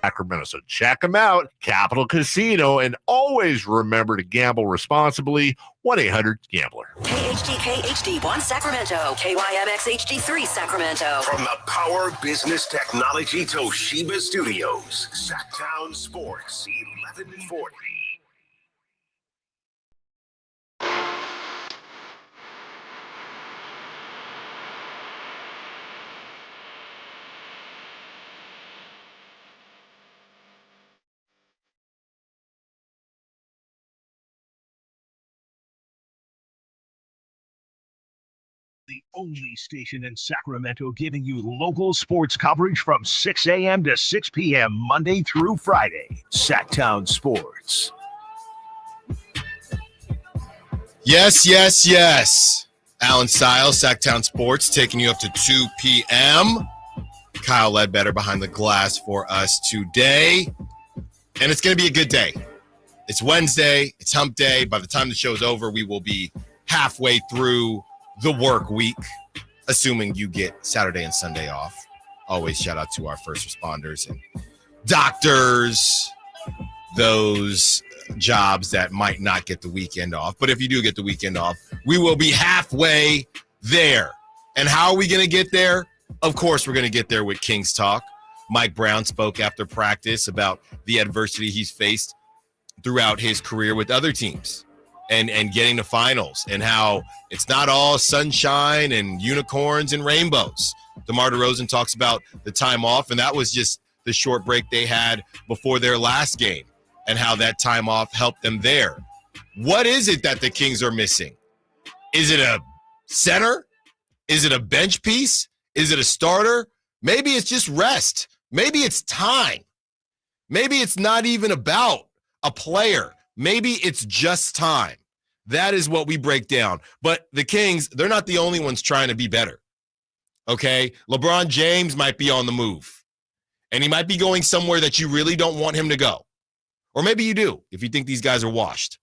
Sacramento. So check them out, Capital Casino, and always remember to gamble responsibly. 1-800-GAMBLER. KHD 1 Sacramento, KYMX HD3 Sacramento. From the Power Business Technology Toshiba Studios, Sacktown Sports 1140. The only station in Sacramento giving you local sports coverage from 6 a.m. to 6 p.m. Monday through Friday. Sacktown Sports. Yes. Allen Stiles, Sacktown Sports, taking you up to 2 p.m. Kyle Ledbetter behind the glass for us today. And it's going to be a good day. It's Wednesday. It's hump day. By the time the show's over, we will be halfway through the work week, assuming you get Saturday and Sunday off. Always shout out to our first responders and doctors, those jobs that might not get the weekend off. But if you do get the weekend off, we will be halfway there. And how are we going to get there? Of course, we're going to get there with Kings Talk. Mike Brown spoke after practice about the adversity he's faced throughout his career with other teams. And getting to finals, and how it's not all sunshine and unicorns and rainbows. DeMar DeRozan talks about the time off, and that was just the short break they had before their last game and how that time off helped them there. What is it that the Kings are missing? Is it a center? Is it a bench piece? Is it a starter? Maybe it's just rest. Maybe it's time. Maybe it's not even about a player. Maybe it's just time. That is what we break down. But the Kings, they're not the only ones trying to be better. Okay? LeBron James might be on the move. And he might be going somewhere that you really don't want him to go. Or maybe you do, if you think these guys are washed.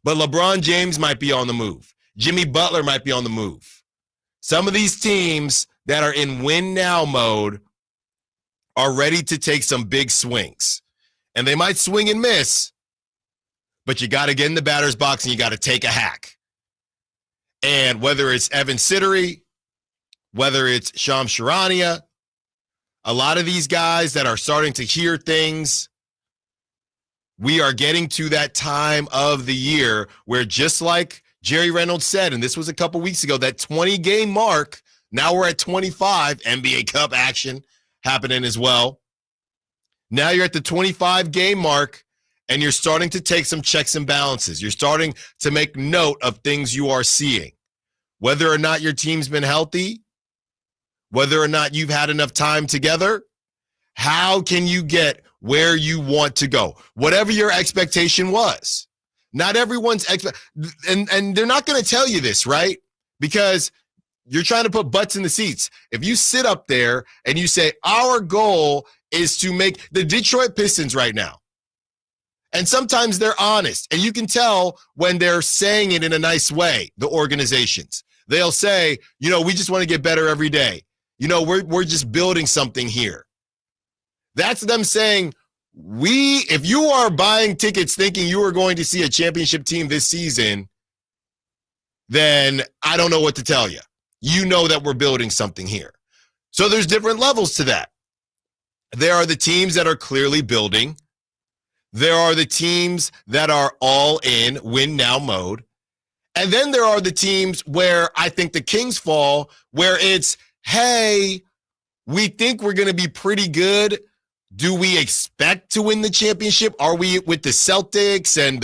But LeBron James might be on the move. Jimmy Butler might be on the move. Some of these teams that are in win now mode are ready to take some big swings. And they might swing and miss, but you got to get in the batter's box and you got to take a hack. And whether it's Evan Siddery, whether it's Shams Charania, a lot of these guys that are starting to hear things, we are getting to that time of the year where, just like Jerry Reynolds said, and this was a couple weeks ago, that 20-game mark, now we're at 25, NBA Cup action happening as well. Now you're at the 25-game mark, and you're starting to take some checks and balances. You're starting to make note of things you are seeing. Whether or not your team's been healthy, whether or not you've had enough time together, how can you get where you want to go? Whatever your expectation was. Not everyone's and they're not going to tell you this, right? Because you're trying to put butts in the seats. If you sit up there and you say, our goal is to make the Detroit Pistons right now, and sometimes they're honest, and you can tell when they're saying it in a nice way, the organizations. They'll say, we just want to get better every day. We're just building something here. That's them saying, if you are buying tickets thinking you are going to see a championship team this season, then I don't know what to tell you. You know that we're building something here. So there's different levels to that. There are the teams that are clearly building. There are the teams that are all in win now mode. And then there are the teams where I think the Kings fall, where it's, hey, we think we're going to be pretty good. Do we expect to win the championship? Are we with the Celtics and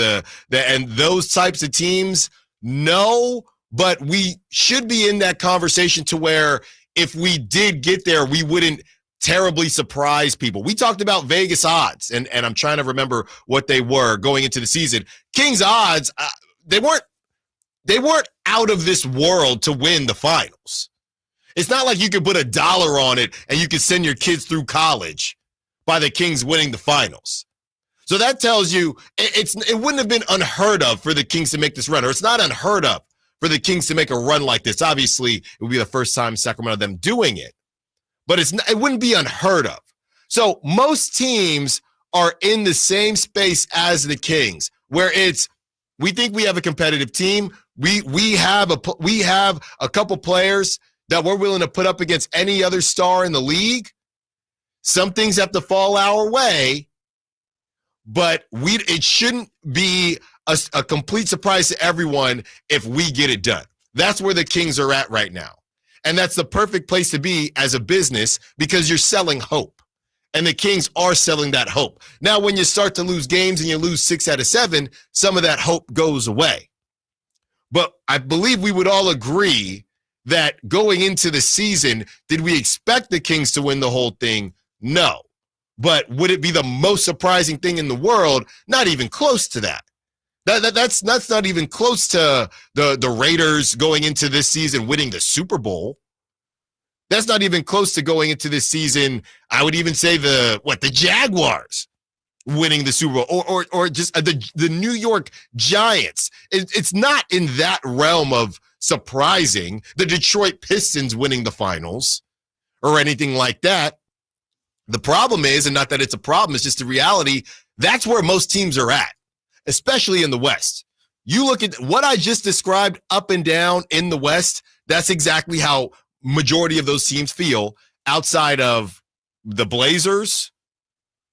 and those types of teams? No, but we should be in that conversation to where if we did get there, we wouldn't terribly surprise people. We talked about Vegas odds, and I'm trying to remember what they were going into the season. Kings odds, they weren't out of this world to win the finals. It's not like you could put $1 on it and you could send your kids through college by the Kings winning the finals. So that tells you it wouldn't have been unheard of for the Kings to make this run, or it's not unheard of for the Kings to make a run like this. Obviously, it would be the first time Sacramento them doing it. But it wouldn't be unheard of. So most teams are in the same space as the Kings, where we think we have a competitive team. We have a couple players that we're willing to put up against any other star in the league. Some things have to fall our way, but it shouldn't be a complete surprise to everyone if we get it done. That's where the Kings are at right now. And that's the perfect place to be as a business because you're selling hope. And the Kings are selling that hope. Now, when you start to lose games and you lose 6 out of 7, some of that hope goes away. But I believe we would all agree that going into the season, did we expect the Kings to win the whole thing? No. But would it be the most surprising thing in the world? Not even close to that. That's not even close to the Raiders going into this season winning the Super Bowl. That's not even close to going into this season. I would even say the Jaguars winning the Super Bowl or just the New York Giants. It's not in that realm of surprising. The Detroit Pistons winning the finals or anything like that. The problem is, and not that it's a problem, it's just the reality, that's where most teams are at, especially in the West. You look at what I just described up and down in the West, that's exactly how majority of those teams feel outside of the Blazers,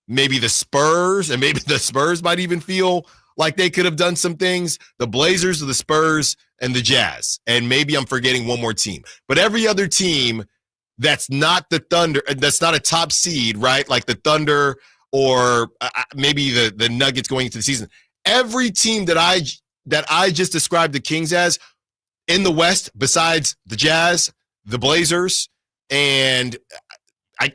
maybe the Spurs, and maybe the Spurs might even feel like they could have done some things. The Blazers, the Spurs, and the Jazz. And maybe I'm forgetting one more team. But every other team that's not the Thunder, that's not a top seed, right? Like the Thunder or maybe the Nuggets going into the season. Every team that I just described the Kings as in the West, besides the Jazz, the Blazers, and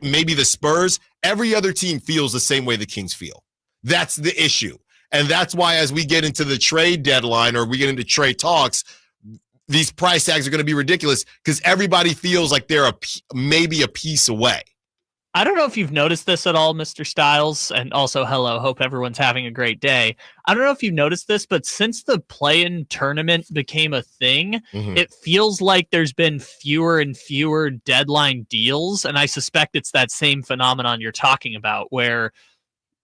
maybe the Spurs, every other team feels the same way the Kings feel. That's the issue. And that's why as we get into the trade deadline or we get into trade talks, these price tags are going to be ridiculous because everybody feels like they're maybe a piece away. I don't know if you've noticed this at all, Mr. Stiles, and also hello, hope everyone's having a great day. I don't know if you've noticed this, but since the play-in tournament became a thing, it feels like there's been fewer and fewer deadline deals, and I suspect it's that same phenomenon you're talking about, where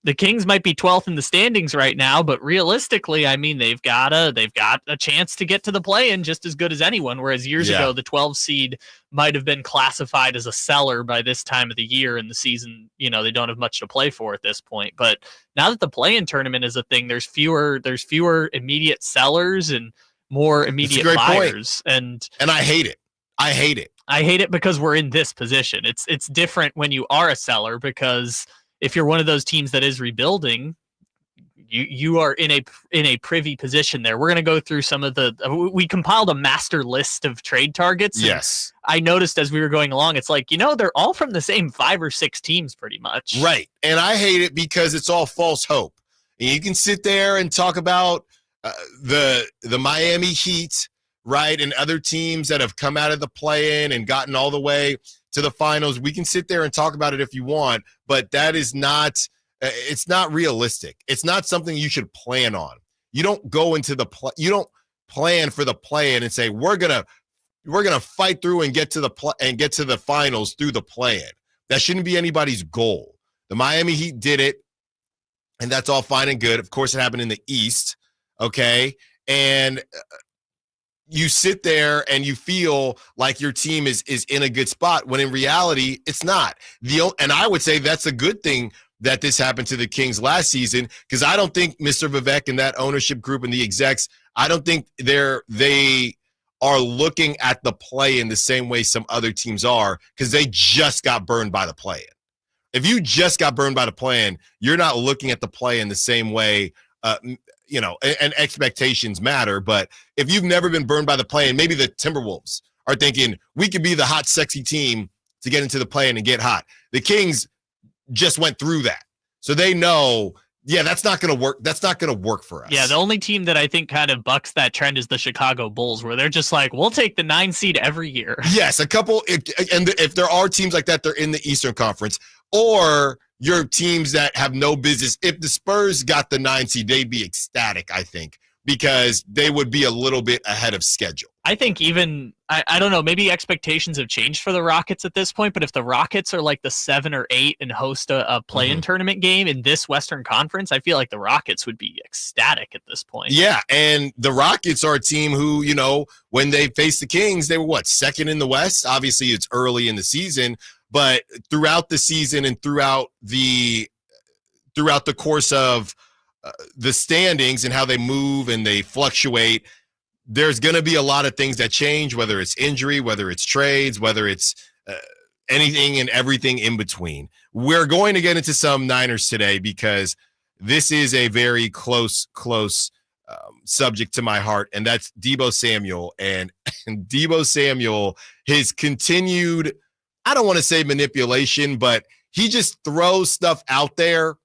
the Kings might be 12th in the standings right now, but realistically, I mean, they've got a chance to get to the play-in just as good as anyone, whereas years ago, the 12 seed might have been classified as a seller by this time of the year in the season. You know, they don't have much to play for at this point. But now that the play-in tournament is a thing, there's fewer immediate sellers and more immediate buyers. Point. And I hate it. I hate it because we're in this position. It's different when you are a seller because if you're one of those teams that is rebuilding, you are in a privy position there. We're going to go through some of we compiled a master list of trade targets. Yes. I noticed as we were going along, it's like, they're all from the same 5 or 6 teams pretty much. Right. And I hate it because it's all false hope. And you can sit there and talk about the Miami Heat, right, and other teams that have come out of the play-in and gotten all the way to the finals. We can sit there and talk about it if you want, but that is not it's not realistic. It's not something you should plan on. You don't go into you don't plan for the play-in and say we're going to fight through and get to the finals through the play-in. That shouldn't be anybody's goal. The Miami Heat did it, and that's all fine and good. Of course, it happened in the East, okay? And you sit there and you feel like your team is in a good spot when in reality it's not. And I would say that's a good thing that this happened to the Kings last season because I don't think Mr. Vivek and that ownership group and the execs, I don't think they are looking at the play in the same way some other teams are because they just got burned by the play-in. If you just got burned by the play-in, you're not looking at the play in the same way. And expectations matter. But if you've never been burned by the play, and maybe the Timberwolves are thinking we could be the hot, sexy team to get into the play and get hot. The Kings just went through that. So they know, that's not going to work. That's not going to work for us. Yeah, the only team that I think kind of bucks that trend is the Chicago Bulls, where they're just like, we'll take the 9 seed every year. Yes, a couple. And if there are teams like that, they're in the Eastern Conference. Or your teams that have no business. If the Spurs got the 9 seed, they'd be ecstatic, I think, because they would be a little bit ahead of schedule. I think even I don't know, maybe expectations have changed for the Rockets at this point, but if the Rockets are like the 7 or 8 and host a play-in tournament game in this Western Conference, I feel like the Rockets would be ecstatic at this point. Yeah, and the Rockets are a team who, when they faced the Kings, they were second in the West? Obviously, it's early in the season, but throughout the season and throughout the course of the standings and how they move and they fluctuate, there's going to be a lot of things that change, whether it's injury, whether it's trades, whether it's anything and everything in between. We're going to get into some Niners today because this is a very close subject to my heart, and that's Deebo Samuel. And Deebo Samuel, his continued, I don't want to say manipulation, but he just throws stuff out there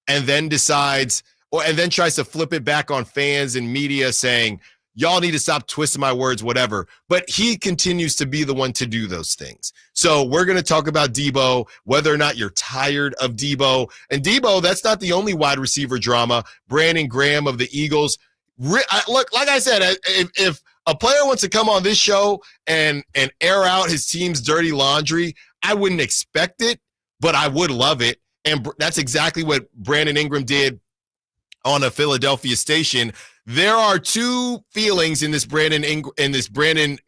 and then decides, and then tries to flip it back on fans and media saying, y'all need to stop twisting my words, whatever. But he continues to be the one to do those things. So we're going to talk about Deebo, whether or not you're tired of Deebo. And Deebo, that's not the only wide receiver drama. Brandon Graham of the Eagles. Look, like I said, if a player wants to come on this show and air out his team's dirty laundry, I wouldn't expect it, but I would love it. And that's exactly what Brandon Ingram did on a Philadelphia station. There are two feelings in this Brandon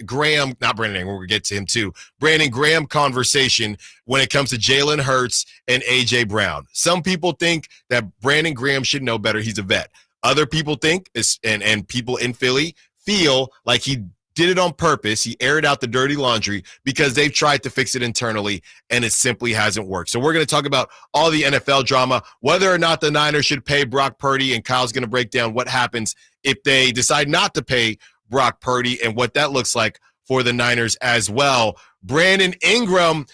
Graham, not Brandon Ingram, we'll get to him too, Brandon Graham conversation when it comes to Jalen Hurts and A.J. Brown. Some people think that Brandon Graham should know better. He's a vet. Other people think, and people in Philly feel like he did it on purpose. He aired out the dirty laundry because they've tried to fix it internally, and it simply hasn't worked. So we're going to talk about all the NFL drama, whether or not the Niners should pay Brock Purdy, and Kyle's going to break down what happens if they decide not to pay Brock Purdy and what that looks like for the Niners as well. Brandon Ingram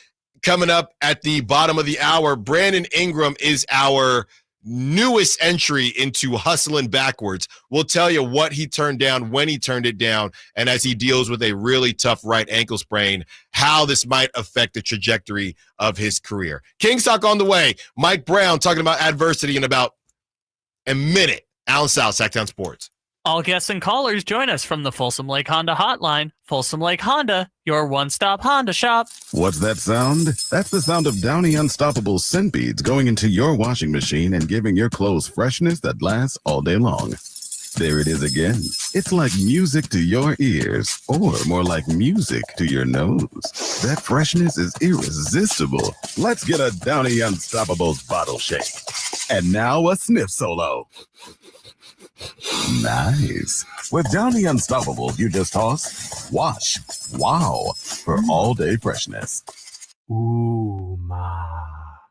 coming up at the bottom of the hour. Brandon Ingram is our newest entry into hustling backwards. We'll tell you what he turned down, when he turned it down, and as he deals with a really tough right ankle sprain, how this might affect the trajectory of his career. Kings Talk on the way. Mike Brown talking about adversity in about a minute. Allen Stiles, Sacramento Sports. All guests and callers join us from the Folsom Lake Honda hotline. Folsom Lake Honda, your one-stop Honda shop. What's that sound? That's the sound of Downy Unstoppable scent beads going into your washing machine and giving your clothes freshness that lasts all day long. There it is again. It's like music to your ears, or more like music to your nose. That freshness is irresistible. Let's get a Downy Unstoppables bottle shake. And now a sniff solo. Nice. With Downy Unstoppables, you just toss, wash, wow, for all-day freshness. Ooh, ma.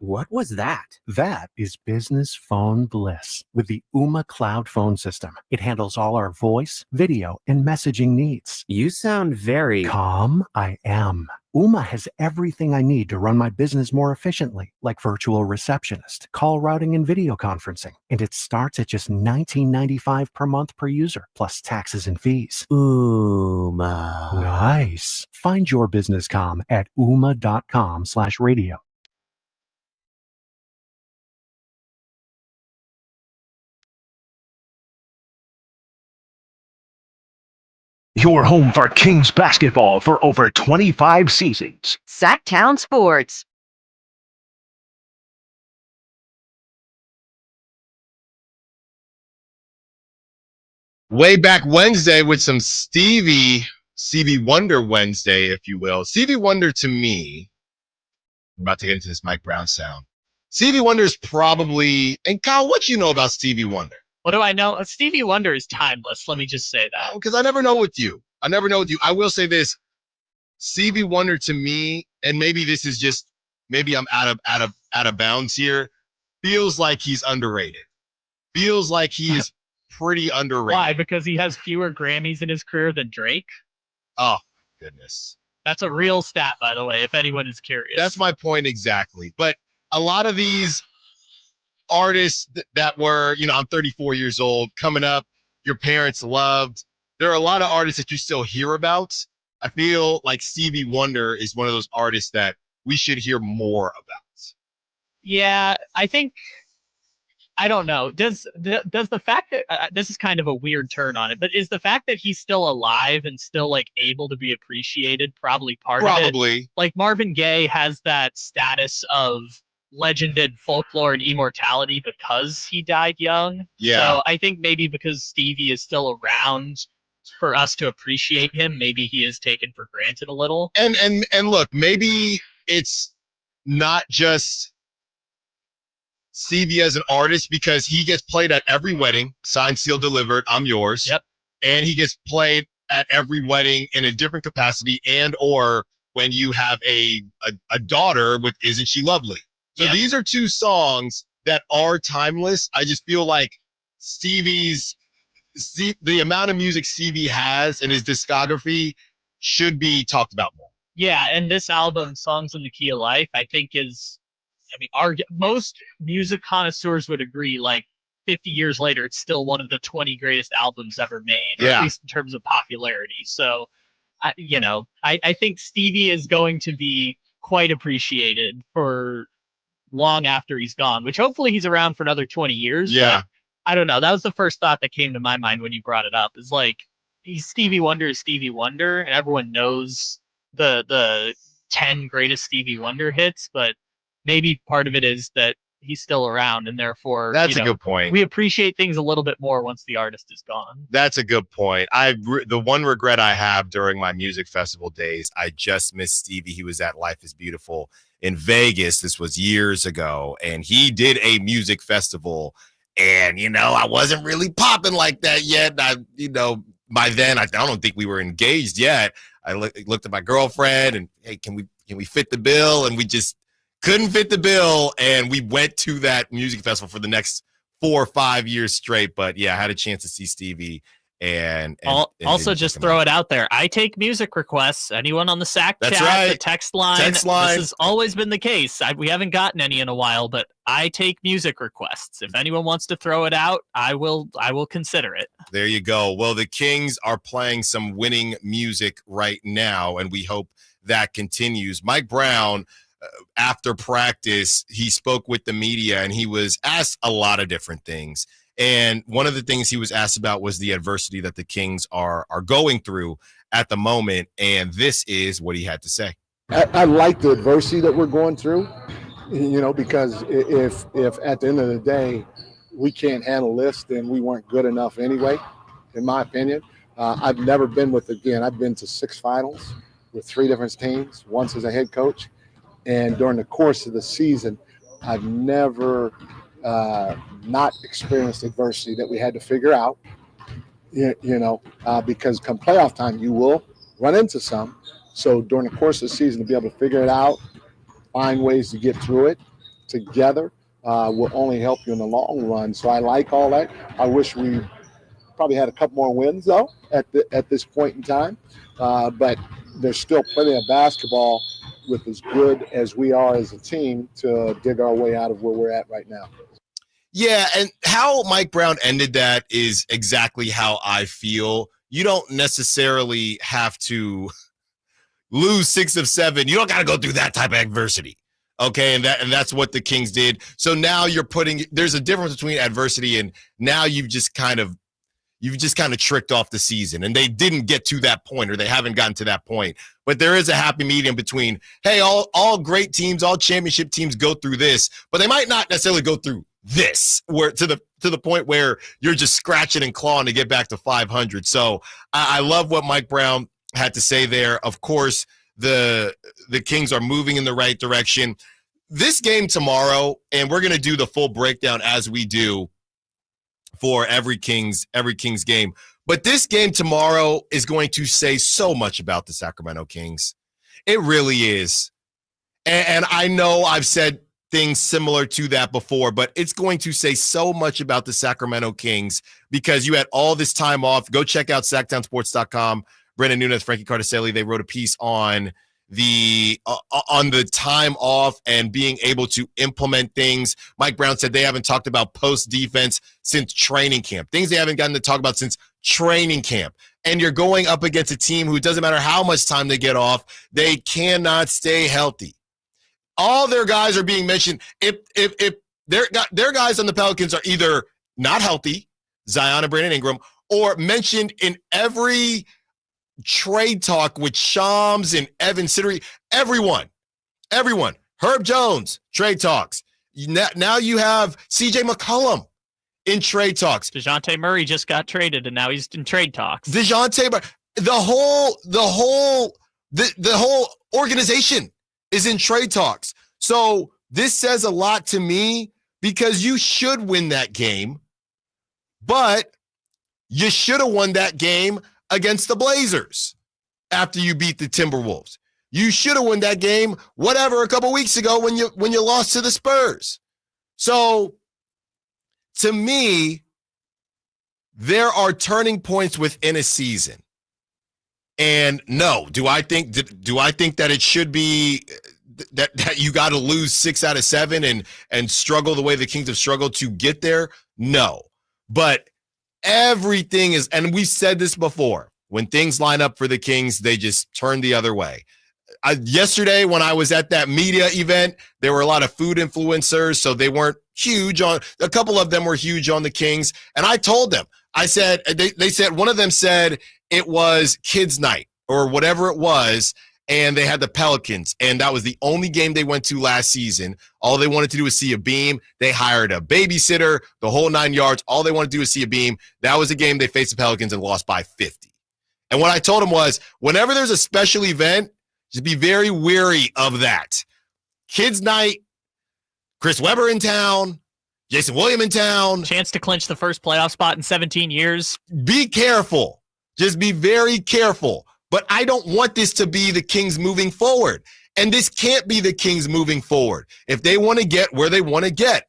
What was that? That is business phone bliss with the Ooma Cloud phone system. It handles all our voice, video, and messaging needs. You sound very calm. I am. Ooma has everything I need to run my business more efficiently, like virtual receptionist, call routing, and video conferencing. And it starts at just $19.95 per month per user, plus taxes and fees. Ooma. Nice. Find your business comm at ooma.com/radio. Your home for Kings basketball for over 25 seasons. Sacktown Sports. Way back Wednesday with some Stevie Wonder Wednesday, if you will. Stevie Wonder, to me, I'm about to get into this Mike Brown sound. Stevie Wonder is probably, and Kyle, what you know about Stevie Wonder? What do I know? Stevie Wonder is timeless. Let me just say that. Because I never know with you. I will say this. Stevie Wonder, to me, and maybe this is just, maybe I'm out of bounds here, feels like he's underrated. Feels like he is pretty underrated. Why? Because he has fewer Grammys in his career than Drake? Oh, goodness. That's a real stat, by the way, if anyone is curious. That's my point exactly. But a lot of these artists that were, I'm 34 years old, coming up, your parents loved. There are a lot of artists that you still hear about. I feel like Stevie Wonder is one of those artists that we should hear more about. Yeah, I think I don't know. Does the fact that this is kind of a weird turn on it, but is the fact that he's still alive and still like able to be appreciated probably part of it? Probably. Like Marvin Gaye has that status of legend and folklore and immortality because he died young. Yeah. So I think maybe because Stevie is still around for us to appreciate him, maybe he is taken for granted a little. And look, maybe it's not just Stevie as an artist because he gets played at every wedding, signed, sealed, delivered, I'm yours. Yep. And he gets played at every wedding in a different capacity and or when you have a daughter with Isn't She Lovely? So these are two songs that are timeless. I just feel like the amount of music Stevie has in his discography should be talked about more. Yeah, and this album, Songs in the Key of Life, I think is, I mean, most music connoisseurs would agree, like 50 years later, it's still one of the 20 greatest albums ever made, or at least in terms of popularity. So, I think Stevie is going to be quite appreciated for long after he's gone, which hopefully he's around for another 20 years. Yeah. But I don't know. That was the first thought that came to my mind when you brought it up. Is like, he's Stevie Wonder is Stevie Wonder, and everyone knows the 10 greatest Stevie Wonder hits, but maybe part of it is that he's still around, and therefore That's a good point. We appreciate things a little bit more once the artist is gone. That's a good point. The one regret I have during my music festival days, I just missed Stevie. He was at Life is Beautiful in Vegas. This was years ago, and he did a music festival, and I wasn't really popping like that yet. By then I don't think we were engaged yet. I looked at my girlfriend and, hey, can we fit the bill? And we just couldn't fit the bill. And we went to that music festival for the next 4 or 5 years straight. But yeah, I had a chance to see Stevie. And also just throw it out there. I take music requests. Anyone on the SAC That's chat, right. the text line. This has always been the case. We haven't gotten any in a while, but I take music requests. If anyone wants to throw it out, I will consider it. There you go. Well, the Kings are playing some winning music right now, and we hope that continues. Mike Brown, after practice, he spoke with the media, and he was asked a lot of different things. And one of the things he was asked about was the adversity that the Kings are going through at the moment. And this is what he had to say. I like the adversity that we're going through, because if at the end of the day we can't handle this, then we weren't good enough anyway, in my opinion. I've never been I've been to 6 finals with 3 different teams, once as a head coach. And during the course of the season, I've never not experienced adversity that we had to figure out, because come playoff time, you will run into some. So during the course of the season, to be able to figure it out, find ways to get through it together will only help you in the long run. So I like all that. I wish we probably had a couple more wins, though, at this point in time. But there's still plenty of basketball with as good as we are as a team to dig our way out of where we're at right now. Yeah, and how Mike Brown ended that is exactly how I feel. You don't necessarily have to lose 6 of 7. You don't got to go through that type of adversity. Okay, and that's what the Kings did. So now there's a difference between adversity and now you've just kind of tricked off the season, and they didn't get to that point, or they haven't gotten to that point. But there is a happy medium between, hey, all great teams, all championship teams go through this, but they might not necessarily go through this, where to the point where you're just scratching and clawing to get back to 500. So I love what Mike Brown had to say there. Of course, the Kings are moving in the right direction. This game tomorrow, and we're going to do the full breakdown as we do for every Kings game. But this game tomorrow is going to say so much about the Sacramento Kings. It really is. And I know I've said things similar to that before, but it's going to say so much about the Sacramento Kings because you had all this time off. Go check out SactownSports.com. Brendan Nunes, Frankie Cardicelli, they wrote a piece on the time off and being able to implement things. Mike Brown said they haven't talked about post defense since training camp, things they haven't gotten to talk about since training camp. And you're going up against a team who doesn't matter how much time they get off, they cannot stay healthy. All their guys are being mentioned. If their guys on the Pelicans are either not healthy, Zion and Brandon Ingram, or mentioned in every trade talk with Shams and Evan Siddery. Everyone. Herb Jones, trade talks. Now you have CJ McCollum in trade talks. DeJounte Murray just got traded, and now he's in trade talks. DeJounte Murray. The whole organization is in trade talks. So this says a lot to me because you should win that game, but you should have won that game against the Blazers after you beat the Timberwolves. You should have won that game, a couple weeks ago when you lost to the Spurs. So to me, there are turning points within a season. And no, do I think that it should be that you got to lose 6 out of 7 and struggle the way the Kings have struggled to get there? No. But everything is, and we've said this before, when things line up for the Kings, they just turn the other way. Yesterday, when I was at that media event, there were a lot of food influencers, so they weren't huge on, a couple of them were huge on the Kings. And I told them, I said, they said, one of them said it was kids' night or whatever it was, and they had the Pelicans, and that was the only game they went to last season. All they wanted to do was see a beam. They hired a babysitter, the whole 9 yards. All they wanted to do was see a beam. That was a game they faced the Pelicans and lost by 50. And what I told them was, whenever there's a special event, just be very wary of that. Kids' night, Chris Webber in town, Jason Williams in town. Chance to clinch the first playoff spot in 17 years. Be careful. Just be very careful. But I don't want this to be the Kings moving forward. And this can't be the Kings moving forward if they want to get where they want to get.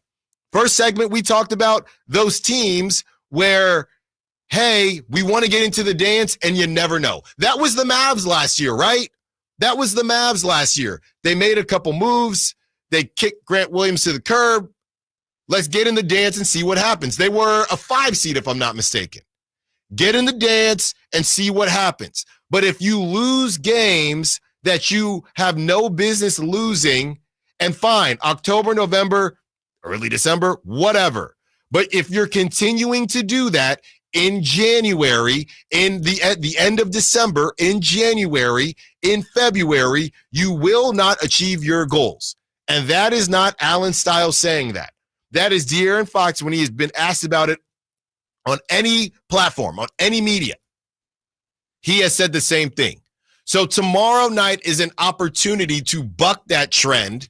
First segment, we talked about those teams where, hey, we want to get into the dance and you never know. That was the Mavs last year, right? That was the Mavs last year. They made a couple moves. They kicked Grant Williams to the curb. Let's get in the dance and see what happens. They were a 5 seed, if I'm not mistaken. Get in the dance and see what happens. But if you lose games that you have no business losing, and fine, October, November, early December, whatever. But if you're continuing to do that in January, at the end of December, in January, in February, you will not achieve your goals. And that is not Allen Stiles saying that. That is De'Aaron Fox when he has been asked about it on any platform, on any media. He has said the same thing. So tomorrow night is an opportunity to buck that trend,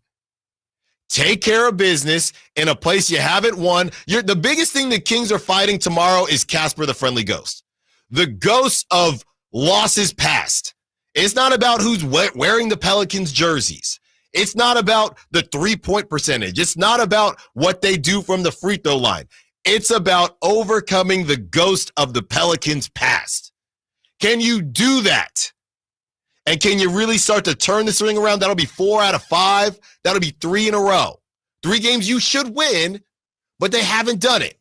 take care of business in a place you haven't won. The biggest thing the Kings are fighting tomorrow is Casper the Friendly Ghost. The ghost of losses past. It's not about who's wearing the Pelicans jerseys. It's not about the 3-point percentage. It's not about what they do from the free throw line. It's about overcoming the ghost of the Pelicans past. Can you do that? And can you really start to turn this ring around? That'll be 4 out of 5. That'll be 3 in a row. 3 games you should win, but they haven't done it.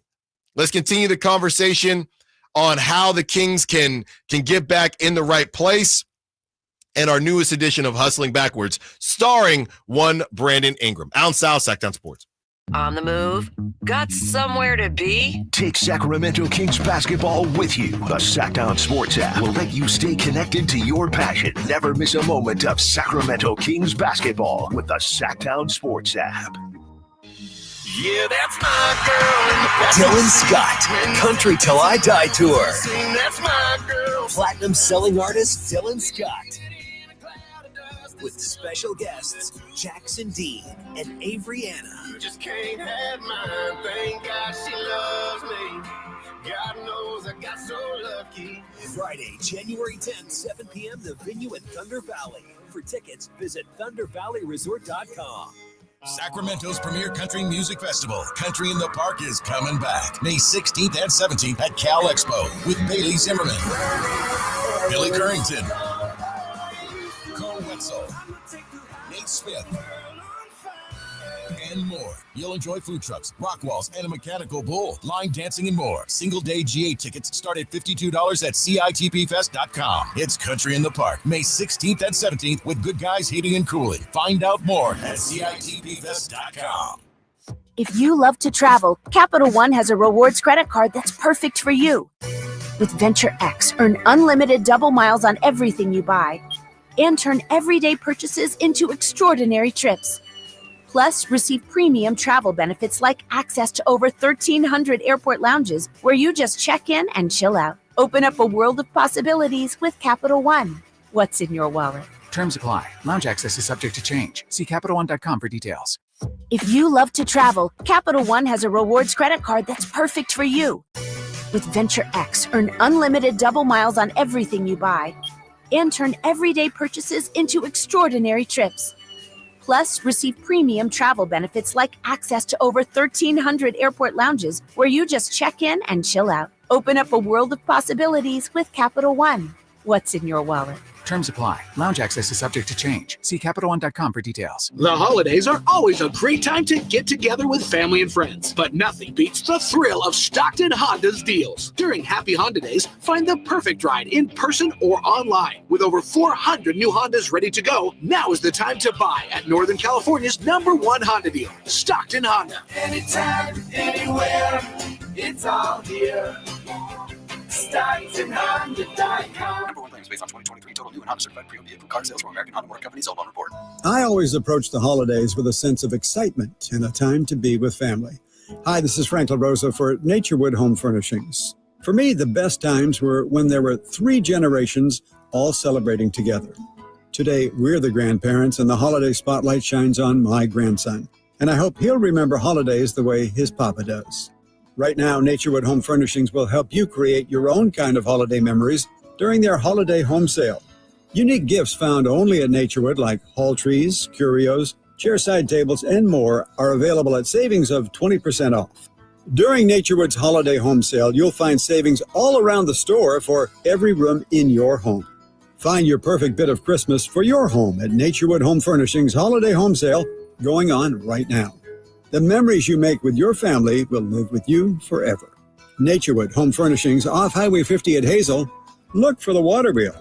Let's continue the conversation on how the Kings can get back in the right place. And our newest edition of Hustling Backwards, starring one Brandon Ingram. Allen Stiles, Sacktown Sports. On the move? Got somewhere to be? Take Sacramento Kings basketball with you. The Sacktown Sports app will let you stay connected to your passion. Never miss a moment of Sacramento Kings basketball with the Sacktown Sports app. Yeah, that's my girl. Dylan Scott, Country Till I Die Tour. That's my girl. Platinum selling artist Dylan Scott. With special guests Jackson Dean and Avery Anna. You just can't have mine. Thank God she loves me. God knows I got so lucky. Friday, January 10th, 7 p.m. The venue in Thunder Valley. For tickets, visit ThunderValleyResort.com. Sacramento's premier country music festival, Country in the Park, is coming back May 16th and 17th at Cal Expo with Bailey Zimmerman, Billy Currington, Cole Wetzel, Nate Smith, and more. You'll enjoy food trucks, rock walls, and a mechanical bull, line dancing, and more. Single-day GA tickets start at $52 at CITPFest.com. It's Country in the Park, May 16th and 17th with Good Guys Heating and Cooling. Find out more at CITPFest.com. If you love to travel, Capital One has a rewards credit card that's perfect for you. With Venture X, earn unlimited double miles on everything you buy and turn everyday purchases into extraordinary trips. Plus, receive premium travel benefits like access to over 1,300 airport lounges where you just check in and chill out. Open up a world of possibilities with Capital One. What's in your wallet? Terms apply. Lounge access is subject to change. See CapitalOne.com for details. If you love to travel, Capital One has a rewards credit card that's perfect for you. With Venture X, earn unlimited double miles on everything you buy and turn everyday purchases into extraordinary trips. Plus, receive premium travel benefits like access to over 1,300 airport lounges where you just check in and chill out. Open up a world of possibilities with Capital One. What's in your wallet? Terms apply. Lounge access is subject to change. See CapitalOne.com for details. The holidays are always a great time to get together with family and friends, but nothing beats the thrill of Stockton Honda's deals. During Happy Honda Days, find the perfect ride in person or online. With over 400 new Hondas ready to go, now is the time to buy at Northern California's #1 Honda deal, Stockton Honda. Anytime, anywhere, it's all here. StocktonHonda.com. Number one claims based on 2023 total new and Honda certified pre-owned vehicle car sales from American Honda Motor Company sold on report. I always approach the holidays with a sense of excitement and a time to be with family. Hi, this is Frank LaRosa for Naturewood Home Furnishings. For me, the best times were when there were 3 generations all celebrating together. Today, we're the grandparents and the holiday spotlight shines on my grandson. And I hope he'll remember holidays the way his papa does. Right now, Naturewood Home Furnishings will help you create your own kind of holiday memories during their holiday home sale. Unique gifts found only at Naturewood like hall trees, curios, chairside tables, and more are available at savings of 20% off. During Naturewood's holiday home sale, you'll find savings all around the store for every room in your home. Find your perfect bit of Christmas for your home at Naturewood Home Furnishings holiday home sale going on right now. The memories you make with your family will live with you forever. Naturewood Home Furnishings off Highway 50 at Hazel. Look for the water wheel.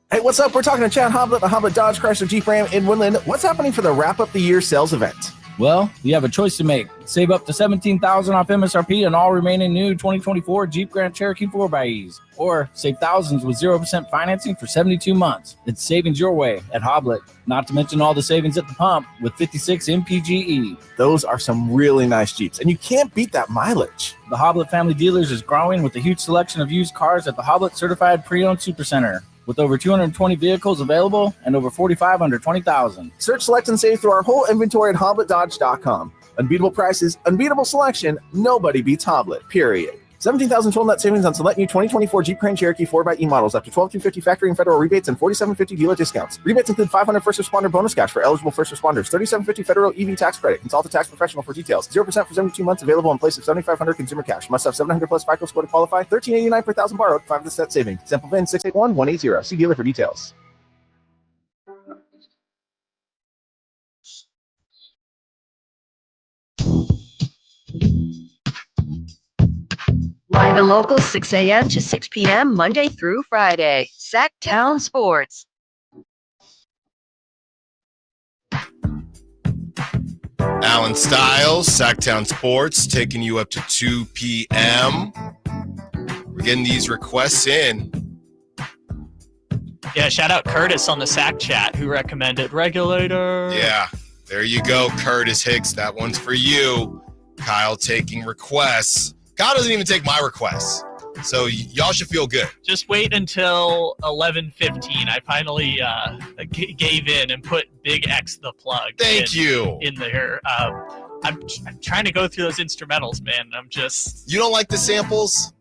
Hey, what's up? We're talking to Chad Hoblet, the Hoblet Dodge Chrysler Jeep Ram in Woodland. What's happening for the Wrap Up the Year sales event? Well, you have a choice to make. Save up to $17,000 off MSRP on all remaining new 2024 Jeep Grand Cherokee 4xEs. Or save thousands with 0% financing for 72 months. It's savings your way at Hoblet. Not to mention all the savings at the pump with 56 MPGE. Those are some really nice Jeeps, and you can't beat that mileage. The Hoblet family dealers is growing with a huge selection of used cars at the Hoblet Certified Pre-Owned Supercenter. With over 220 vehicles available and over 45 under 20,000. Search, select, and save through our whole inventory at HobletDodge.com. Unbeatable prices, unbeatable selection, nobody beats Hoblet, period. $17,000 total net savings on select new 2024 Jeep Grand Cherokee 4xE models up to $12,250 factory and federal rebates and $4,750 dealer discounts. Rebates include $500 first responder bonus cash for eligible first responders, $3,750 federal EV tax credit. Consult a tax professional for details. 0% for 72 months available in place of $7,500 consumer cash. Must have 700 plus FICO score to qualify. $1,389 per thousand borrowed. 5% savings. Sample VIN 681180. See dealer for details. Live and local, 6 a.m. to 6 p.m., Monday through Friday. Sacktown Sports. Allen Stiles, Sacramento Sports, taking you up to 2 p.m. We're getting these requests in. Yeah, shout out Curtis on the Sack chat who recommended Regulator. Yeah, there you go, Curtis Hicks. That one's for you. Kyle taking requests. Kyle doesn't even take my requests, so y'all should feel good. Just wait until 11:15. I finally gave in and put Big X the Plug. Thank you. In there. I'm trying to go through those instrumentals, man. You don't like the samples?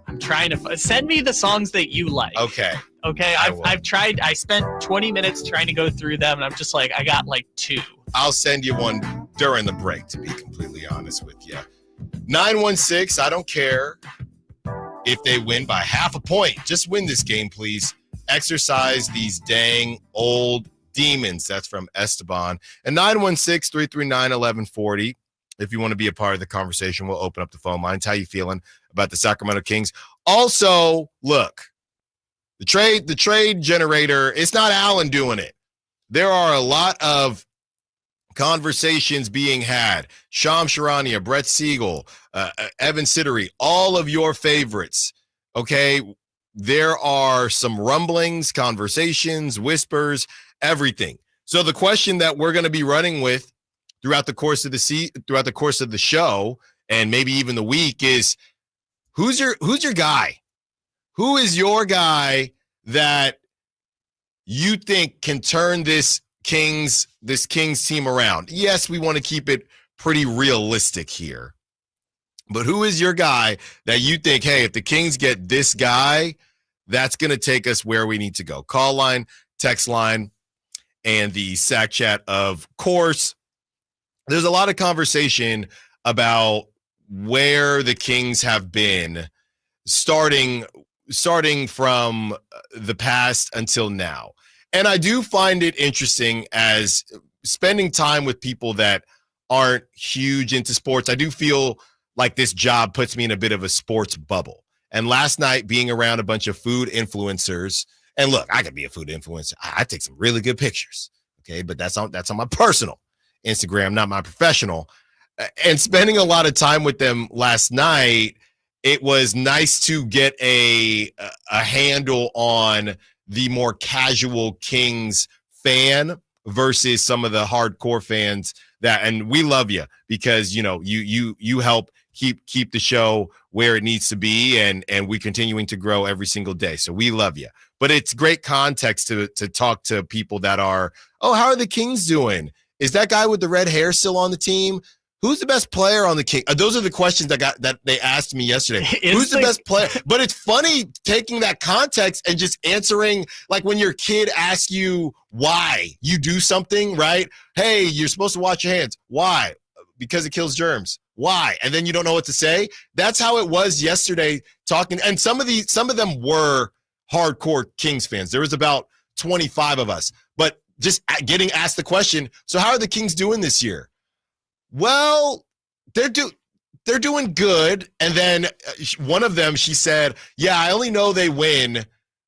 I'm trying to send me the songs that you like. Okay. I've tried. I spent 20 minutes trying to go through them, and I'm just like, I got like 2. I'll send you one during the break, to be completely honest with you. 916, I don't care if they win by half a point. Just win this game, please. Exercise these dang old demons. That's from Esteban. And 916-339-1140. If you want to be a part of the conversation, we'll open up the phone lines. How you feeling about the Sacramento Kings? Also, look, the trade generator, it's not Allen doing it. There are a lot of conversations being had. Sham Sharania, Brett Siegel, Evan Siddery, all of your favorites. Okay, there are some rumblings, conversations, whispers, everything. So the question that we're going to be running with throughout the course of the show, and maybe even the week, is who's your guy? Who is your guy that you think can turn this Kings team around? Yes, we want to keep it pretty realistic here. But who is your guy that you think, hey, if the Kings get this guy, that's going to take us where we need to go? Call line, text line, and the Sack Chat, of course. There's a lot of conversation about where the Kings have been starting from the past until now. And I do find it interesting, as spending time with people that aren't huge into sports. I do feel like this job puts me in a bit of a sports bubble. And last night, being around a bunch of food influencers, and look, I could be a food influencer. I take some really good pictures, okay? But that's on my personal Instagram, not my professional. And spending a lot of time with them last night, it was nice to get a handle on the more casual Kings fan versus some of the hardcore fans and we love you because, you help keep the show where it needs to be, and we're continuing to grow every single day. So we love you. But it's great context to talk to people that are, how are the Kings doing? Is that guy with the red hair still on the team? Who's the best player on the Kings? Those are the questions that they asked me yesterday. Who's the best player? But it's funny taking that context and just answering, like when your kid asks you why you do something, right? Hey, you're supposed to wash your hands. Why? Because it kills germs. Why? And then you don't know what to say. That's how it was yesterday talking. And some of them were hardcore Kings fans. There was about 25 of us. But just getting asked the question, so how are the Kings doing this year? Well, they're doing good. And then one of them, she said, yeah, I only know they win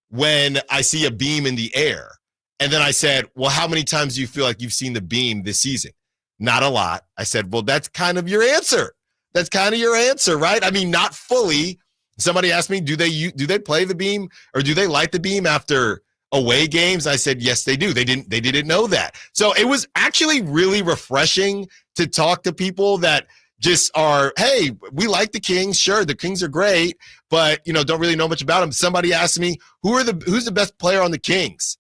when I see a beam in the air. And then I said, well, how many times do you feel like you've seen the beam this season? Not a lot. I said, well, that's kind of your answer. That's kind of your answer, right? I mean, not fully. Somebody asked me, do they play the beam or do they light the beam after away games? I said, yes, they do. They didn't know that. So it was actually really refreshing to talk to people that just are, hey, we like the Kings. Sure, the Kings are great, but don't really know much about them. Somebody asked me, who's the best player on the Kings?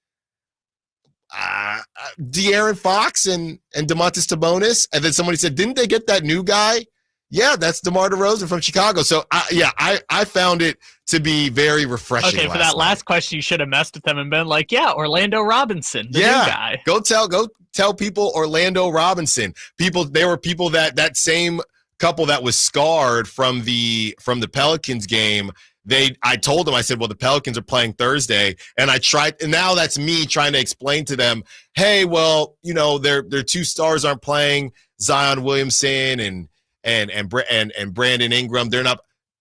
De'Aaron Fox and Domantas Sabonis. And then somebody said, didn't they get that new guy? Yeah, that's DeMar DeRozan from Chicago. So I found it to be very refreshing. Okay, for that last question, you should have messed with them and been like, yeah, Orlando Robinson, the new guy. Go tell people Orlando Robinson. There were people that same couple that was scarred from the Pelicans game. I told them, I said, well, the Pelicans are playing Thursday. And and now that's me trying to explain to them, hey, well, their two stars aren't playing, Zion Williamson and Brandon Ingram.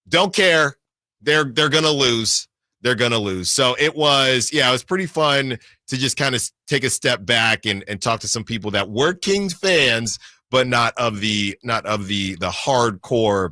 Don't care. They're going to lose. They're going to lose. So it was pretty fun to just kind of take a step back and talk to some people that were Kings fans, but not of the hardcore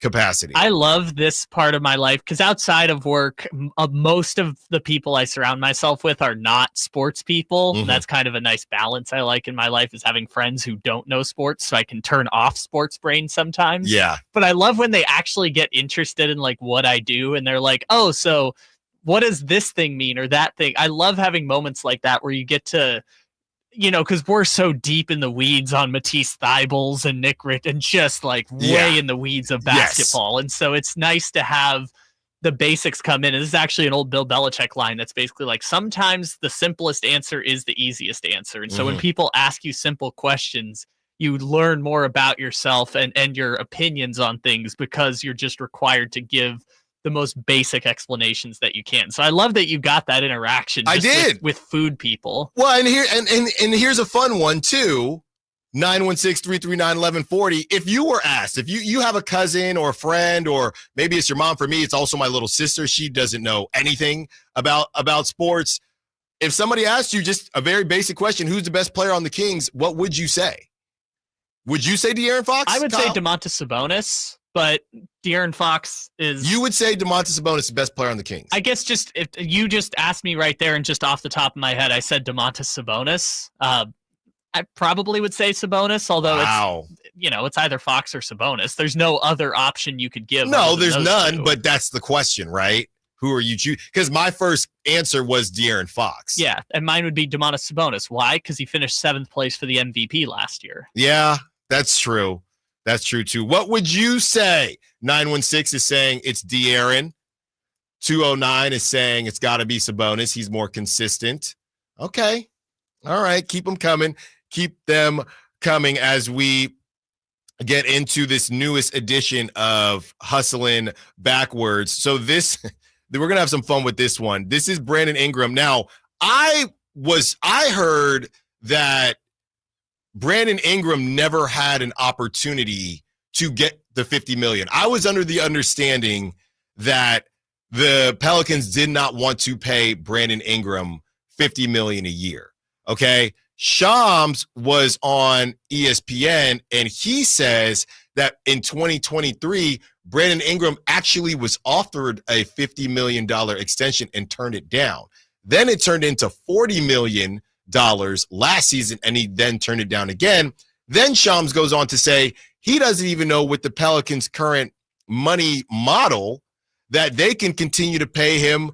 capacity. I love this part of my life because outside of work, most of the people I surround myself with are not sports people. Mm-hmm. That's kind of a nice balance I like in my life, is having friends who don't know sports so I can turn off sports brain sometimes. Yeah. But I love when they actually get interested in like what I do and they're like, oh, so what does this thing mean or that thing? I love having moments like that where you get to, because we're so deep in the weeds on Matisse Thybulle and Nick Rich and just like way in the weeds of basketball. Yes. And so it's nice to have the basics come in. And this is actually an old Bill Belichick line that's basically like, sometimes the simplest answer is the easiest answer. And so when people ask you simple questions, you learn more about yourself and your opinions on things because you're just required to give the most basic explanations that you can. So I love that you got that interaction. I did with food people. Well, and here's a fun one too. 916-339-1140. If you were asked, if you have a cousin or a friend, or maybe it's your mom, for me, it's also my little sister. She doesn't know anything about sports. If somebody asked you just a very basic question, who's the best player on the Kings? What would you say? Would you say De'Aaron Fox? I would Kyle? say Domantas Sabonis, but De'Aaron Fox is... You would say Domantas Sabonis is the best player on the Kings. I guess just if you just asked me right there and just off the top of my head, I said Domantas Sabonis. I probably would say Sabonis, although it's either Fox or Sabonis. There's no other option you could give. No, there's none, two. but that's the question, right? Who are you choosing? Because my first answer was De'Aaron Fox. Yeah, and mine would be Domantas Sabonis. Why? Because he finished 7th place for the MVP last year. Yeah, that's true. That's true, too. What would you say? 916 is saying it's De'Aaron. 209 is saying it's got to be Sabonis. He's more consistent. Okay. All right. Keep them coming. Keep them coming as we get into this newest edition of Hustling Backwards. So we're going to have some fun with this one. This is Brandon Ingram. Now, I heard that Brandon Ingram never had an opportunity to get the $50 million. I was under the understanding that the Pelicans did not want to pay Brandon Ingram $50 million a year. Okay. Shams was on ESPN and he says that in 2023, Brandon Ingram actually was offered a $50 million extension and turned it down. Then it turned into $40 million last season, and he then turned it down again. Then Shams goes on to say he doesn't even know with the Pelicans' current money model that they can continue to pay him,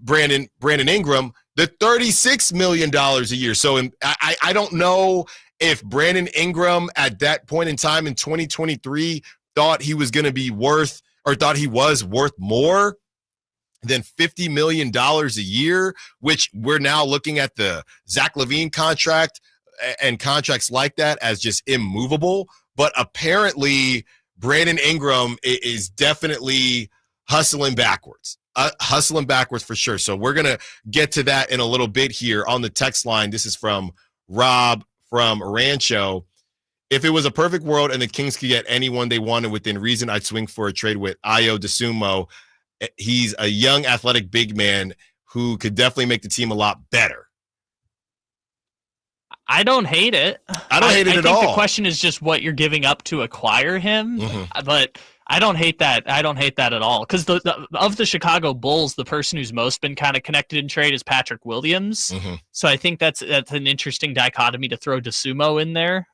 Brandon Ingram, the $36 million a year. So I don't know if Brandon Ingram at that point in time in 2023 thought he was going to be worth or thought he was worth more than $50 million a year, which we're now looking at the Zach LaVine contract and contracts like that as just immovable. But apparently Brandon Ingram is definitely hustling backwards for sure. So we're going to get to that in a little bit here on the text line. This is from Rob from Rancho. If it was a perfect world and the Kings could get anyone they wanted within reason, I'd swing for a trade with Ayo Dosunmu. He's a young, athletic big man who could definitely make the team a lot better. I don't hate it. I don't hate it at all. I think the question is just what you're giving up to acquire him. But I don't hate that. I don't hate that at all. Because of the Chicago Bulls, the person who's most been kind of connected in trade is Patrick Williams. So I think that's an interesting dichotomy to throw Dosunmu in there.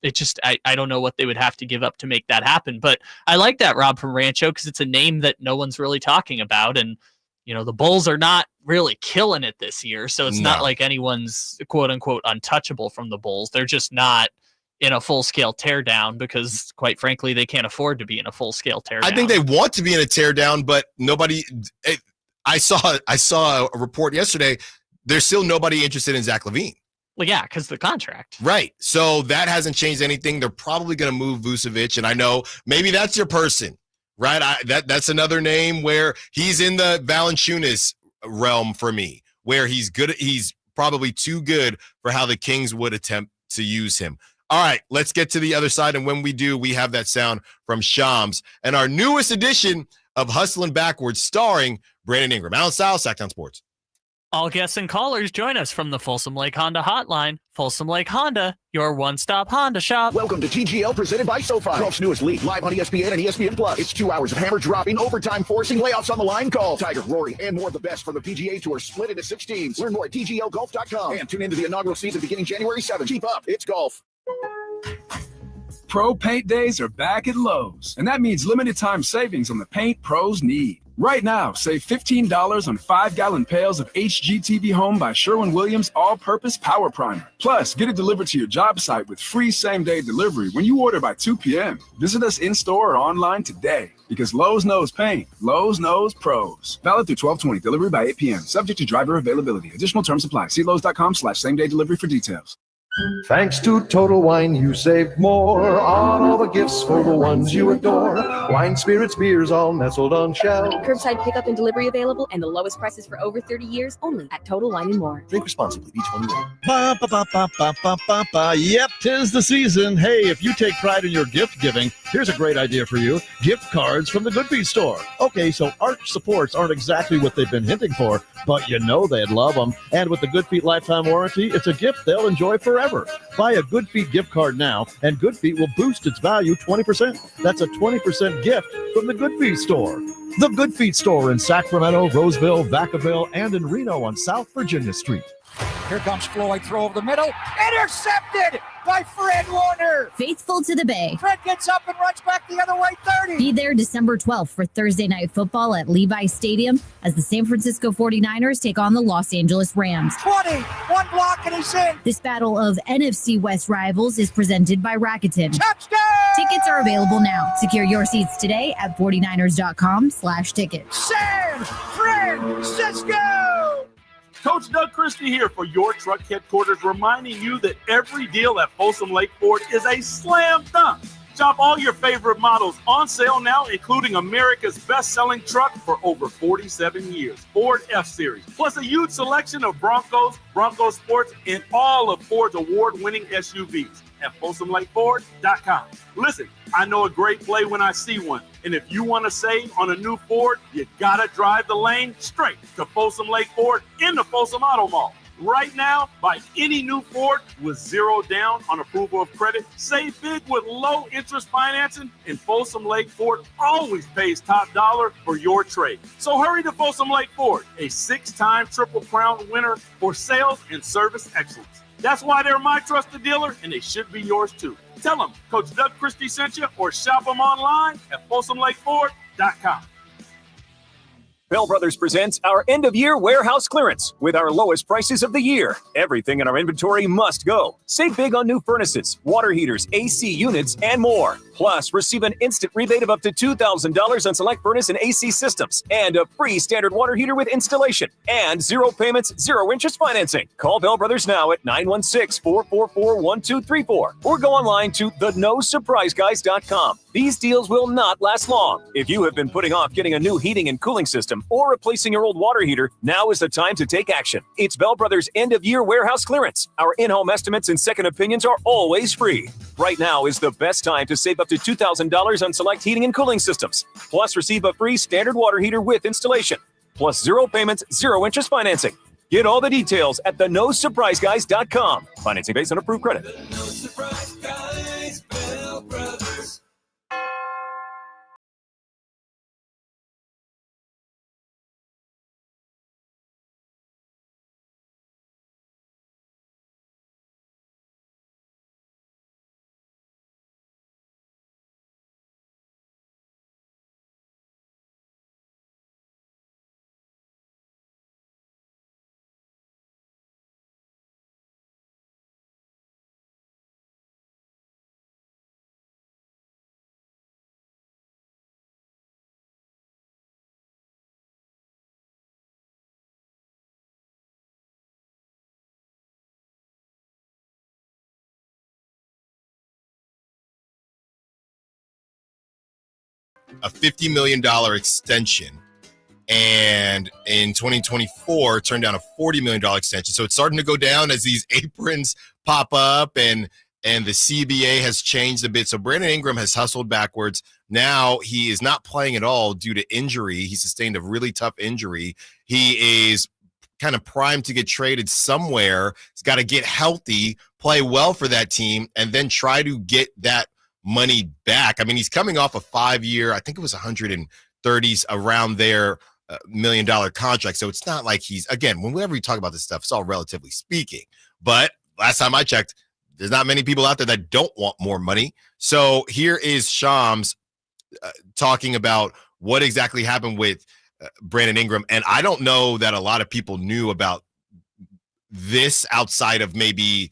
It just I don't know what they would have to give up to make that happen. But I like that, Rob from Rancho, because it's a name that no one's really talking about. And the Bulls are not really killing it this year. So it's not like anyone's quote unquote untouchable from the Bulls. They're just not in a full-scale teardown because, quite frankly, they can't afford to be in a full-scale teardown. I think they want to be in a teardown, but nobody. I saw a report yesterday. There's still nobody interested in Zach LaVine. Well, yeah, because the contract. Right. So that hasn't changed anything. They're probably going to move Vucevic, and I know maybe that's your person, right? That's another name where he's in the Valanciunas realm for me, where he's good. He's probably too good for how the Kings would attempt to use him. All right, let's get to the other side. And when we do, we have that sound from Shams and our newest edition of Hustling Backwards starring Brandon Ingram. Allen Stiles, Sacramento Sports. All guests and callers join us from the Folsom Lake Honda hotline. Folsom Lake Honda, your one-stop Honda shop. Welcome to TGL presented by SoFi. Golf's newest league, live on ESPN and ESPN Plus. It's 2 hours of hammer dropping, overtime forcing, layoffs on the line. Call Tiger, Rory, and more of the best from the PGA Tour split into 6 teams. Learn more at TGLGolf.com and tune into the inaugural season beginning January 7th. Keep up, it's golf. Pro Paint Days are back at Lowe's, and that means limited time savings on the paint pros need. Right now, save $15 on 5-gallon pails of HGTV Home by Sherwin-Williams All-Purpose Power Primer. Plus, get it delivered to your job site with free same-day delivery when you order by 2 p.m. Visit us in-store or online today, because Lowe's knows paint. Lowe's knows pros. Valid through 12/20. Delivery by 8 p.m. Subject to driver availability. Additional terms apply. See Lowe's.com/same-day delivery for details. Thanks to Total Wine, you save more on all the gifts for the ones you adore. Wine, spirits, beers, all nestled on shelves. Curbside pickup and delivery available, and the lowest prices for over 30 years only at Total Wine & More. Drink responsibly. B21. Ba, ba, ba, ba, ba, ba, ba, ba. Yep, 'tis the season. Hey, if you take pride in your gift giving, here's a great idea for you. Gift cards from the Good Feet store. Okay, so arch supports aren't exactly what they've been hinting for, but you know they'd love them. And with the Good Feet lifetime warranty, it's a gift they'll enjoy forever. forever. Buy a Good Feet gift card now, and Good Feet will boost its value 20%. That's a 20% gift from the Good Feet store. The Good Feet store in Sacramento, Roseville, Vacaville, and in Reno on South Virginia Street. Here comes Floyd, throw over the middle. Intercepted by Fred Warner. Faithful to the Bay. Fred gets up and runs back the other way, 30. Be there December 12th for Thursday Night Football at Levi Stadium as the San Francisco 49ers take on the Los Angeles Rams. 20, one block and he's in. This battle of NFC West rivals is presented by Rakuten. Touchdown! Tickets are available now. Secure your seats today at 49ers.com/tickets. San Francisco! Coach Doug Christie here for your truck headquarters, reminding you that every deal at Folsom Lake Ford is a slam dunk. Shop all your favorite models on sale now, including America's best-selling truck for over 47 years, Ford F-Series, plus a huge selection of Broncos, Bronco Sports, and all of Ford's award-winning SUVs at FolsomLakeFord.com. Listen, I know a great play when I see one, and if you want to save on a new Ford, you gotta drive the lane straight to Folsom Lake Ford in the Folsom Auto Mall. Right now, buy any new Ford with zero down on approval of credit. Save big with low interest financing, and Folsom Lake Ford always pays top dollar for your trade. So hurry to Folsom Lake Ford, a 6-time Triple Crown winner for sales and service excellence. That's why they're my trusted dealer, and they should be yours too. Tell them Coach Doug Christie sent you, or shop them online at FolsomLakeFord.com. Bell Brothers presents our end-of-year warehouse clearance with our lowest prices of the year. Everything in our inventory must go. Save big on new furnaces, water heaters, AC units, and more. Plus, receive an instant rebate of up to $2,000 on select furnace and AC systems, and a free standard water heater with installation, and 0 payments, 0 interest financing. Call Bell Brothers now at 916-444-1234, or go online to theNoSurpriseGuys.com. These deals will not last long. If you have been putting off getting a new heating and cooling system or replacing your old water heater, now is the time to take action. It's Bell Brothers end-of-year warehouse clearance. Our in-home estimates and second opinions are always free. Right now is the best time to save up to $2,000 on select heating and cooling systems. Plus, receive a free standard water heater with installation. Plus, 0 payments, 0 interest financing. Get all the details at theNoSurpriseGuys.com. Financing based on approved credit. No surprise guys, Bell Brothers. A $50 million extension, and in 2024 turned down a $40 million extension. So it's starting to go down as these aprons pop up, and the CBA has changed a bit. So Brandon Ingram has hustled backwards. Now he is not playing at all due to injury. He sustained a really tough injury. He is kind of primed to get traded somewhere. He's got to get healthy, play well for that team, and then try to get that money back. I mean, he's coming off a 5-year, I think it was 130s around there, $1 million contract. So it's not like he's, again, whenever we talk about this stuff, it's all relatively speaking. But last time I checked, there's not many people out there that don't want more money. So here is Shams talking about what exactly happened with Brandon Ingram. And I don't know that a lot of people knew about this outside of maybe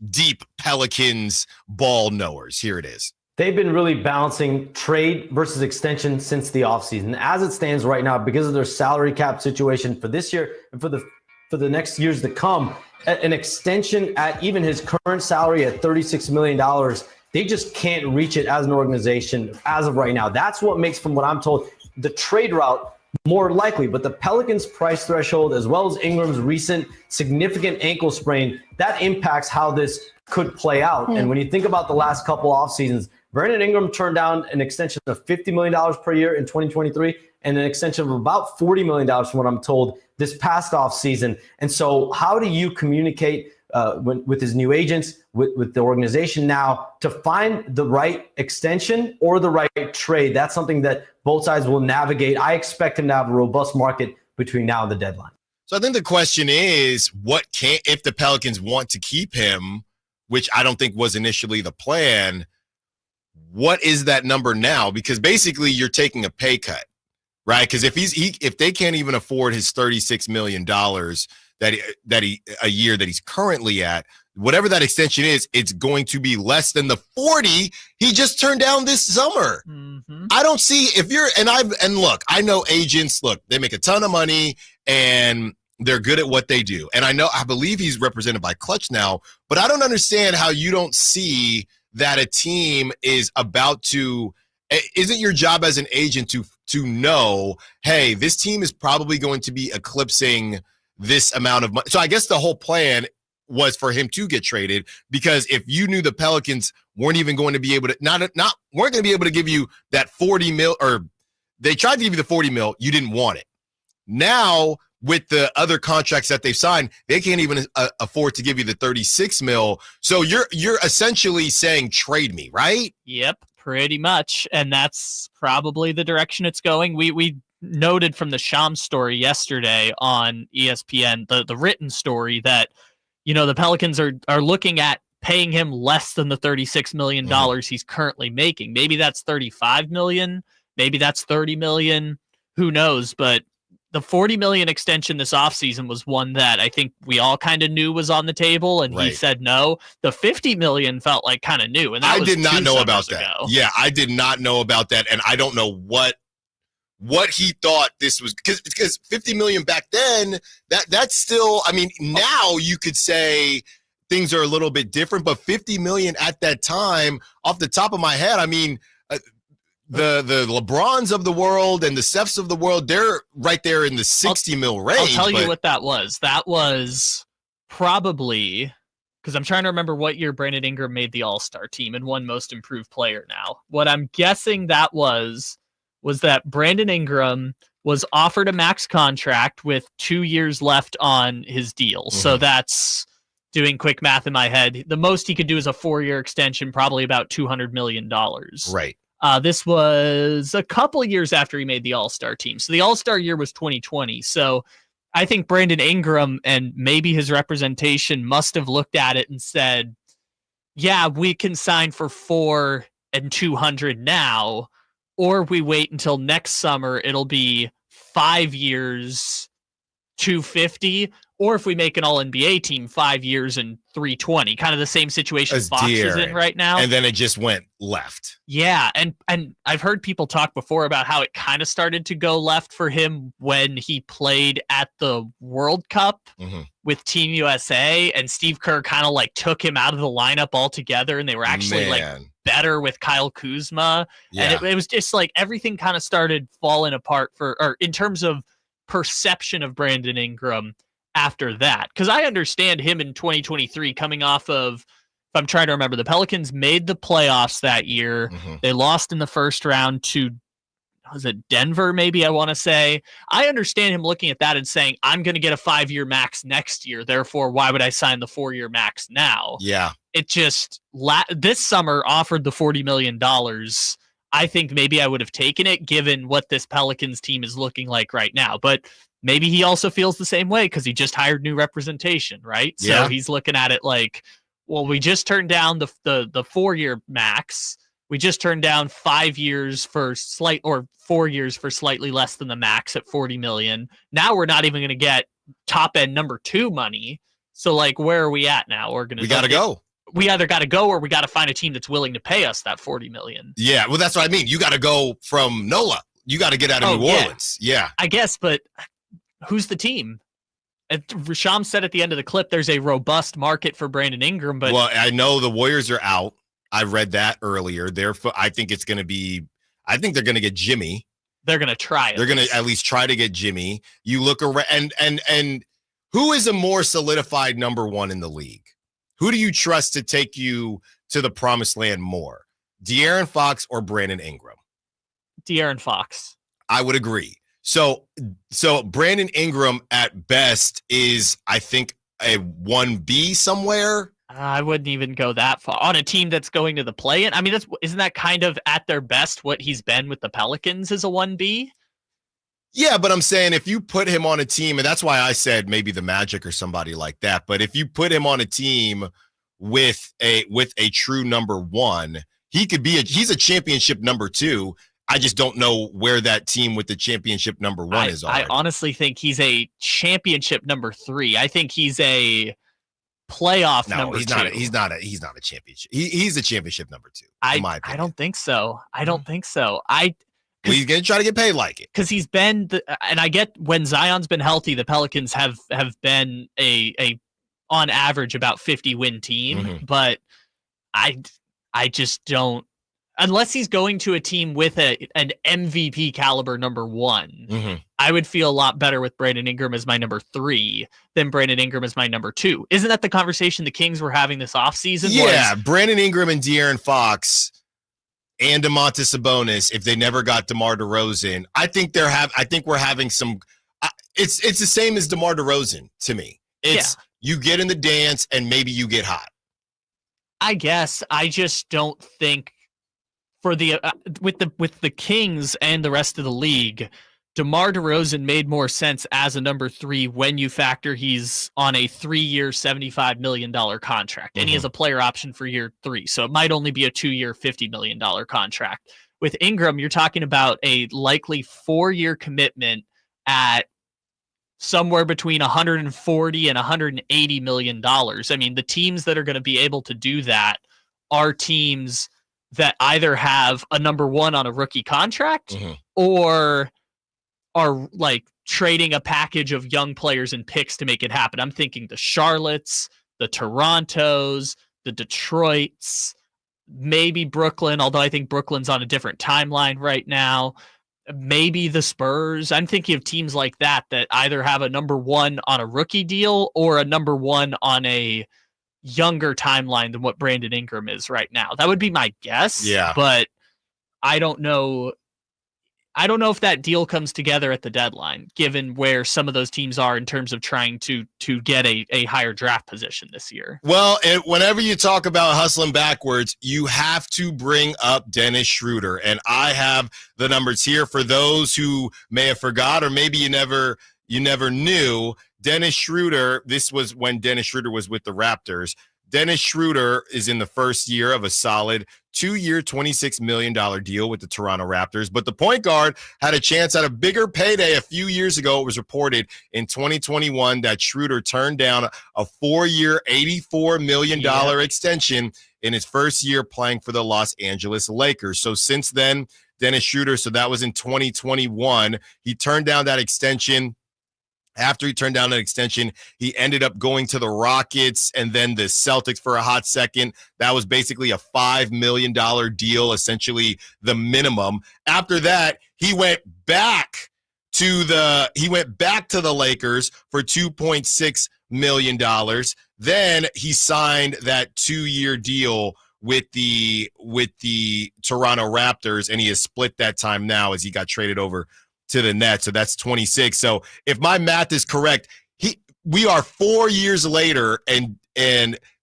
deep Pelicans ball knowers. Here it is. They've been really balancing trade versus extension since the offseason. As it stands right now, because of their salary cap situation for this year and for the next years to come, an extension at even his current salary at $36 million, they just can't reach it as an organization as of right now. That's what makes, from what I'm told, the trade route more likely. But the Pelicans' price threshold, as well as Ingram's recent significant ankle sprain, that impacts how this could play out. And when you think about the last couple off seasons, Brandon Ingram turned down an extension of $50 million per year in 2023 and an extension of about $40 million from what I'm told this past off season. And so how do you communicate with his new agents, with the organization now, to find the right extension or the right trade. That's something that both sides will navigate. I expect him to have a robust market between now and the deadline. So I think the question is, if the Pelicans want to keep him, which I don't think was initially the plan, what is that number now? Because basically you're taking a pay cut, right? Because if they can't even afford his $36 million a year that he's currently at, whatever that extension is, it's going to be less than the 40 he just turned down this summer. Mm-hmm. I don't see look, I know agents, look, they make a ton of money and they're good at what they do. And I believe he's represented by Clutch now, but I don't understand how you don't see that a team is about to, isn't your job as an agent to know, hey, this team is probably going to be eclipsing this amount of money. So I guess the whole plan was for him to get traded, because if you knew the Pelicans weren't even going to be able to weren't going to be able to give you that 40 mil, or they tried to give you the 40 mil, you didn't want it. Now with the other contracts that they've signed, they can't even afford to give you the 36 mil. So you're essentially saying trade me, right? Yep, pretty much. And that's probably the direction it's going. We noted from the Shams story yesterday on ESPN, the written story, that, the Pelicans are looking at paying him less than the $36 million he's currently making. Maybe that's $35 million. Maybe that's $30 million. Who knows? But the $40 million extension this offseason was one that I think we all kind of knew was on the table, and he said no. The $50 million felt like kind of new, and I did not know about that. Ago. Yeah, I did not know about that, and I don't know what he thought this was, because $50 million back then, that's still, I mean, now you could say things are a little bit different, but $50 million at that time, off the top of my head, I mean, the LeBrons of the world and the Stephs of the world, they're right there in the 60 mil range. I'll tell you what that was. That was probably, because I'm trying to remember what year Brandon Ingram made the All-Star team and won Most Improved Player now. What I'm guessing that was that Brandon Ingram was offered a max contract with 2 years left on his deal. Mm-hmm. So that's, doing quick math in my head, the most he could do is a 4-year extension, probably about $200 million. Right. This was a couple years after he made the All-Star team. So the All-Star year was 2020. So I think Brandon Ingram and maybe his representation must have looked at it and said, yeah, we can sign for $400 and $200 now, or we wait until next summer, it'll be 5 years, $250, or if we make an All-NBA team, 5 years and $320, kind of the same situation Fox is in right now. And then it just went left. Yeah, and I've heard people talk before about how it kind of started to go left for him when he played at the World Cup with Team USA, and Steve Kerr kind of like took him out of the lineup altogether, and they were actually like better with Kyle Kuzma. Yeah. And it was just like everything kind of started falling apart or in terms of perception of Brandon Ingram after that. Because I understand him in 2023 coming off of, if I'm trying to remember, the Pelicans made the playoffs that year. They lost in the first round to, was it Denver, maybe, I want to say. I understand him looking at that and saying, I'm going to get a 5-year max next year. Therefore, why would I sign the 4-year max now? Yeah. It just, this summer offered the $40 million. I think maybe I would have taken it given what this Pelicans team is looking like right now. But maybe he also feels the same way because he just hired new representation, right? Yeah. So he's looking at it like, well, we just turned down the 4-year max. We just turned down 5 years for 4 years for slightly less than the max at $40 million. Now we're not even going to get top end number 2 money. So like, where are we at now? We got to go. We either got to go or we got to find a team that's willing to pay us that $40 million. Yeah, well, that's what I mean. You got to go from NOLA. You got to get out of New Orleans. Yeah, I guess, but who's the team? Rasham said at the end of the clip, there's a robust market for Brandon Ingram. But well, I know the Warriors are out. I read that earlier. I think it's going to be. I think they're going to get Jimmy. They're going to try. They're going to at least try to get Jimmy. You look around, and who is a more solidified number one in the league? Who do you trust to take you to the promised land more, De'Aaron Fox or Brandon Ingram? De'Aaron Fox. I would agree. So Brandon Ingram at best is, I think, a 1B somewhere. I wouldn't even go that far on a team that's going to the play-in. I mean, isn't that kind of at their best what he's been with the Pelicans as a 1B? Yeah, but I'm saying if you put him on a team, and that's why I said maybe the Magic or somebody like that. But if you put him on a team with a true number one, he's a championship number two. I just don't know where that team with the championship number one is already. I honestly think he's a championship number three. I think he's a playoff number two. He's not a championship. He's a championship number two. In my opinion. I don't think so. He's gonna try to get paid like it because he's been. And I get when Zion's been healthy, the Pelicans have been a on average about 50-win team. But I just don't. Unless he's going to a team with an MVP caliber number one, I would feel a lot better with Brandon Ingram as my number three than Brandon Ingram as my number two. Isn't that the conversation the Kings were having this offseason? Yeah, Brandon Ingram and De'Aaron Fox and DeMontis Sabonis, if they never got DeMar DeRozan, I think we're having some. It's the same as DeMar DeRozan to me. It's you get in the dance and maybe you get hot. I guess I just don't think. For the with the Kings and the rest of the league, DeMar DeRozan made more sense as a number three when you factor he's on a 3-year, $75 million contract, and he has a player option for year 3, so it might only be a 2-year, $50 million contract. With Ingram, you're talking about a likely 4-year commitment at somewhere between $140 and $180 million. I mean, the teams that are going to be able to do that are teams that either have a number one on a rookie contract or are like trading a package of young players and picks to make it happen. I'm thinking the Charlottes, the Torontos, the Detroits, maybe Brooklyn, although I think Brooklyn's on a different timeline right now. Maybe the Spurs. I'm thinking of teams like that either have a number one on a rookie deal or a number one on a younger timeline than what Brandon Ingram is right now. That would be my guess. Yeah. But I don't know. I don't know if that deal comes together at the deadline, given where some of those teams are in terms of trying to get a higher draft position this year. Well, whenever you talk about hustling backwards, you have to bring up Dennis Schroeder. And I have the numbers here for those who may have forgot, or maybe you never knew. Dennis Schroeder, this was when Dennis Schroeder was with the Raptors. Dennis Schroeder is in the first year of a solid 2-year, $26 million deal with the Toronto Raptors. But the point guard had a chance at a bigger payday a few years ago. It was reported in 2021 that Schroeder turned down a 4-year, $84 million extension in his first year playing for the Los Angeles Lakers. So since then, Dennis Schroeder, so that was in 2021, he turned down that extension. After he turned down that extension, he ended up going to the Rockets and then the Celtics for a hot second. That was basically a $5 million deal, essentially the minimum. After that, he went back to the Lakers for $2.6 million. Then he signed that 2-year deal with the Toronto Raptors, and he has split that time now as he got traded over to the Nets. So that's 26. So if my math is correct, we are 4 years later, and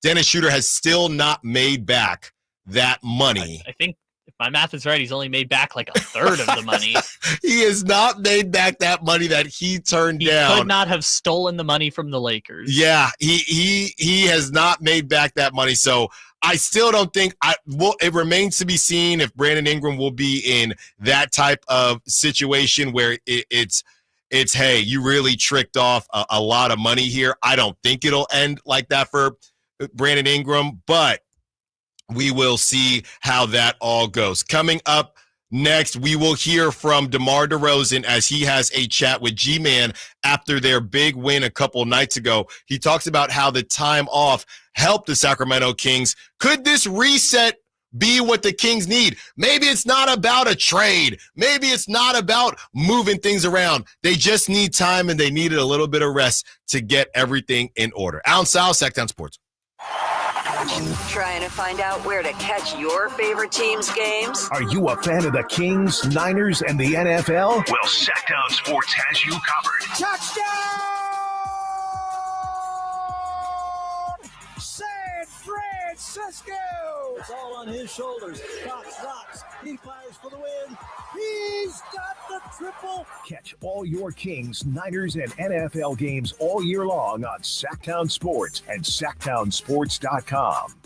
Dennis Schroeder has still not made back that money. I think if my math is right, he's only made back like a third of the money. He has not made back that money that he turned down. He could not have stolen the money from the Lakers. Yeah, he has not made back that money. So I still don't think it remains to be seen if Brandon Ingram will be in that type of situation where it's hey, you really tricked off a lot of money here. I don't think it'll end like that for Brandon Ingram, but we will see how that all goes. Coming up next, we will hear from DeMar DeRozan as he has a chat with G-Man after their big win a couple nights ago. He talks about how the time off helped the Sacramento Kings. Could this reset be what the Kings need? Maybe it's not about a trade. Maybe it's not about moving things around. They just need time, and they needed a little bit of rest to get everything in order. Allen Stiles, Sactown Sports. Trying to find out where to catch your favorite team's games? Are you a fan of the Kings, Niners, and the NFL? Well, Sactown Sports has you covered. Touchdown! Cisco! It's all on his shoulders. Stocks, rocks. He fires for the win. He's got the triple. Catch all your Kings, Niners, and NFL games all year long on Sacktown Sports and SacktownSports.com.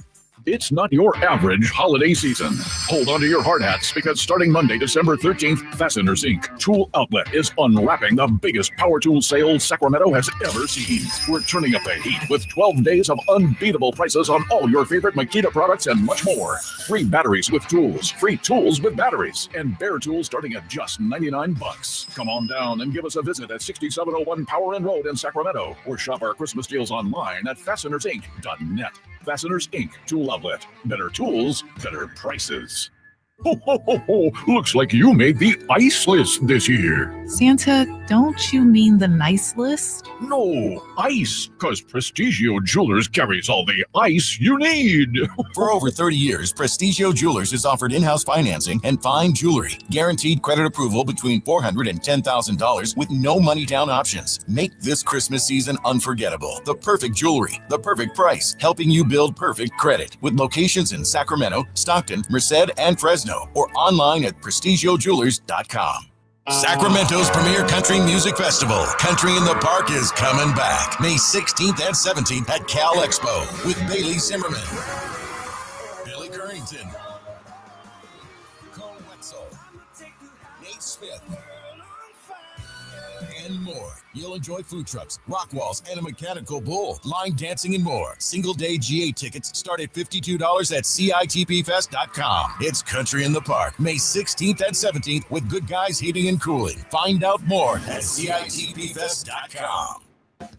It's not your average holiday season. Hold on to your hard hats because starting Monday, December 13th, Fasteners Inc. Tool Outlet is unwrapping the biggest power tool sale Sacramento has ever seen. We're turning up the heat with 12 days of unbeatable prices on all your favorite Makita products and much more. Free batteries with tools, free tools with batteries, and bare tools starting at just $99. Come on down and give us a visit at 6701 Power Inn Road in Sacramento, or shop our Christmas deals online at fastenersinc.net. Fasteners Inc. Tool Outlet. Better tools, better prices. Ho, ho, ho, ho. Looks like you made the ice list this year. Santa, don't you mean the nice list? No, ice, because Prestigio Jewelers carries all the ice you need. For over 30 years, Prestigio Jewelers has offered in-house financing and fine jewelry. Guaranteed credit approval between $400 and $10,000 with no money down options. Make this Christmas season unforgettable. The perfect jewelry, the perfect price, helping you build perfect credit. With locations in Sacramento, Stockton, Merced, and Fresno, or online at prestigiojewelers.com. Sacramento's premier country music festival, Country in the Park, is coming back May 16th and 17th at Cal Expo with Bailey Zimmerman, Billy Currington, Cole Wetzel, Nate Smith, and more. You'll enjoy food trucks, rock walls, and a mechanical bull, line dancing, and more. Single-day GA tickets start at $52 at CITPFest.com. It's Country in the Park, May 16th and 17th with Good Guys Heating and Cooling. Find out more at CITPFest.com.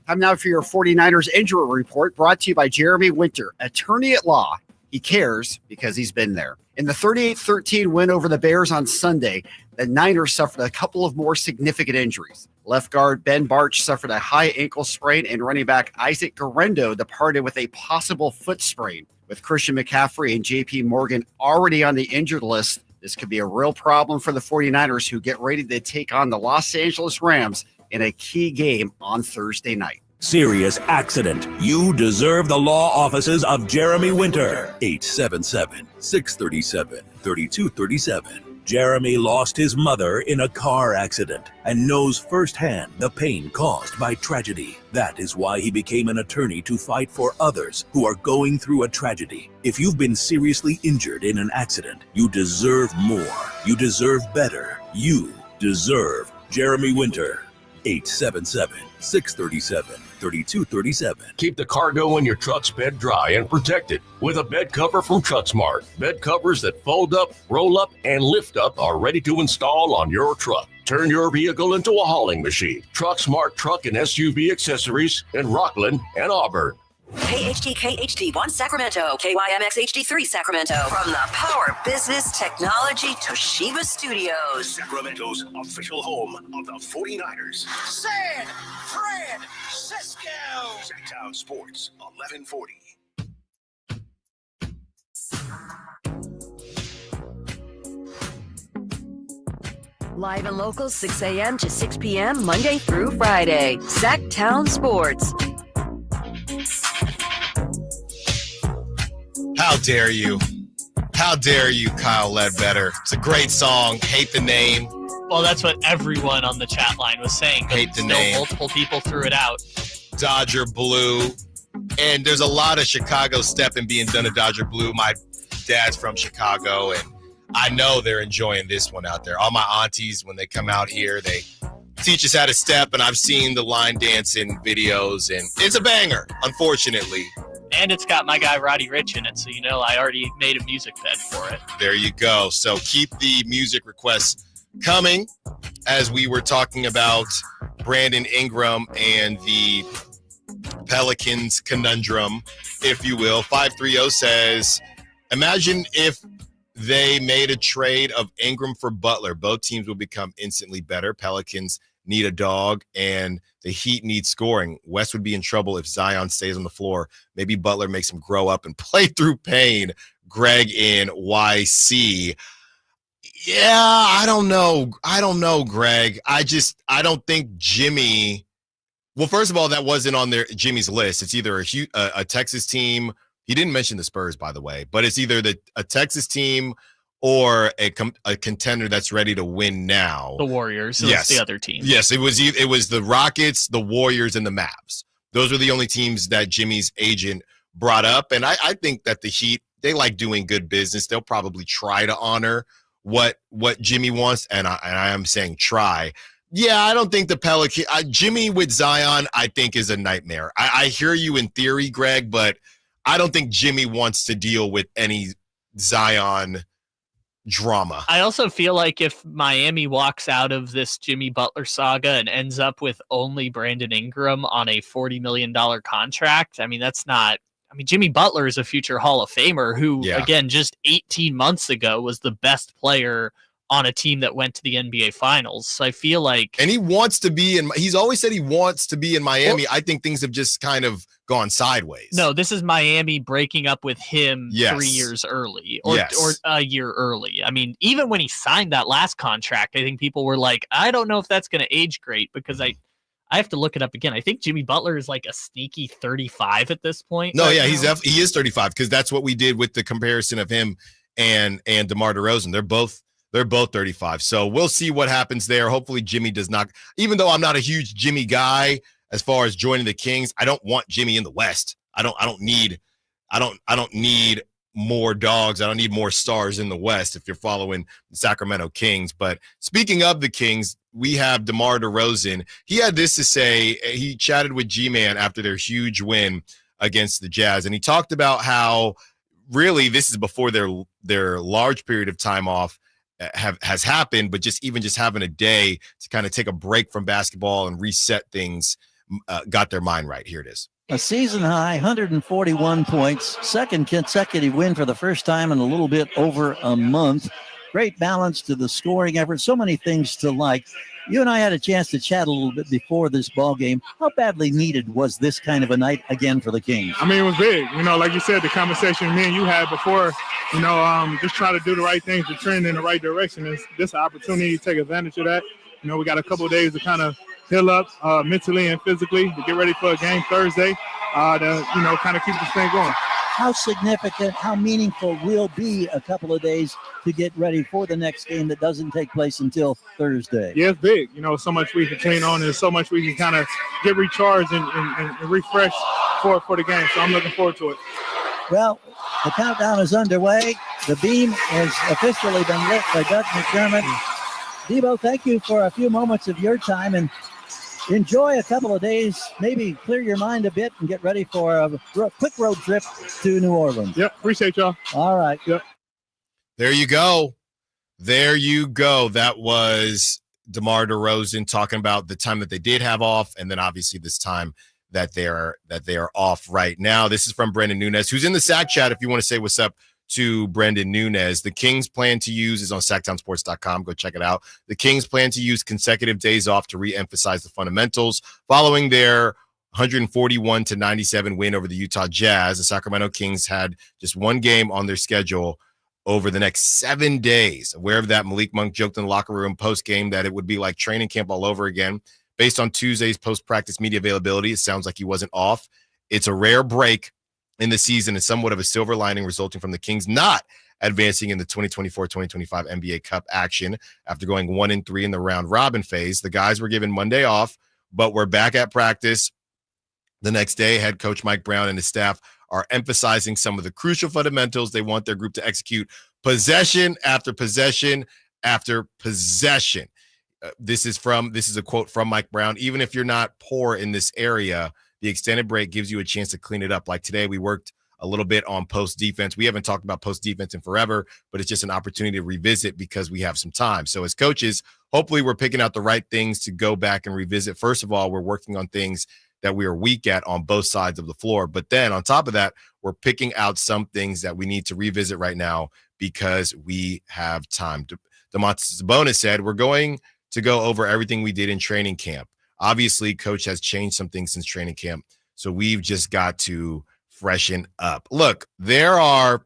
Time now for your 49ers injury report, brought to you by Jeremy Winter, attorney at law. He cares because he's been there. In the 38-13 win over the Bears on Sunday, the Niners suffered a couple of more significant injuries. Left guard Ben Barch suffered a high ankle sprain, and running back Isaac Garendo departed with a possible foot sprain. With Christian McCaffrey and J.P. Morgan already on the injured list, this could be a real problem for the 49ers, who get ready to take on the Los Angeles Rams in a key game on Thursday night. Serious accident. You deserve the law offices of Jeremy Winter. 877-637-3237. Jeremy lost his mother in a car accident and knows firsthand the pain caused by tragedy. That is why he became an attorney to fight for others who are going through a tragedy. If you've been seriously injured in an accident, you deserve more. You deserve better. You deserve Jeremy Winter. 877-637-3237. Keep the cargo in your truck's bed dry and protected with a bed cover from TruckSmart. Bed covers that fold up, roll up, and lift up are ready to install on your truck. Turn your vehicle into a hauling machine. TruckSmart truck and SUV accessories in Rockland and Auburn. KHTK HD1 Sacramento, KYMX HD3 Sacramento. From the Power Business Technology Toshiba Studios. Sacramento's official home of the 49ers. San Francisco! Sacktown Sports, 1140. Live and local, 6 a.m. to 6 p.m. Monday through Friday. Sacktown Sports. How dare you? How dare you, Kyle Ledbetter? It's a great song. Hate the name. Well, that's what everyone on the chat line was saying. But Hate the still name. Multiple people threw it out. Dodger Blue. And there's a lot of Chicago stepping being done to Dodger Blue. My dad's from Chicago, and I know they're enjoying this one out there. All my aunties, when they come out here, they teach us how to step, and I've seen the line dancing videos, and it's a banger, unfortunately. And it's got my guy Roddy Ricch in it, so you know I already made a music bed for it. There you go. So keep the music requests coming, as we were talking about Brandon Ingram and the Pelicans conundrum, if you will. 530 says, imagine if they made a trade of Ingram for Butler. Both teams will become instantly better. Pelicans need a dog, and the Heat need scoring. West would be in trouble if Zion stays on the floor. Maybe Butler makes him grow up and play through pain. Greg in YC. Yeah, I don't know, Greg. I don't think Jimmy. Well, first of all, that wasn't on Jimmy's list. It's either a Texas team He didn't mention the Spurs, by the way, but it's either a Texas team or a contender that's ready to win now. The Warriors. Yes, the other team. Yes, it was the Rockets, the Warriors, and the Mavs. Those were the only teams that Jimmy's agent brought up, and I think that the Heat, they like doing good business. They'll probably try to honor what Jimmy wants, and I am saying try. Yeah, I don't think the Pelican Jimmy with Zion, I think, is a nightmare. I hear you in theory, Greg, but I don't think Jimmy wants to deal with any Zion drama. I also feel like if Miami walks out of this Jimmy Butler saga and ends up with only Brandon Ingram on a $40 million contract, I mean, Jimmy Butler is a future Hall of Famer who, again, just 18 months ago was the best player on a team that went to the NBA Finals. So I feel like... And he wants to be he's always said he wants to be in Miami. I think things have just kind of gone sideways. No, this is Miami breaking up with him 3 years early or a year early. I mean, even when he signed that last contract, I think people were like, I don't know if that's going to age great, because I have to look it up again. I think Jimmy Butler is like a sneaky 35 at this point. No, yeah, he is 35, because that's what we did with the comparison of him and DeMar DeRozan. They're both 35. So we'll see what happens there. Hopefully Jimmy does not, even though I'm not a huge Jimmy guy as far as joining the Kings, I don't want Jimmy in the West. I don't need more dogs. I don't need more stars in the West if you're following the Sacramento Kings. But speaking of the Kings, we have DeMar DeRozan. He had this to say. He chatted with G-Man after their huge win against the Jazz, and he talked about how really this is before their large period of time off has happened, but just having a day to kind of take a break from basketball and reset things got their mind right. Here it is. A season high, 141 points, second consecutive win for the first time in a little bit over a month. Great balance to the scoring effort. So many things to like. You and I had a chance to chat a little bit before this ball game. How badly needed was this kind of a night again for the Kings? I mean, it was big. Like you said, the conversation me and you had before, just try to do the right things to trend in the right direction. It's this opportunity to take advantage of that. We got a couple of days to kind of heal up mentally and physically to get ready for a game Thursday to, kind of keep this thing going. How significant, how meaningful will be a couple of days to get ready for the next game that doesn't take place until Thursday? Yeah, it's big. So much we can train on and so much we can kind of get recharged and refreshed for the game. So I'm looking forward to it. Well, the countdown is underway. The beam has officially been lit by Doug McDermott. Debo, thank you for a few moments of your time, and enjoy a couple of days, maybe clear your mind a bit and get ready for a quick road trip to New Orleans. Yep, appreciate y'all. All right. Yep. There you go. That was DeMar DeRozan talking about the time that they did have off, and then obviously this time that they are off right now. This is from Brendan Nunez, who's in the Sac chat if you want to say what's up to Brendan Nunez. The Kings plan to use is on sacktownsports.com. Go check it out. The Kings plan to use consecutive days off to re-emphasize the fundamentals following their 141-97 win over the Utah Jazz. The Sacramento Kings had just one game on their schedule over the next 7 days. Aware of that, Malik Monk joked in the locker room post-game that it would be like training camp all over again. Based on Tuesday's post-practice media availability, it sounds like he wasn't off. It's a rare break in the season and somewhat of a silver lining resulting from the Kings not advancing in the 2024-2025 NBA Cup action after going 1-3 in the round robin phase. The guys were given Monday off, but we're back at practice the next day. Head coach Mike Brown and his staff are emphasizing some of the crucial fundamentals they want their group to execute possession after possession after possession. This is a quote from Mike Brown. Even if you're not poor in this area, the extended break gives you a chance to clean it up. Like today, we worked a little bit on post defense. We haven't talked about post defense in forever, but it's just an opportunity to revisit because we have some time. So as coaches, hopefully we're picking out the right things to go back and revisit. First of all, we're working on things that we are weak at on both sides of the floor. But then on top of that, we're picking out some things that we need to revisit right now because we have time. Domantas Sabonis said, we're going to go over everything we did in training camp. Obviously, coach has changed some things since training camp, so we've just got to freshen up. Look, there are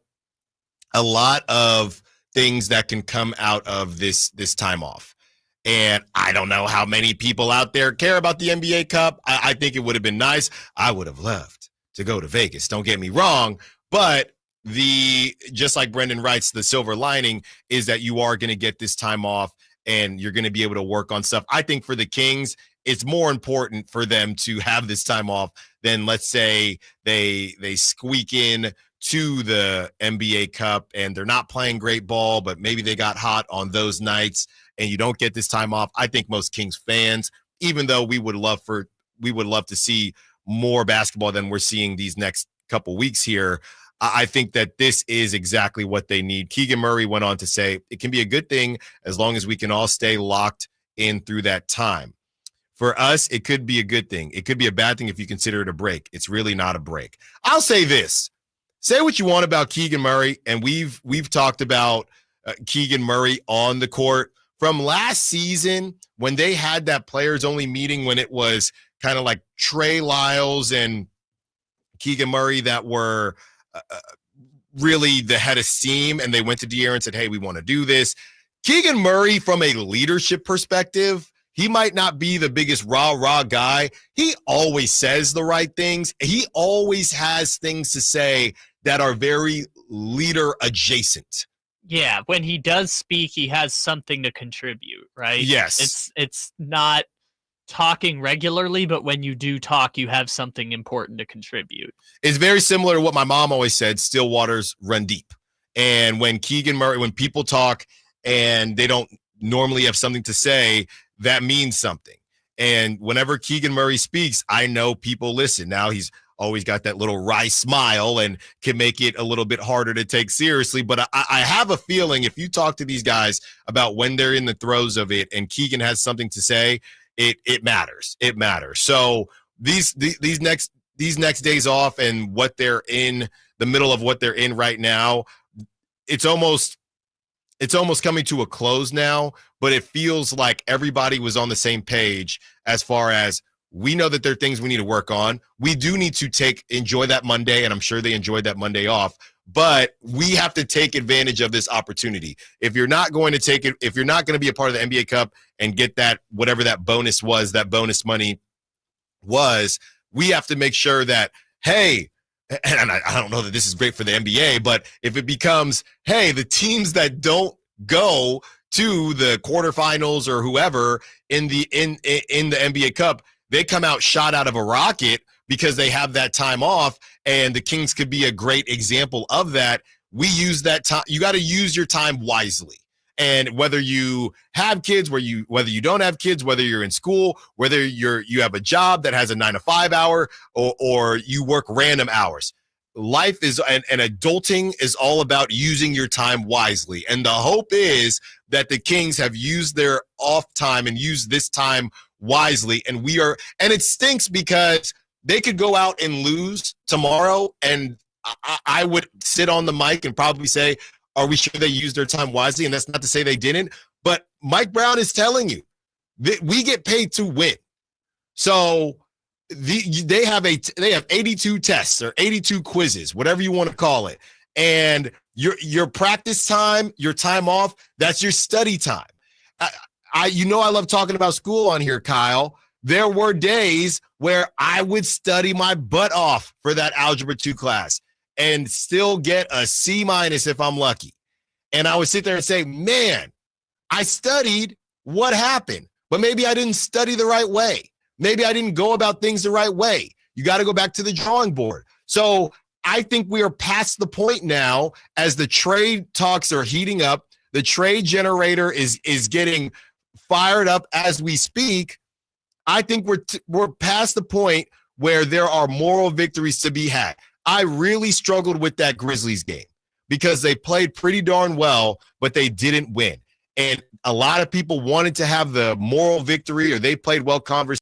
a lot of things that can come out of this time off, and I don't know how many people out there care about the NBA Cup. I think it would have been nice. I would have loved to go to Vegas. Don't get me wrong, But just like Brendan writes, the silver lining is that you are going to get this time off and you're going to be able to work on stuff. I think for the Kings, it's more important for them to have this time off than, let's say, they squeak in to the NBA Cup and they're not playing great ball, but maybe they got hot on those nights and you don't get this time off. I think most Kings fans, even though we would love to see more basketball than we're seeing these next couple weeks here, I think that this is exactly what they need. Keegan Murray went on to say, it can be a good thing as long as we can all stay locked in through that time. For us, it could be a good thing. It could be a bad thing if you consider it a break. It's really not a break. I'll say this. Say what you want about Keegan Murray, and we've talked about Keegan Murray on the court. From last season, when they had that players-only meeting when it was kind of like Trey Lyles and Keegan Murray that were really the head of steam, and they went to De'Aaron and said, hey, we want to do this. Keegan Murray, from a leadership perspective, he might not be the biggest rah-rah guy. He always says the right things. He always has things to say that are very leader adjacent. Yeah, when he does speak, he has something to contribute, right? Yes. It's not talking regularly, but when you do talk, you have something important to contribute. It's very similar to what my mom always said, still waters run deep. And when Keegan Murray, when people talk and they don't normally have something to say, that means something. And whenever Keegan Murray speaks, I know people listen. Now he's always got that little wry smile and can make it a little bit harder to take seriously. But I have a feeling if you talk to these guys about when they're in the throes of it and Keegan has something to say, it matters. It matters. So these next days off and what they're in the middle of what they're in right now, it's almost coming to a close now, but it feels like everybody was on the same page as far as we know that there are things we need to work on. We do need to enjoy that Monday, and I'm sure they enjoyed that Monday off, but we have to take advantage of this opportunity. If you're not going to take it, if you're not going to be a part of the NBA Cup and get that, whatever that bonus was, that bonus money was, we have to make sure that, hey, and I don't know that this is great for the NBA, but if it becomes, hey, the teams that don't go to the quarterfinals or whoever in the NBA Cup, they come out shot out of a rocket because they have that time off, and the Kings could be a great example of that. We use that time. You got to use your time wisely. And whether you have kids, whether you don't have kids, whether you're in school, whether you have a job that has a 9-to-5 hour or you work random hours, life is and adulting is all about using your time wisely. And the hope is that the Kings have used their off time and used this time wisely. And it stinks because they could go out and lose tomorrow. And I would sit on the mic and probably say, are we sure they used their time wisely? And that's not to say they didn't, but Mike Brown is telling you that we get paid to win. So they have 82 tests or 82 quizzes, whatever you want to call it. And your practice time, your time off, that's your study time. I love talking about school on here, Kyle. There were days where I would study my butt off for that Algebra 2 class and still get a C- if I'm lucky. And I would sit there and say, man, I studied. What happened? But maybe I didn't study the right way. Maybe I didn't go about things the right way. You got to go back to the drawing board. So I think we are past the point now as the trade talks are heating up. The trade generator is getting fired up as we speak. I think we're past the point where there are moral victories to be had. I really struggled with that Grizzlies game because they played pretty darn well, but they didn't win. And a lot of people wanted to have the moral victory or they played well conversation.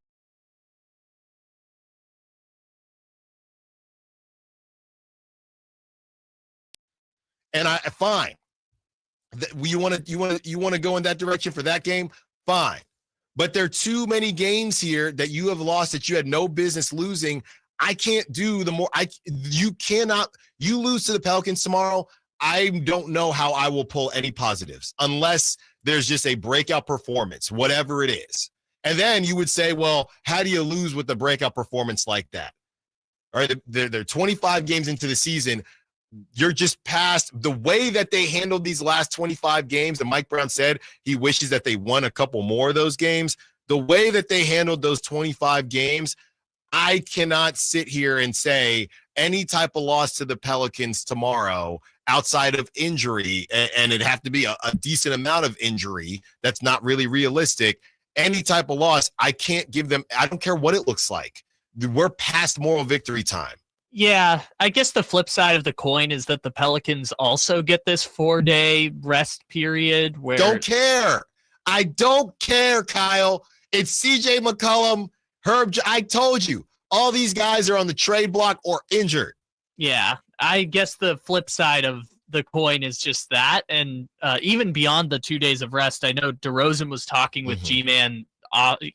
And fine. You want to go in that direction for that game? Fine. But there are too many games here that you have lost that you had no business losing. I can't do you lose to the Pelicans tomorrow. I don't know how I will pull any positives unless there's just a breakout performance, whatever it is. And then you would say, well, how do you lose with a breakout performance like that? All right, they're 25 games into the season. you're just past the way that they handled these last 25 games. And Mike Brown said he wishes that they won a couple more of those games. The way that they handled those 25 games, I cannot sit here and say any type of loss to the Pelicans tomorrow outside of injury, and it'd have to be a decent amount of injury that's not really realistic. Any type of loss, I can't give them, I don't care what it looks like. We're past moral victory time. Yeah, I guess the flip side of the coin is that the Pelicans also get this 4-day rest period where... Don't care. I don't care, Kyle. It's CJ McCollum, Herb. I told you, all these guys are on the trade block or injured. Yeah, I guess the flip side of the coin is just that. And even beyond the 2 days of rest, I know DeRozan was talking with G-Man.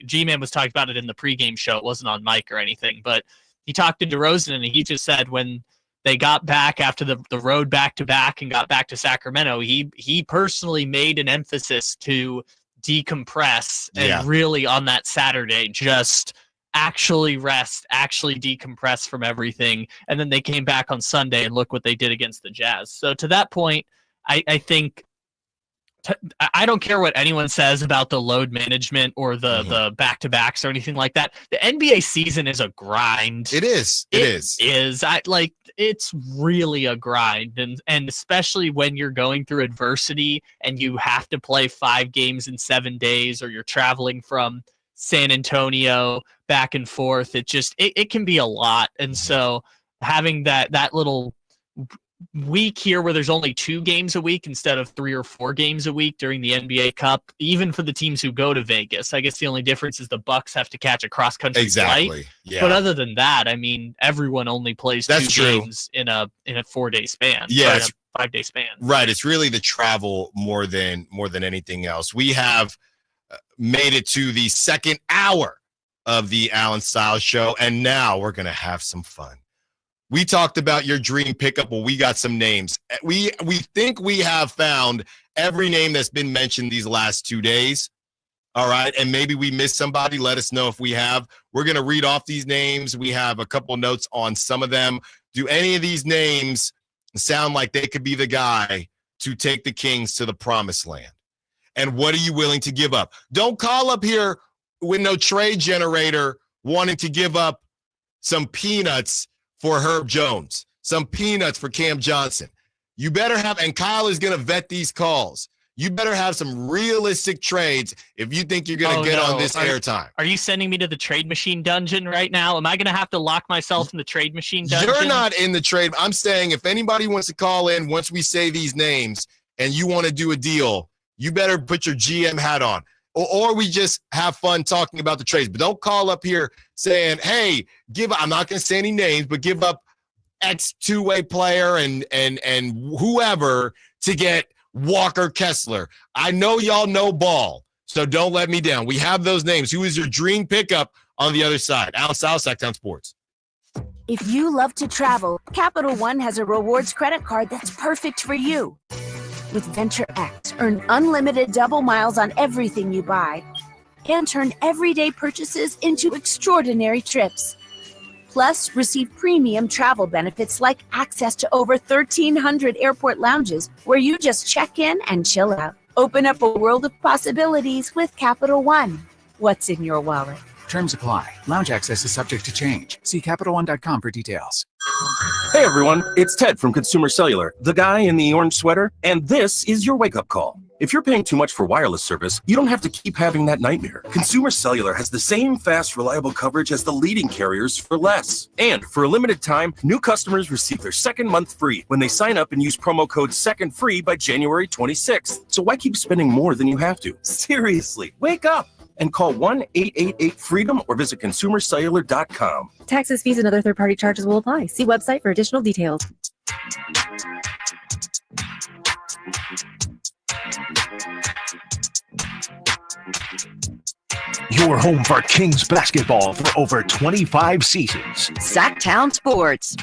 G-Man was talking about it in the pregame show. It wasn't on mic or anything, but he talked to DeRozan, and he just said when they got back after the road back-to-back and got back to Sacramento, he personally made an emphasis to decompress and really on that Saturday just actually rest, actually decompress from everything. And then they came back on Sunday and look what they did against the Jazz. So to that point, I think I don't care what anyone says about the load management or the back-to-backs or anything like that. The NBA season is a grind. It is. It's really a grind. And especially when you're going through adversity and you have to play 5 games in 7 days, or you're traveling from San Antonio back and forth, it can be a lot. And so having that little week here where there's only 2 games a week instead of 3 or 4 games a week during the NBA Cup, even for the teams who go to Vegas, I guess the only difference is the Bucks have to catch a cross-country flight. Yeah. But other than that, I mean, everyone only plays 2 games in a 4-day span. Yeah, in a 5-day span. Right. It's really the travel more than anything else. We have made it to the second hour of the Allen Stiles Show, and now we're going to have some fun. We talked about your dream pickup. Well, we got some names. We think we have found every name that's been mentioned these last 2 days. All right. And maybe we missed somebody. Let us know if we have. We're going to read off these names. We have a couple notes on some of them. Do any of these names sound like they could be the guy to take the Kings to the promised land? And what are you willing to give up? Don't call up here with no trade generator wanting to give up some peanuts for Herb Jones, some peanuts for Cam Johnson. You better have, and Kyle is going to vet these calls. You better have some realistic trades if you think you're going to get on this airtime. Are you sending me to the trade machine dungeon right now? Am I going to have to lock myself in the trade machine dungeon? You're not in the trade. I'm saying if anybody wants to call in once we say these names and you want to do a deal, you better put your GM hat on. Or we just have fun talking about the trades. But don't call up here saying, hey, I'm not going to say any names, but give up X two-way player and whoever to get Walker Kessler. I know y'all know ball, so don't let me down. We have those names. Who is your dream pickup on the other side? Allen Stiles, Sacktown Sports. If you love to travel, Capital One has a rewards credit card that's perfect for you. With Venture X, earn unlimited double miles on everything you buy and turn everyday purchases into extraordinary trips. Plus, receive premium travel benefits like access to over 1,300 airport lounges where you just check in and chill out. Open up a world of possibilities with Capital One. What's in your wallet? Terms apply. Lounge access is subject to change. See CapitalOne.com for details. Hey everyone, it's Ted from Consumer Cellular, the guy in the orange sweater, and this is your wake-up call. If you're paying too much for wireless service, you don't have to keep having that nightmare. Consumer Cellular has the same fast, reliable coverage as the leading carriers for less. And for a limited time, new customers receive their second month free when they sign up and use promo code SECONDFREE by January 26th. So why keep spending more than you have to? Seriously, wake up! And call 1-888-FREEDOM or visit consumercellular.com. Taxes, fees, and other third-party charges will apply. See website for additional details. Your home for Kings basketball for over 25 seasons. Sacktown Sports.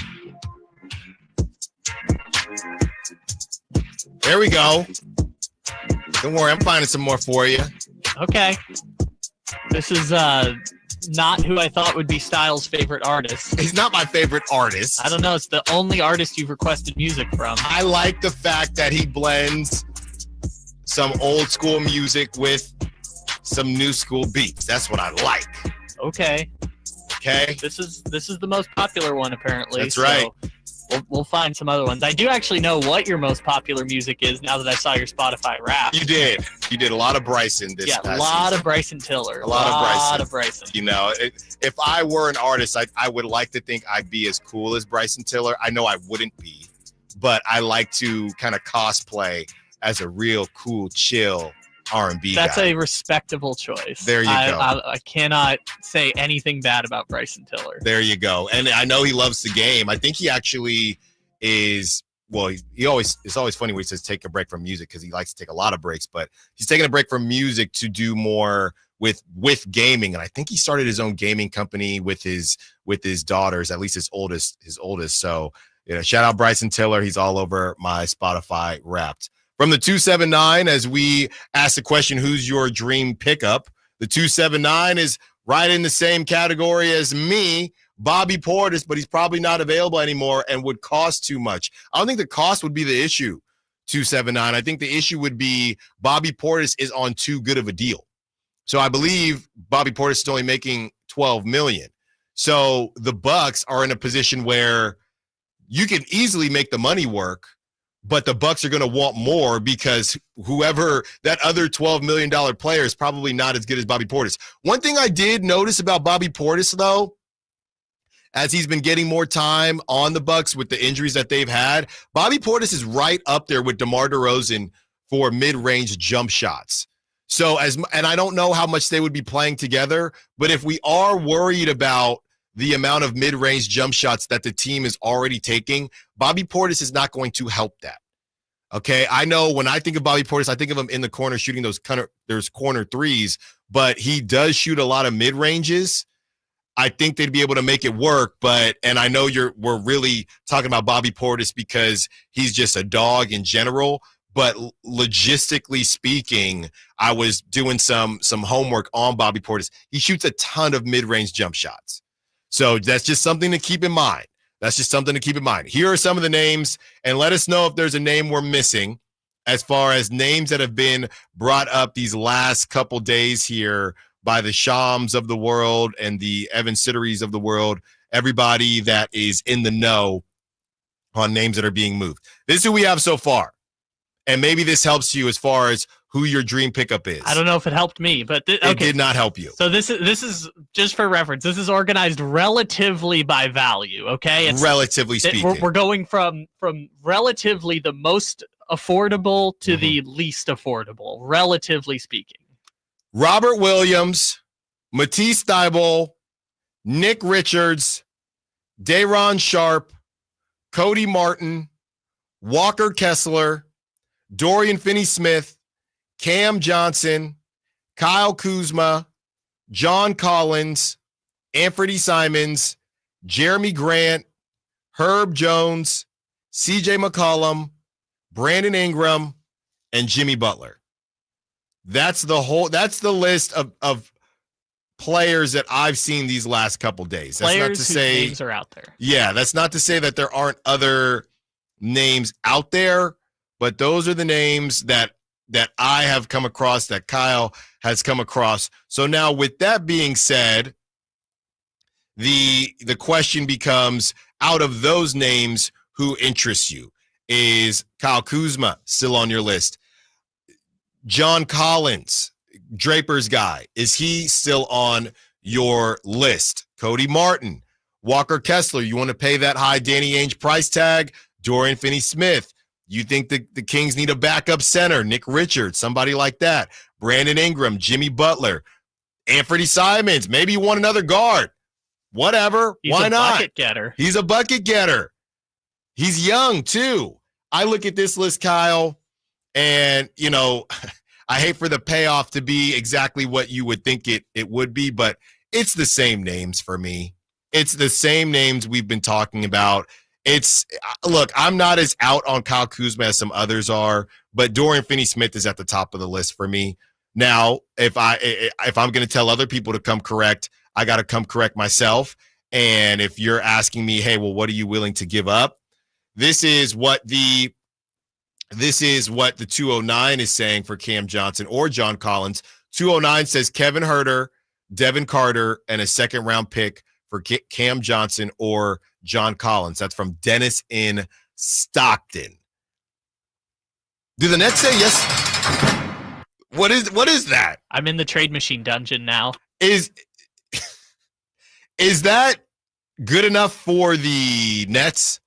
There we go. Don't worry, I'm finding some more for you. Okay. This is not who I thought would be Styles' favorite artist. He's not my favorite artist. I don't know. It's the only artist you've requested music from. I like the fact that he blends some old school music with some new school beats. That's what I like. Okay. This is the most popular one, apparently. That's right. We'll find some other ones. I do actually know what your most popular music is now that I saw your Spotify rap. You did a lot of Bryson this past a lot season. of Bryson Tiller. A lot of Bryson. You know, if I were an artist, I would like to think I'd be as cool as Bryson Tiller. I know I wouldn't be, but I like to kind of cosplay as a real cool, chill R&B guy. That's a respectable choice. There you go. I cannot say anything bad about Bryson Tiller. There you go. And I know he loves the game. I think he actually is. Well, it's always funny when he says take a break from music because he likes to take a lot of breaks, but he's taking a break from music to do more with gaming. And I think he started his own gaming company with his daughters, at least his oldest. So, shout out Bryson Tiller. He's all over my Spotify Wrapped. From the 279, as we ask the question, who's your dream pickup? The 279 is right in the same category as me, Bobby Portis, but he's probably not available anymore and would cost too much. I don't think the cost would be the issue, 279. I think the issue would be Bobby Portis is on too good of a deal. So I believe Bobby Portis is only making $12 million. So the Bucks are in a position where you can easily make the money work, but the Bucks are going to want more because whoever that other $12 million player is probably not as good as Bobby Portis. One thing I did notice about Bobby Portis, though, as he's been getting more time on the Bucks with the injuries that they've had, Bobby Portis is right up there with DeMar DeRozan for mid-range jump shots. So and I don't know how much they would be playing together, but if we are worried about the amount of mid-range jump shots that the team is already taking, Bobby Portis is not going to help that. Okay, I know when I think of Bobby Portis, I think of him in the corner shooting there's corner threes, but he does shoot a lot of mid-ranges. I think they'd be able to make it work, and I know we're really talking about Bobby Portis because he's just a dog in general, but logistically speaking, I was doing some homework on Bobby Portis. He shoots a ton of mid-range jump shots. So that's just something to keep in mind. Here are some of the names, and let us know if there's a name we're missing as far as names that have been brought up these last couple days here by the Shams of the world and the Evan Sitteries of the world, everybody that is in the know on names that are being moved. This is who we have so far, and maybe this helps you as far as who your dream pickup is. I don't know if it helped me, but it did not help you. So this is just for reference. This is organized relatively by value. Okay, relatively speaking, we're going from relatively the most affordable to the least affordable, relatively speaking. Robert Williams, Matisse Thybulle, Nick Richards, Day'Ron Sharpe, Cody Martin, Walker Kessler, Dorian Finney-Smith, Cam Johnson, Kyle Kuzma, John Collins, Anthony Simons, Jeremy Grant, Herb Jones, CJ McCollum, Brandon Ingram, and Jimmy Butler. That's the list of players that I've seen these last couple days. That's Players not to whose say names are out there. Yeah, that's not to say that there aren't other names out there, but those are the names that I have come across, that Kyle has come across. So now with that being said, the question becomes, out of those names, who interests you? Is Kyle Kuzma still on your list? John Collins, Draper's guy, is he still on your list? Cody Martin, Walker Kessler, you want to pay that high Danny Ainge price tag? Dorian Finney-Smith. You think the Kings need a backup center? Nick Richards, somebody like that. Brandon Ingram, Jimmy Butler, Anthony Simons. Maybe you want another guard. Whatever. Why not? Bucket getter. He's a bucket getter. He's young, too. I look at this list, Kyle, and, I hate for the payoff to be exactly what you would think it would be, but it's the same names for me. It's the same names we've been talking about. Look, I'm not as out on Kyle Kuzma as some others are, but Dorian Finney-Smith is at the top of the list for me. Now, if I'm going to tell other people to come correct, I got to come correct myself. And if you're asking me, hey, well, what are you willing to give up? This is what the 209 is saying for Cam Johnson or John Collins. 209 says Kevin Huerter, Devin Carter, and a second-round pick for Cam Johnson or John Collins. That's from Dennis in Stockton. Do the Nets say yes? What is that? I'm in the trade machine dungeon now. Is that good enough for the Nets?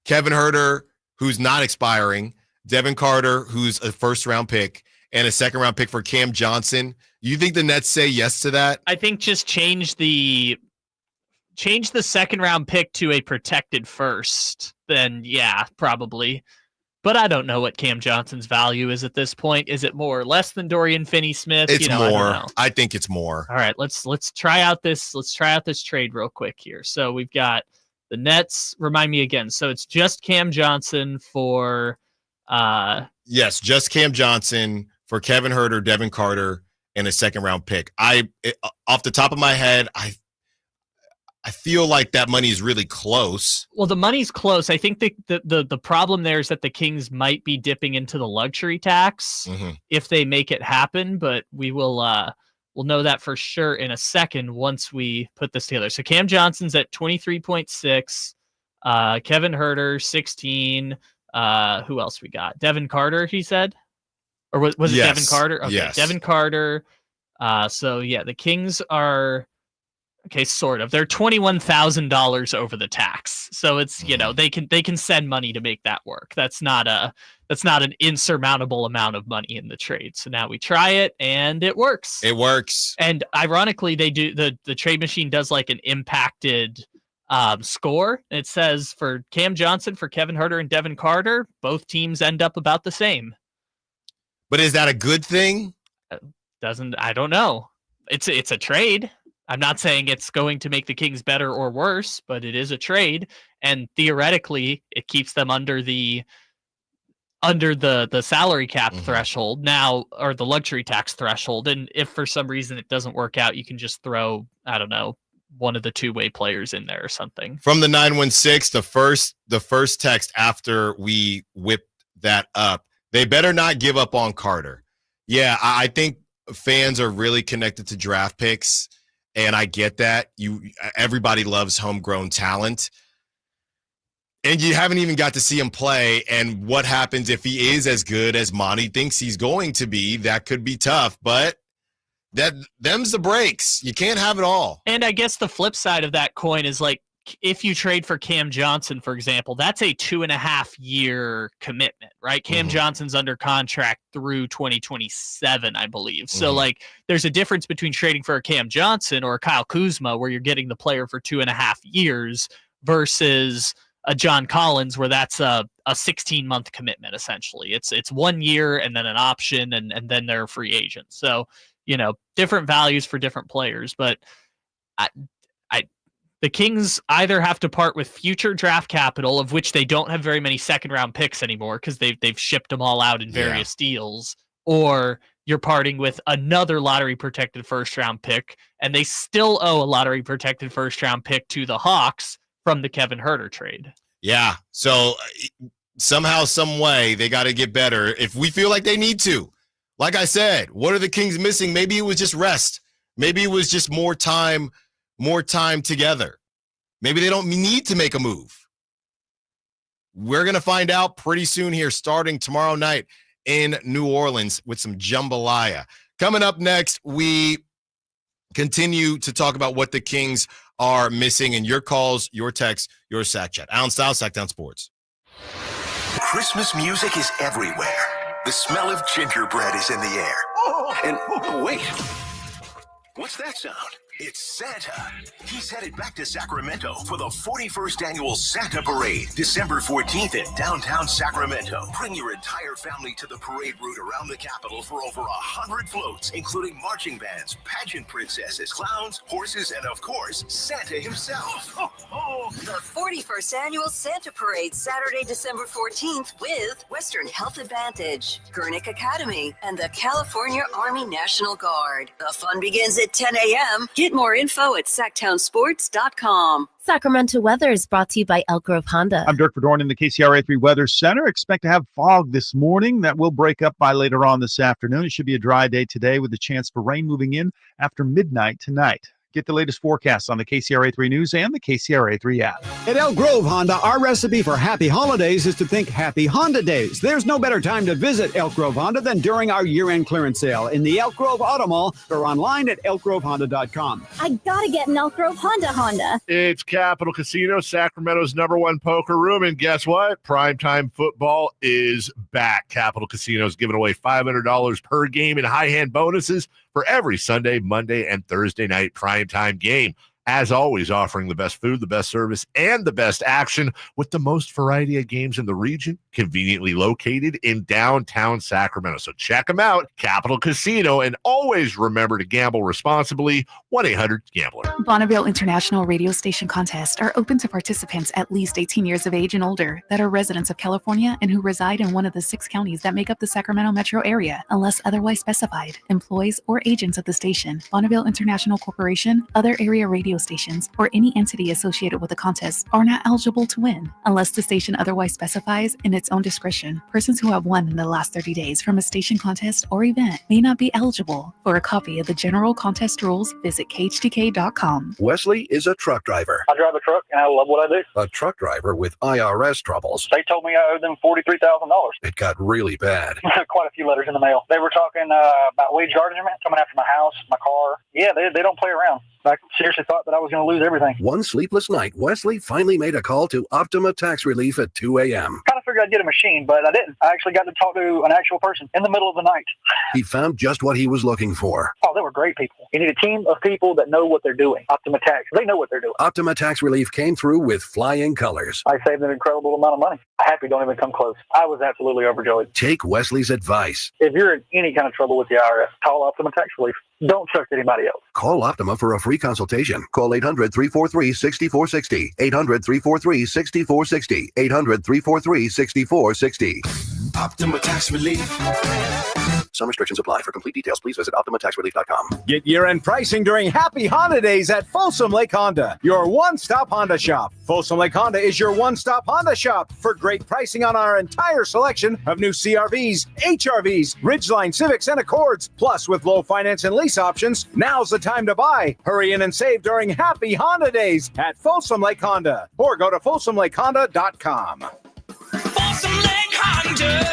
Kevin Huerter, who's not expiring, Devin Carter, who's a first-round pick, and a second-round pick for Cam Johnson. You think the Nets say yes to that? I think just change the second-round pick to a protected first. Then, yeah, probably. But I don't know what Cam Johnson's value is at this point. Is it more or less than Dorian Finney-Smith? It's more. I don't know. I think it's more. All right, let's try out this. Let's try out this trade real quick here. So we've got the Nets. Remind me again. So it's just Cam Johnson for. Yes, just Cam Johnson for Kevin Huerter, Devin Carter, and a second-round pick. Off the top of my head, I feel like that money is really close. Well, the money's close. I think the problem there is that the Kings might be dipping into the luxury tax if they make it happen, but we'll know that for sure in a second once we put this together. So Cam Johnson's at 23.6, Kevin Huerter 16. Who else we got? Devin Carter, he said? Or was it yes. Devin Carter? Okay, yes. Devin Carter. So yeah, the Kings are okay, sort of. They're $21,000 over the tax. So it's, they can send money to make that work. That's not an insurmountable amount of money in the trade. So now we try it and it works. It works. And ironically, they do the trade machine does like an impacted score. It says for Cam Johnson, for Kevin Huerter, and Devin Carter, both teams end up about the same. But is that a good thing? I don't know. It's a trade. I'm not saying it's going to make the Kings better or worse, but it is a trade, and theoretically, it keeps them under the salary cap threshold now, or the luxury tax threshold. And if for some reason it doesn't work out, you can just throw, I don't know, one of the two-way players in there or something. From the 916, the first text after we whipped that up, they better not give up on Carter. Yeah, I think fans are really connected to draft picks, and I get that. Everybody loves homegrown talent. And you haven't even got to see him play, and what happens if he is as good as Monty thinks he's going to be? That could be tough, but them's the breaks. You can't have it all. And I guess the flip side of that coin is, like, if you trade for Cam Johnson, for example, that's a 2.5-year commitment, right? Cam Johnson's under contract through 2027, I believe. So, like, there's a difference between trading for a Cam Johnson or a Kyle Kuzma, where you're getting the player for 2.5 years, versus a John Collins, where that's a 16-month commitment, essentially. It's 1 year and then an option, and then they're a free agent. So, different values for different players. But the Kings either have to part with future draft capital, of which they don't have very many second-round picks anymore because they've shipped them all out in various deals, or you're parting with another lottery-protected first-round pick, and they still owe a lottery-protected first-round pick to the Hawks from the Kevin Huerter trade. Yeah, so somehow, some way, they got to get better if we feel like they need to. Like I said, what are the Kings missing? Maybe it was just rest. Maybe it was just more time together. Maybe they don't need to make a move. We're going to find out pretty soon here, starting tomorrow night in New Orleans with some jambalaya. Coming up next, we continue to talk about what the Kings are missing, and your calls, your texts, your Sack Chat. Allen Stiles, Sacktown Sports. Christmas music is everywhere. The smell of gingerbread is in the air. And wait, what's that sound? It's Santa. He's headed back to Sacramento for the 41st Annual Santa Parade, December 14th in downtown Sacramento. Bring your entire family to the parade route around the Capitol for over 100 floats, including marching bands, pageant princesses, clowns, horses, and of course, Santa himself. The 41st Annual Santa Parade, Saturday, December 14th, with Western Health Advantage, Gurnick Academy, and the California Army National Guard. The fun begins at 10 a.m. Get more info at sacktownsports.com. Sacramento weather is brought to you by Elk Grove Honda. I'm Dirk Verdorn in the KCRA3 Weather Center. Expect to have fog this morning. That will break up by later on this afternoon. It should be a dry day today with a chance for rain moving in after midnight tonight. Get the latest forecasts on the KCRA3 News and the KCRA3 app. At Elk Grove Honda, our recipe for happy holidays is to think Happy Honda Days. There's no better time to visit Elk Grove Honda than during our year-end clearance sale in the Elk Grove Auto Mall or online at elkgrovehonda.com. I gotta get an Elk Grove Honda. It's Capital Casino, Sacramento's #1 poker room, and guess what? Primetime football is back. Capital Casino is giving away $500 per game in high-hand bonuses for every Sunday, Monday, and Thursday night primetime game. As always, offering the best food, the best service, and the best action with the most variety of games in the region, conveniently located in downtown Sacramento. So check them out, Capital Casino, and always remember to gamble responsibly. 1-800-GAMBLER. Bonneville International Radio Station contests are open to participants at least 18 years of age and older that are residents of California and who reside in one of the 6 counties that make up the Sacramento metro area, unless otherwise specified. Employees or agents of the station, Bonneville International Corporation, other area radio stations, or any entity associated with the contest are not eligible to win, unless the station otherwise specifies in its own discretion. Persons who have won in the last 30 days from a station contest or event may not be eligible. For a copy of the general contest rules, visit khdk.com. Wesley is a truck driver. I drive a truck and I love what I do. A truck driver with IRS troubles. They told me I owed them $43,000. It got really bad. Quite a few letters in the mail. They were talking about wage garnishment, coming after my house, my car. Yeah, they don't play around. I seriously thought that I was going to lose everything. One sleepless night, Wesley finally made a call to Optima Tax Relief at 2 a.m. Kind of figured I'd get a machine, but I didn't. I actually got to talk to an actual person in the middle of the night. He found just what he was looking for. Oh, they were great people. You need a team of people that know what they're doing. Optima Tax, they know what they're doing. Optima Tax Relief came through with flying colors. I saved an incredible amount of money. Happy don't even come close. I was absolutely overjoyed. Take Wesley's advice. If you're in any kind of trouble with the IRS, call Optima Tax Relief. Don't trust anybody else. Call Optima for a free consultation. Call 800-343-6460. 800-343-6460. 800-343-6460. Optima Tax Relief. Some restrictions apply. For complete details, please visit OptimaTaxRelief.com. Get year-end pricing during Happy Holidays at Folsom Lake Honda, your one-stop Honda shop. Folsom Lake Honda is your one-stop Honda shop for great pricing on our entire selection of new CRVs, HRVs, Ridgeline Civics, and Accords. Plus, with low finance and lease options, now's the time to buy. Hurry in and save during Happy Honda Days at Folsom Lake Honda, or go to folsomlakehonda.com. Folsom Lake Honda,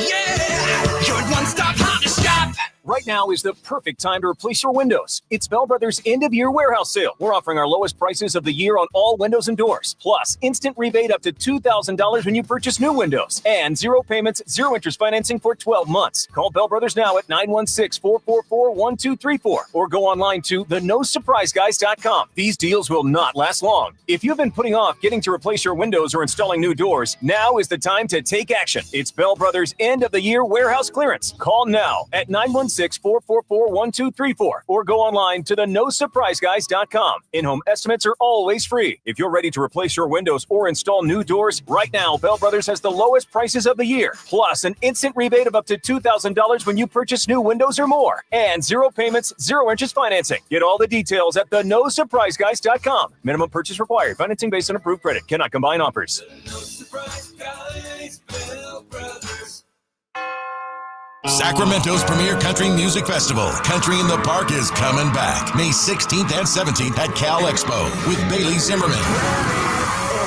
yeah, your one-stop Honda shop. Right now is the perfect time to replace your windows. It's Bell Brothers end-of-year warehouse sale. We're offering our lowest prices of the year on all windows and doors. Plus, instant rebate up to $2,000 when you purchase new windows. And 0 payments, 0 interest financing for 12 months. Call Bell Brothers now at 916-444-1234 or go online to thenosurpriseguys.com. These deals will not last long. If you've been putting off getting to replace your windows or installing new doors, now is the time to take action. It's Bell Brothers end-of-the-year warehouse clearance. Call now at 916-444-1234 or go online to thenosurpriseguys.com. In-home estimates are always free. If you're ready to replace your windows or install new doors, right now Bell Brothers has the lowest prices of the year, plus an instant rebate of up to $2,000 when you purchase new windows or more, and 0 payments, 0 interest financing. Get all the details at thenosurpriseguys.com. Minimum purchase required. Financing based on approved credit. Cannot combine offers. Sacramento's premier country music festival, Country in the Park, is coming back May 16th and 17th at Cal Expo with Bailey Zimmerman,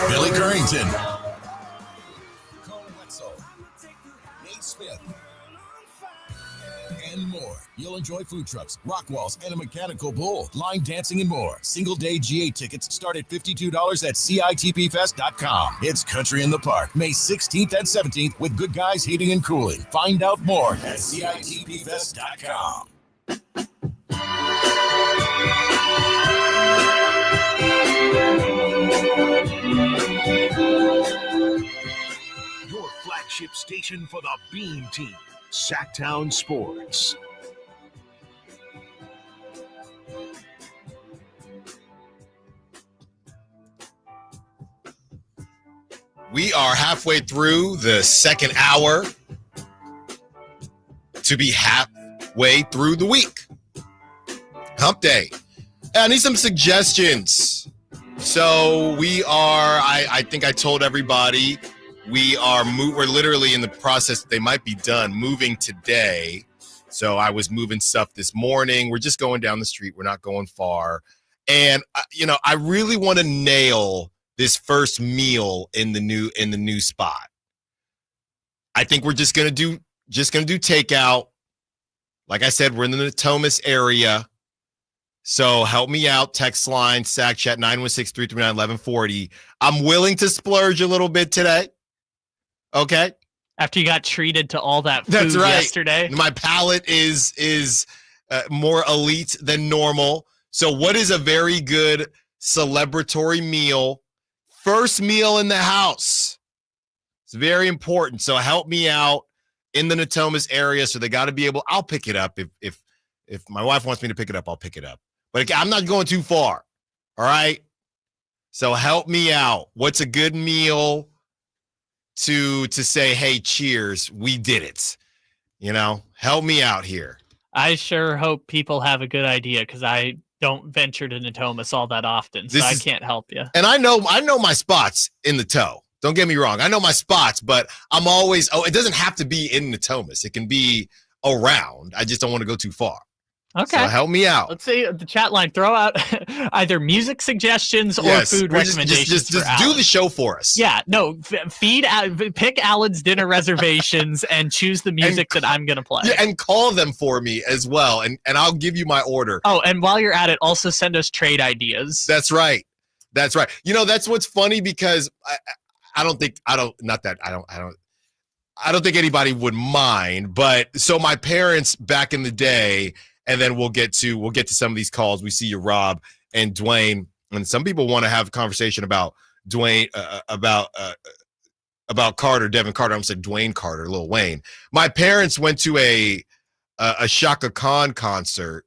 Billy Currington, Nate Smith, and more. You'll enjoy food trucks, rock walls, and a mechanical bull, line dancing, and more. Single-day GA tickets start at $52 at CITPFest.com. It's Country in the Park, May 16th and 17th with Good Guys Heating and Cooling. Find out more at CITPFest.com. Your flagship station for the Beam Team, Sacktown Sports. We are halfway through the second hour to be halfway through the week. Hump Day. I need some suggestions. So we are, I think I told everybody, we're literally in the process, they might be done, moving today. So I was moving stuff this morning. We're just going down the street. We're not going far. And, I really want to nail this first meal in the new spot. I think we're just going to do takeout. Like I said, we're in the Natomas area. So help me out. Text line, SAC chat 916-339-1140. I'm willing to splurge a little bit today. Okay. After you got treated to all that food yesterday. My palate is more elite than normal. So what is a very good celebratory meal? First meal in the house. It's very important. So help me out in the Natomas area. So they got to be able, I'll pick it up. If my wife wants me to pick it up, I'll pick it up. But I'm not going too far. All right. So help me out. What's a good meal to say, hey, cheers, we did it? Help me out here. I sure hope people have a good idea because I don't venture to Natomas all that often, so I can't help you. And I know my spots in the toe. Don't get me wrong. I know my spots, but I'm always, it doesn't have to be in Natomas. It can be around. I just don't want to go too far. Okay. So help me out. Let's see the chat line. Throw out either music suggestions or food recommendations. Just do the show for us. Yeah. No. Pick Allen's dinner reservations and choose the music that I'm gonna play. Yeah, and call them for me as well, and I'll give you my order. Oh, and while you're at it, also send us trade ideas. That's right. That's what's funny because I don't think anybody would mind, but so my parents back in the day. And then we'll get to some of these calls. We see you, Rob and Dwayne, and some people want to have a conversation about Dwayne, about Carter, Devin Carter. I'm saying Dwayne Carter, Lil Wayne. My parents went to a Shaka Khan concert,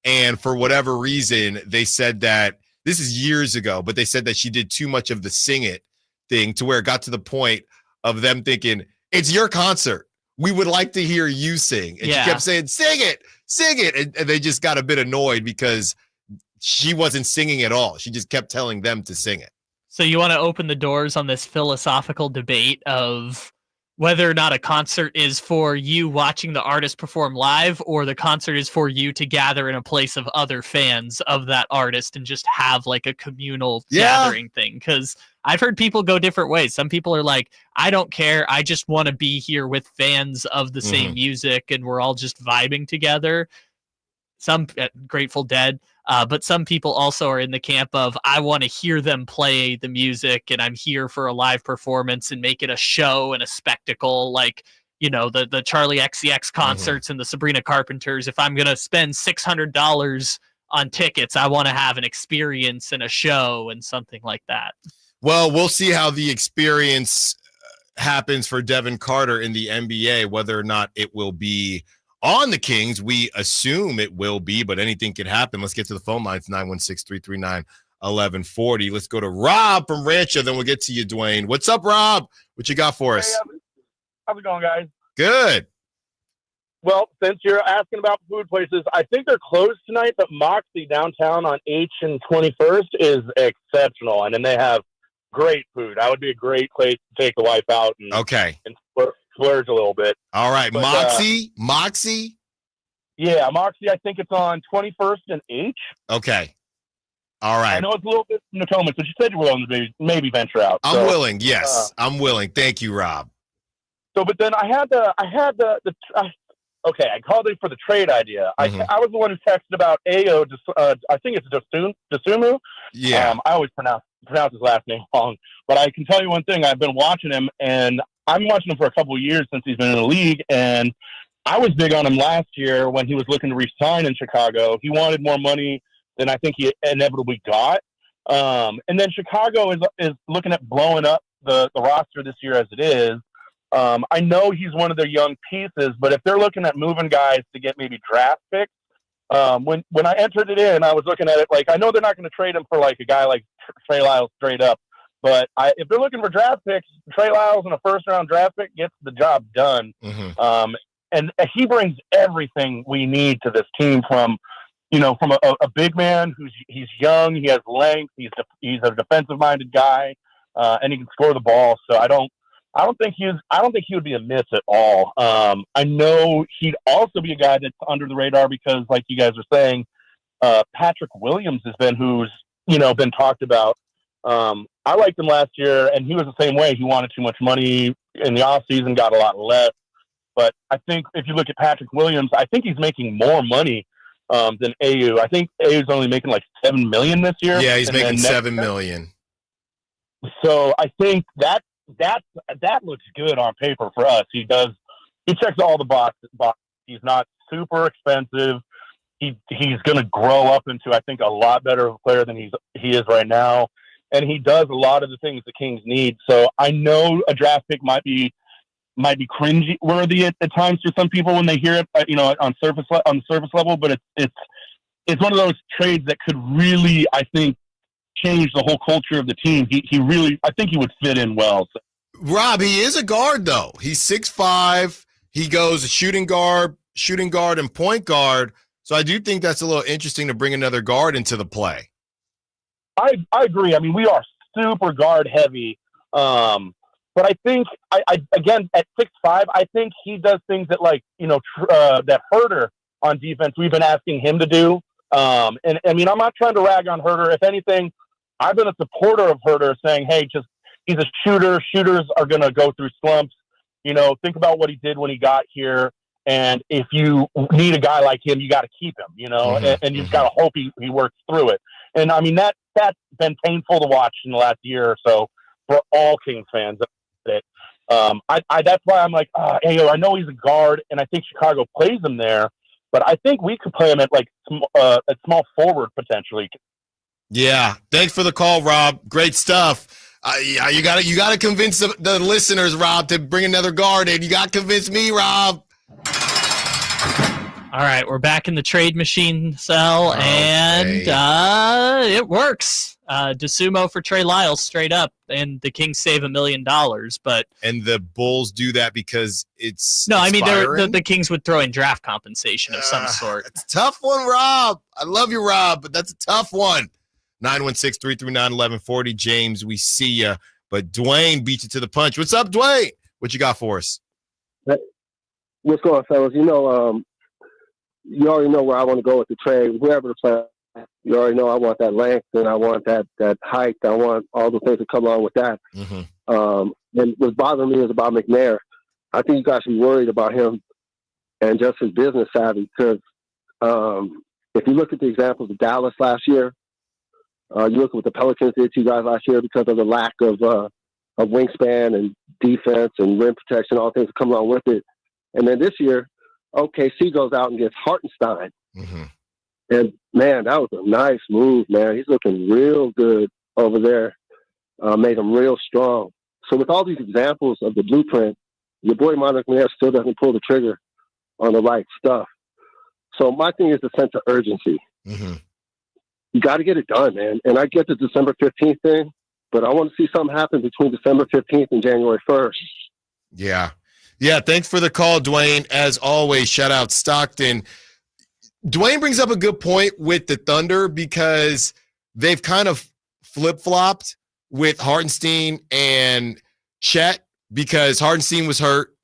and for whatever reason, they said that this is years ago, but they said that she did too much of the sing it thing to where it got to the point of them thinking it's your concert. We would like to hear you sing. And she kept saying, sing it. And they just got a bit annoyed because she wasn't singing at all. She just kept telling them to sing it. So you want to open the doors on this philosophical debate of whether or not a concert is for you watching the artist perform live or the concert is for you to gather in a place of other fans of that artist and just have like a communal gathering thing. Because I've heard people go different ways. Some people are like, I don't care. I just want to be here with fans of the same music and we're all just vibing together. Some Grateful Dead. But some people also are in the camp of, I want to hear them play the music and I'm here for a live performance and make it a show and a spectacle. Like, the Charlie XCX concerts and the Sabrina Carpenters. If I'm going to spend $600 on tickets, I want to have an experience and a show and something like that. Well, we'll see how the experience happens for Devin Carter in the NBA, whether or not it will be on the Kings. We assume it will be, but anything can happen. Let's get to the phone lines, 916-339-1140. Let's go to Rob from Rancho, then we'll get to you, Dwayne. What's up, Rob? What you got for us? Hey, how's it going, guys? Good. Well, since you're asking about food places, I think they're closed tonight, but Moxie downtown on H and 21st is exceptional. And then they have great food. That would be a great place to take the wife out and splurge a little bit. All right, but, Moxie? Yeah, Moxie, I think it's on 21st and H. Okay. All right. I know it's a little bit from Natomas, but you said you were willing to maybe venture out. I'm willing, yes. I'm willing. Thank you, Rob. So, but then I called it for the trade idea. I was the one who texted about Ayo, I think it's Dosunmu. Yeah. I always pronounce his last name wrong. But I can tell you one thing. I've been watching him, and I'm watching him for a couple of years since he's been in the league, and I was big on him last year when he was looking to re-sign in Chicago. He wanted more money than I think he inevitably got. And then Chicago is looking at blowing up the roster this year as it is. I know he's one of their young pieces, but if they're looking at moving guys to get maybe draft picks, when I entered it in, I was looking at it like, I know they're not going to trade him for like a guy like Trey Lyles straight up, but if they're looking for draft picks, Trey Lyles and a first-round draft pick gets the job done. And he brings everything we need to this team, from from a big man he's young, he has length, he's a defensive minded guy, and he can score the ball. So I don't think he would be a miss at all. I know he'd also be a guy that's under the radar because, like you guys are saying, Patrick Williams has been been talked about. I liked him last year, and he was the same way. He wanted too much money in the offseason, got a lot less. But I think if you look at Patrick Williams, I think he's making more money than AU. I think AU's only making like $7 million this year. Yeah, he's making $7 million. So I think that looks good on paper for us. He checks all the boxes. He's not super expensive. He's going to grow up into, I think, a lot better of a player than he is right now. And he does a lot of the things the Kings need. So I know a draft pick might be cringy worthy at times for some people when they hear it, on the surface level. But it's one of those trades that could really, I think, change the whole culture of the team. He really, I think he would fit in well. So. Rob, he is a guard though. He's 6'5". He goes shooting guard, and point guard. So I do think that's a little interesting to bring another guard into the play. I agree. I mean, we are super guard heavy. But I think, again, at 6'5", I think he does things that, that Herter on defense, we've been asking him to do. And I mean, I'm not trying to rag on Herter. If anything, I've been a supporter of Herter saying, hey, he's a shooter. Shooters are going to go through slumps. Think about what he did when he got here. And if you need a guy like him, you got to keep him, and you've got to hope he works through it. And I mean, that's been painful to watch in the last year or so for all Kings fans. That's why I'm like, I know he's a guard, and I think Chicago plays him there, but I think we could play him at small forward potentially. Yeah, thanks for the call, Rob. Great stuff. You got to convince the listeners, Rob, to bring another guard in. You got to convince me, Rob. All right, we're back in the trade machine cell, and it works. DeSumo for Trey Lyles straight up, and the Kings save $1 million. And the Bulls do that because it's the Kings would throw in draft compensation of some sort. It's a tough one, Rob. I love you, Rob, but that's a tough one. 916-339-1140. James, we see you, but Dwayne beat you to the punch. What's up, Dwayne? What you got for us? What's going on, fellas? You already know where I want to go with the trade. Whoever the plan, you already know I want that length and I want that height. I want all the things that come along with that. Mm-hmm. And what's bothering me is about McNair. I think you guys should be worried about him and just his business savvy because if you look at the examples of Dallas last year, you look at what the Pelicans did to you guys last year because of the lack of wingspan and defense and rim protection, all things that come along with it. And then this year, OKC goes out and gets Hartenstein. Mm-hmm. And, man, that was a nice move, man. He's looking real good over there. Made him real strong. So with all these examples of the blueprint, your boy Monarch McNair still doesn't pull the trigger on the right stuff. So my thing is the sense of urgency. Mm-hmm. You got to get it done, man. And I get the December 15th thing, but I want to see something happen between December 15th and January 1st. Yeah. Yeah, thanks for the call, Dwayne. As always, shout out Stockton. Dwayne brings up a good point with the Thunder because they've kind of flip-flopped with Hartenstein and Chet because Hartenstein was hurt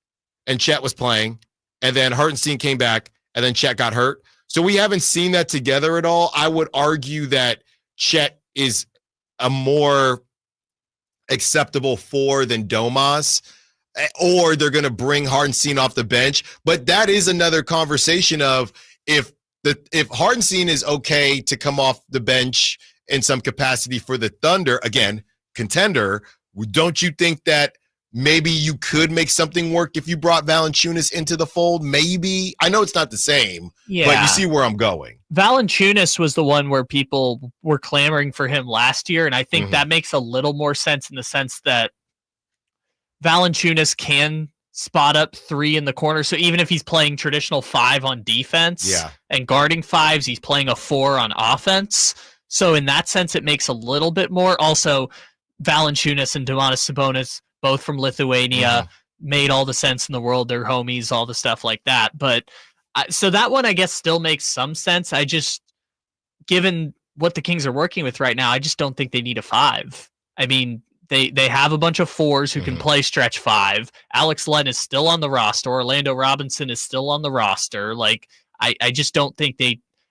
and Chet was playing, and then Hartenstein came back, and then Chet got hurt. So we haven't seen that together at all. I would argue that Chet is a more acceptable 4 than Domas, or they're going to bring Hartenstein off the bench. But that is another conversation of if Hartenstein is okay to come off the bench in some capacity for the Thunder, again, contender, don't you think that maybe you could make something work if you brought Valanciunas into the fold? Maybe. I know it's not the same, but you see where I'm going. Valanciunas was the one where people were clamoring for him last year, and I think that makes a little more sense in the sense that Valanciunas can spot up 3 in the corner. So even if he's playing traditional 5 on defense and guarding 5s, he's playing a 4 on offense. So in that sense, it makes a little bit more. Also, Valanciunas and Domantas Sabonis, both from Lithuania, made all the sense in the world. They're homies, all the stuff like that. But so that one, I guess, still makes some sense. I just, given what the Kings are working with right now, I just don't think they need a 5. I mean, they have a bunch of 4s who can play stretch 5. Alex Len is still on the roster. Orlando Robinson is still on the roster. Like, I just don't think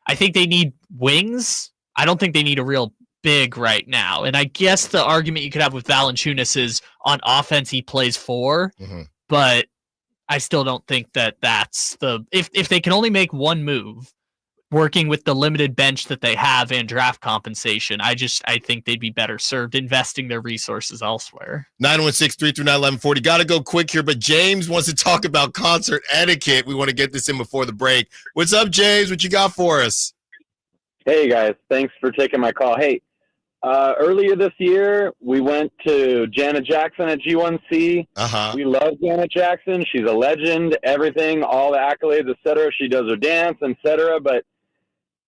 I think they need wings. I don't think they need a real big right now. And I guess the argument you could have with Valanciunas is on offense he plays 4, but I still don't think that's if they can only make one move, working with the limited bench that they have and draft compensation, I think they'd be better served investing their resources elsewhere. 916-339-1140. Got to go quick here, but James wants to talk about concert etiquette. We want to get this in before the break. What's up, James? What you got for us? Hey, guys. Thanks for taking my call. Hey, earlier this year, we went to Janet Jackson at G1C. We love Janet Jackson. She's a legend, everything, all the accolades, etc. She does her dance, etc. But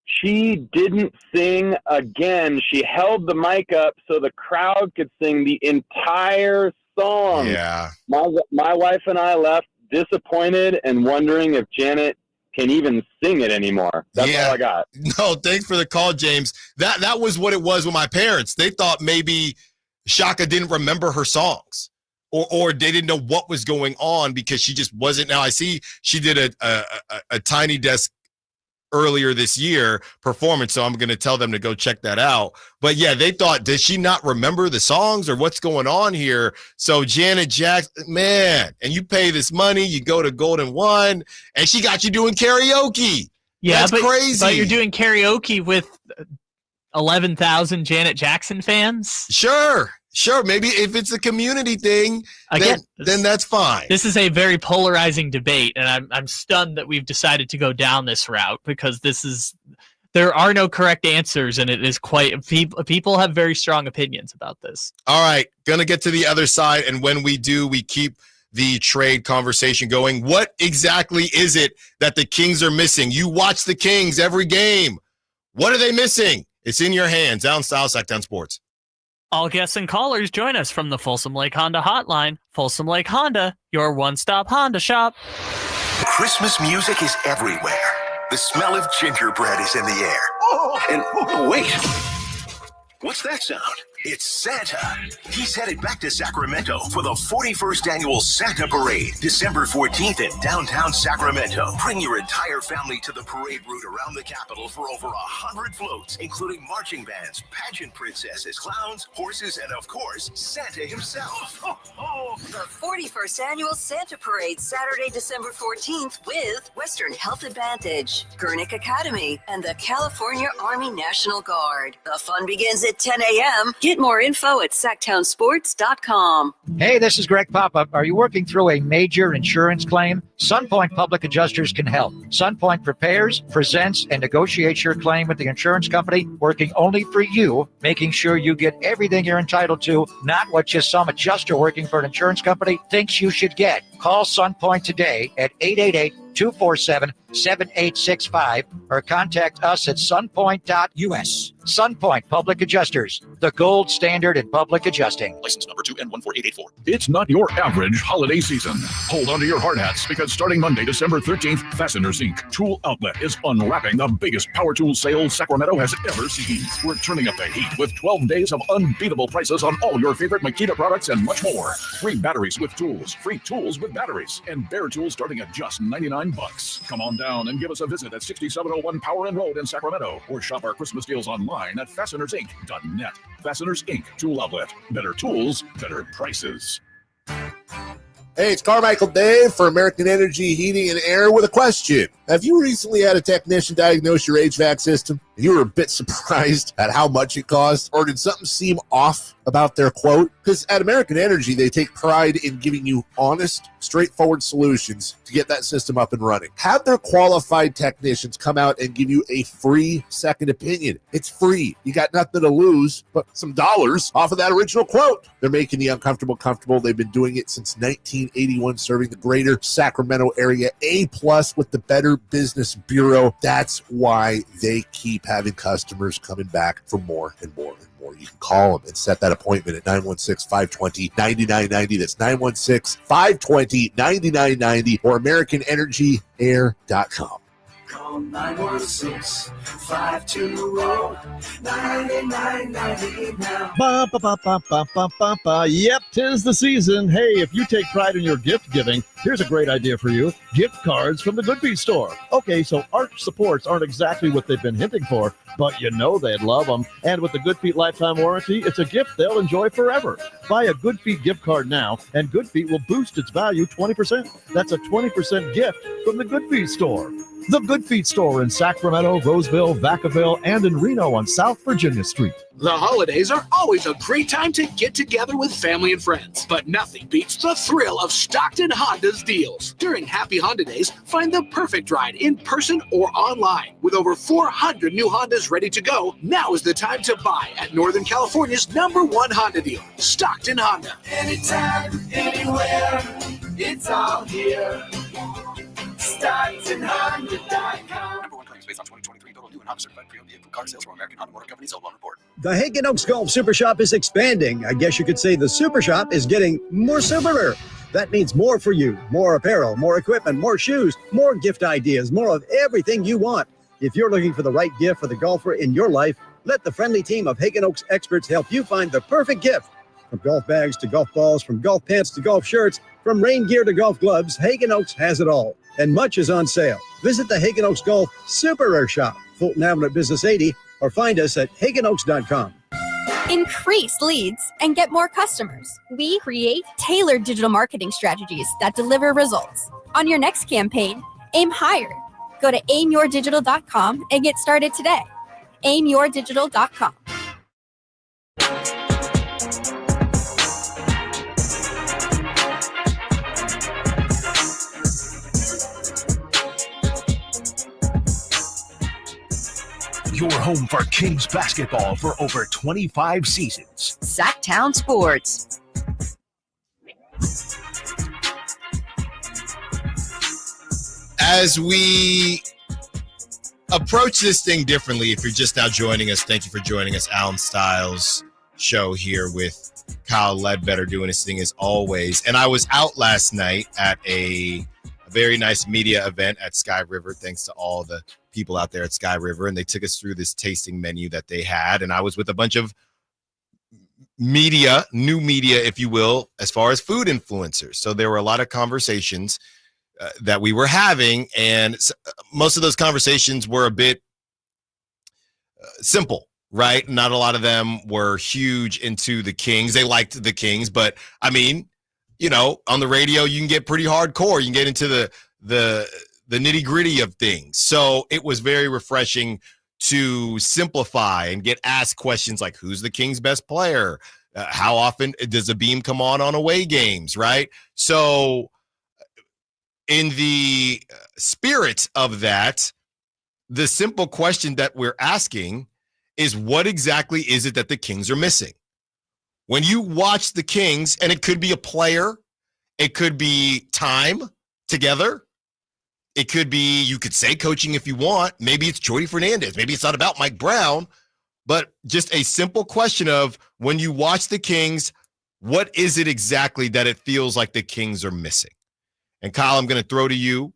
she didn't sing again. She held the mic up so the crowd could sing the entire song. Yeah. My wife and I left disappointed and wondering if Janet can even sing it anymore. That's all I got. No, thanks for the call, James. That was what it was with my parents. They thought maybe Shaka didn't remember her songs. Or they didn't know what was going on because she just wasn't. Now I see she did a Tiny Desk earlier this year performance, so I'm going to tell them to go check that out. But yeah, they thought, did she not remember the songs or what's going on here? So Janet Jackson, man, and you pay this money, you go to Golden One, and she got you doing karaoke. Yeah, that's crazy. But you're doing karaoke with 11,000 Janet Jackson fans? Sure, maybe if it's a community thing, then that's fine. This is a very polarizing debate, and I'm stunned that we've decided to go down this route because there are no correct answers, and it is people have very strong opinions about this. All right, gonna get to the other side, and when we do, we keep the trade conversation going. What exactly is it that the Kings are missing? You watch the Kings every game. What are they missing? It's in your hands. Allen Stiles, Sacktown Sports. All guests and callers join us from the Folsom Lake Honda hotline. Folsom Lake Honda, your one-stop Honda shop. Christmas music is everywhere. The smell of gingerbread is in the air. And wait, what's that sound? It's Santa. He's headed back to Sacramento for the 41st Annual Santa Parade, December 14th in downtown Sacramento. Bring your entire family to the parade route around the Capitol for over 100 floats, including marching bands, pageant princesses, clowns, horses, and of course, Santa himself. The 41st Annual Santa Parade, Saturday, December 14th with Western Health Advantage, Gurnick Academy, and the California Army National Guard. The fun begins at 10 a.m. Get more info at sacktownsports.com. Hey, this is Greg Papa. Are you working through a major insurance claim? Sunpoint Public Adjusters can help. Sunpoint prepares, presents, and negotiates your claim with the insurance company, working only for you, making sure you get everything you're entitled to, not what just some adjuster working for an insurance company thinks you should get. Call Sunpoint today at 888-247-7865 or contact us at sunpoint.us. Sunpoint Public Adjusters, the gold standard in public adjusting. License number 2N14884. It's not your average holiday season. Hold on to your hard hats because starting Monday, December 13th, Fasteners Inc. Tool Outlet is unwrapping the biggest power tool sale Sacramento has ever seen. We're turning up the heat with 12 days of unbeatable prices on all your favorite Makita products and much more. Free batteries with tools, free tools with batteries, and bare tools starting at just $99. Come on down and give us a visit at 6701 Power and Road in Sacramento, or shop our Christmas deals online at fastenersinc.net. Fasteners Inc. Tool Outlet. Better tools, better prices. Hey, it's Carmichael Dave for American Energy Heating and Air with a question. Have you recently had a technician diagnose your HVAC system and you were a bit surprised at how much it cost? Or did something seem off about their quote? Because at American Energy, they take pride in giving you honest, straightforward solutions to get that system up and running. Have their qualified technicians come out and give you a free second opinion. It's free. You got nothing to lose but some dollars off of that original quote. They're making the uncomfortable comfortable. They've been doing it since 1981, serving the greater Sacramento area. A+ with the Better Business Bureau. That's why they keep having customers coming back for more and more and more. You can call them and set that appointment at 916-520-9990. That's 916-520-9990 or AmericanEnergyAir.com. Call 916-520-9990 now. Ba, ba, ba, ba, ba, ba, ba, ba. Yep, 'tis the season. Hey, if you take pride in your gift giving, here's a great idea for you. Gift cards from the Good Feet store. Okay, so arch supports aren't exactly what they've been hinting for, but you know they'd love them. And with the Good Feet lifetime warranty, it's a gift they'll enjoy forever. Buy a Good Feet gift card now, and Good Feet will boost its value 20%. That's a 20% gift from the Good Feet store. The Good Feet store in Sacramento, Roseville, Vacaville, and in Reno on South Virginia Street. The holidays are always a great time to get together with family and friends, but nothing beats the thrill of Stockton Honda's deals. During Happy Honda Days, find the perfect ride in person or online. With over 400 new Hondas ready to go, now is the time to buy at Northern California's #1 Honda deal, Stockton Honda. Anytime, anywhere, it's all here. StocktonHonda.com. Number 1 claims based on 2023 total new and Honda certified pre-owned vehicle car sales from American Honda Motor Company. Sold on report. The Hagen Oaks Golf Super Shop is expanding. I guess you could say the Super Shop is getting more superer. That means more for you, more apparel, more equipment, more shoes, more gift ideas, more of everything you want. If you're looking for the right gift for the golfer in your life, let the friendly team of Hagen Oaks experts help you find the perfect gift. From golf bags to golf balls, from golf pants to golf shirts, from rain gear to golf gloves, Hagen Oaks has it all. And much is on sale. Visit the Hagen Oaks Golf Super Shop, Fulton Avenue at Business 80, or find us at HagenOaks.com. Increase leads and get more customers. We create tailored digital marketing strategies that deliver results. On your next campaign, aim higher. Go to aimyourdigital.com and get started today. aimyourdigital.com. Your home for Kings basketball for over 25 seasons. Sacktown Sports. As we approach this thing differently, if you're just now joining us, thank you for joining us. Allen Stiles Show here with Kyle Ledbetter doing his thing as always. And I was out last night at a very nice media event at Sky River. Thanks to all the people out there at Sky River, and they took us through this tasting menu that they had, and I was with a bunch of new media, if you will, as far as food influencers. So there were a lot of conversations that we were having, and most of those conversations were a bit simple, right? Not a lot of them were huge into the Kings. They liked the Kings, but I mean, you know, on the radio you can get pretty hardcore. You can get into the nitty-gritty of things. So it was very refreshing to simplify and get asked questions like, who's the Kings' best player? How often does a beam come on away games, right? So in the spirit of that, the simple question that we're asking is, what exactly is it that the Kings are missing? When you watch the Kings, and it could be a player, it could be time together, it could be, you could say coaching if you want. Maybe it's Jordy Fernandez. Maybe it's not about Mike Brown. But just a simple question of, when you watch the Kings, what is it exactly that it feels like the Kings are missing? And Kyle, I'm going to throw to you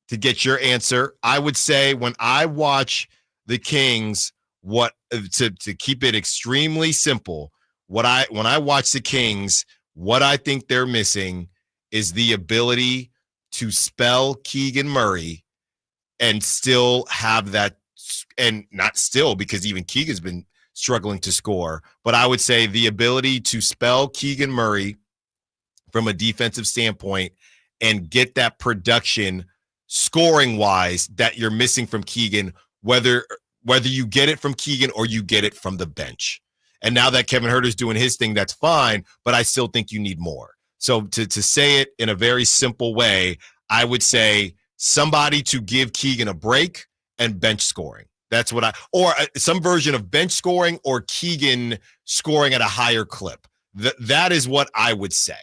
to get your answer. I would say when I watch the Kings, to keep it extremely simple, when I watch the Kings, what I think they're missing is the ability to spell Keegan Murray and still have that, and not still, because even Keegan's been struggling to score, but I would say the ability to spell Keegan Murray from a defensive standpoint and get that production scoring wise that you're missing from Keegan, whether you get it from Keegan or you get it from the bench. And now that Kevin Huerter's doing his thing, that's fine, but I still think you need more. So to say it in a very simple way, I would say somebody to give Keegan a break and bench scoring. That's what or some version of bench scoring or Keegan scoring at a higher clip. That is what I would say.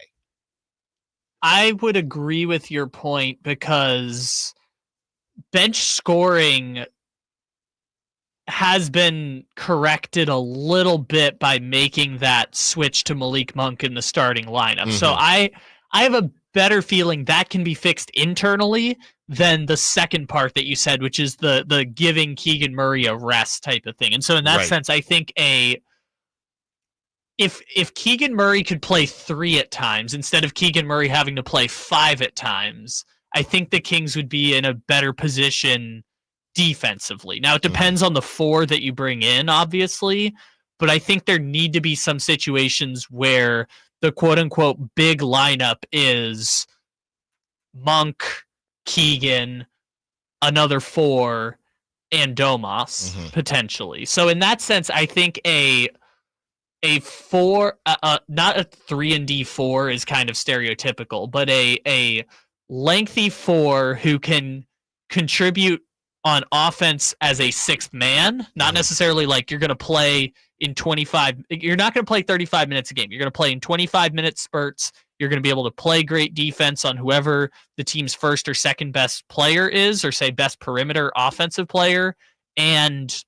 I would agree with your point, because bench scoring has been corrected a little bit by making that switch to Malik Monk in the starting lineup. Mm-hmm. So I have a better feeling that can be fixed internally than the second part that you said, which is the giving Keegan Murray a rest type of thing. And so in that sense, I think if Keegan Murray could play 3 at times instead of Keegan Murray having to play 5 at times, I think the Kings would be in a better position defensively. Now, it depends on the 4 that you bring in, obviously, but I think there need to be some situations where the quote-unquote big lineup is Monk, Keegan, another 4, and Domas, potentially. So in that sense, I think a 4, not a 3-and-D 4 is kind of stereotypical, but a lengthy 4 who can contribute on offense as a 6th man, not necessarily like you're going to play in 25. You're not going to play 35 minutes a game. You're going to play in 25-minute spurts. You're going to be able to play great defense on whoever the team's first or second best player is, or say best perimeter offensive player, and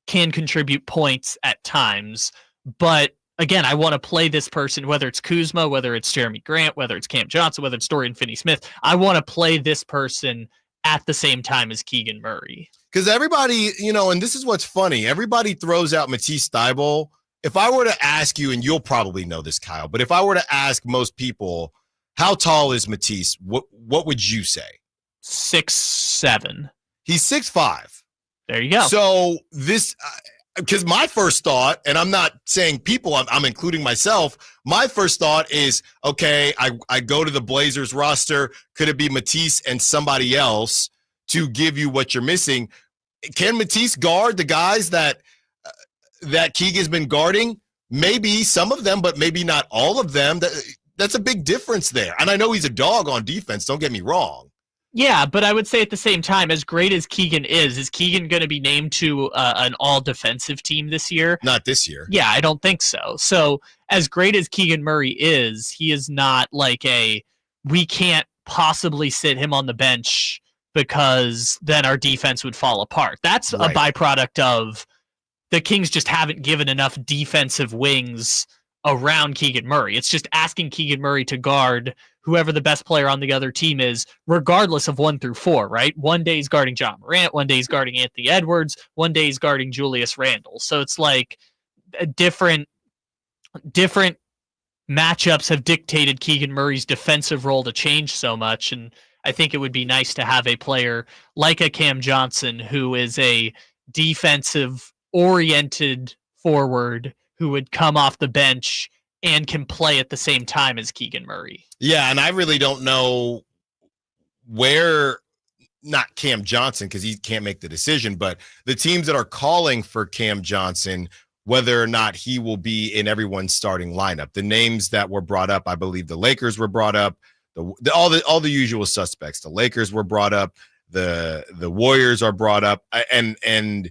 can contribute points at times. But again, I want to play this person, whether it's Kuzma, whether it's Jeremy Grant, whether it's Cam Johnson, whether it's Dorian Finney-Smith. I want to play this person at the same time as Keegan Murray. Because everybody, and this is what's funny, everybody throws out Matisse Thybulle. If I were to ask you, and you'll probably know this, Kyle, but if I were to ask most people, how tall is Matisse, what would you say? 6'7". He's 6'5". There you go. So this, because my first thought, and I'm not saying people, I'm including myself, my first thought is, okay, I go to the Blazers roster. Could it be Matisse and somebody else to give you what you're missing? Can Matisse guard the guys that Keegan's been guarding? Maybe some of them, but maybe not all of them. That's a big difference there. And I know he's a dog on defense, don't get me wrong. Yeah, but I would say at the same time, as great as Keegan is Keegan going to be named to an all-defensive team this year? Not this year. Yeah, I don't think so. So as great as Keegan Murray is, he is not like we can't possibly sit him on the bench because then our defense would fall apart. That's a byproduct of the Kings just haven't given enough defensive wings around Keegan Murray. It's just asking Keegan Murray to guard whoever the best player on the other team is, regardless of 1 through 4, right? One day he's guarding John Morant, one day he's guarding Anthony Edwards, one day he's guarding Julius Randle. So it's like different matchups have dictated Keegan Murray's defensive role to change so much. And I think it would be nice to have a player like a Cam Johnson, who is a defensive-oriented forward who would come off the bench and can play at the same time as Keegan Murray. Yeah, and I really don't know where, not Cam Johnson, because he can't make the decision, but the teams that are calling for Cam Johnson, whether or not he will be in everyone's starting lineup. The names that were brought up, I believe the Lakers were brought up, all the usual suspects. The Lakers were brought up, the Warriors are brought up, and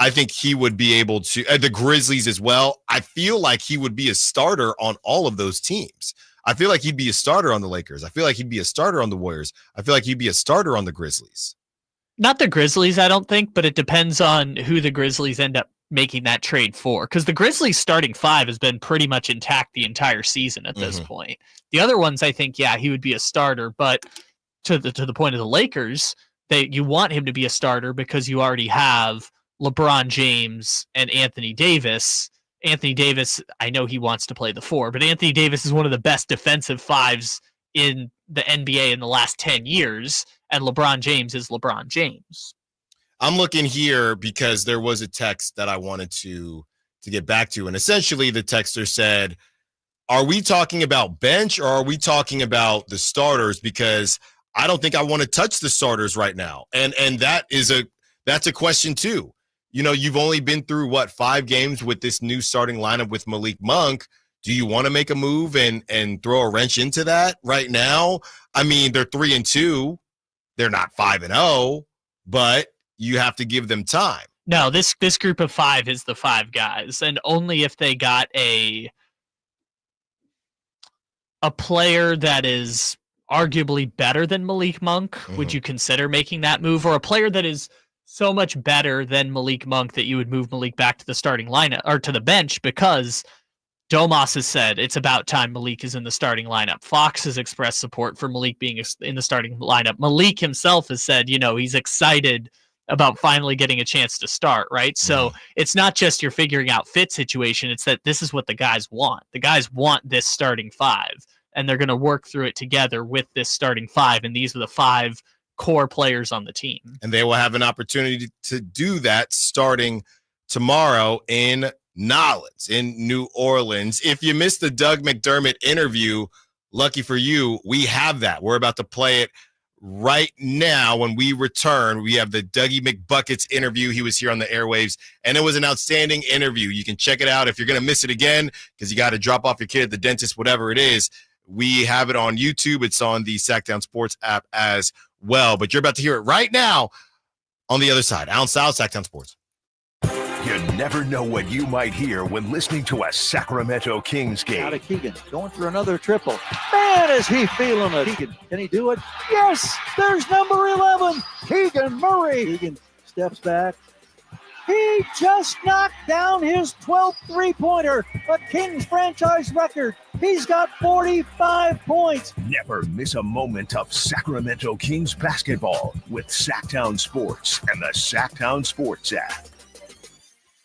I think he would be able to, the Grizzlies as well. I feel like he would be a starter on all of those teams. I feel like he'd be a starter on the Lakers. I feel like he'd be a starter on the Warriors. I feel like he'd be a starter on the Grizzlies. Not the Grizzlies, I don't think, but it depends on who the Grizzlies end up making that trade for. Because the Grizzlies starting 5 has been pretty much intact the entire season at this point. The other ones, I think, yeah, he would be a starter. But to the point of the Lakers, you want him to be a starter because you already have LeBron James and Anthony Davis. Anthony Davis, I know he wants to play the 4, but Anthony Davis is one of the best defensive 5s in the NBA in the last 10 years, and LeBron James is LeBron James. I'm looking here because there was a text that I wanted to get back to, and essentially the texter said, are we talking about bench or are we talking about the starters? Because I don't think I want to touch the starters right now. And that's a question too. You've only been through 5 games with this new starting lineup with Malik Monk. Do you want to make a move and throw a wrench into that right now? I mean, they're 3-2. They're not 5-0, but you have to give them time. No, this group of 5 is the 5 guys, and only if they got a player that is arguably better than Malik Monk would you consider making that move, or a player that is so much better than Malik Monk that you would move Malik back to the starting lineup or to the bench, because Domas has said it's about time Malik is in the starting lineup. Fox has expressed support for Malik being in the starting lineup. Malik himself has said, he's excited about finally getting a chance to start, right? So it's not just you're figuring out fit situation. It's that this is what the guys want. The guys want this starting five, and they're going to work through it together with this starting five. And these are the 5 core players on the team. And they will have an opportunity to do that starting tomorrow in Nolens in New Orleans. If you missed the Doug McDermott interview, lucky for you, we have that. We're about to play it right now. When we return, we have the Dougie McBuckets interview. He was here on the airwaves, and it was an outstanding interview. You can check it out if you're going to miss it again because you got to drop off your kid at the dentist, whatever it is. We have it on YouTube. It's on the Sacktown Sports app as well. But you're about to hear it right now on the other side. Allen Stiles, Sacktown Sports. You never know what you might hear when listening to a Sacramento Kings game. Out of Keegan, going for another triple. Man, is he feeling it. Keegan, can he do it? Yes, there's number 11, Keegan Murray. Keegan steps back. He just knocked down his 12th three-pointer, a Kings franchise record. He's got 45 points. Never miss a moment of Sacramento Kings basketball with Sacktown Sports and the Sacktown Sports app.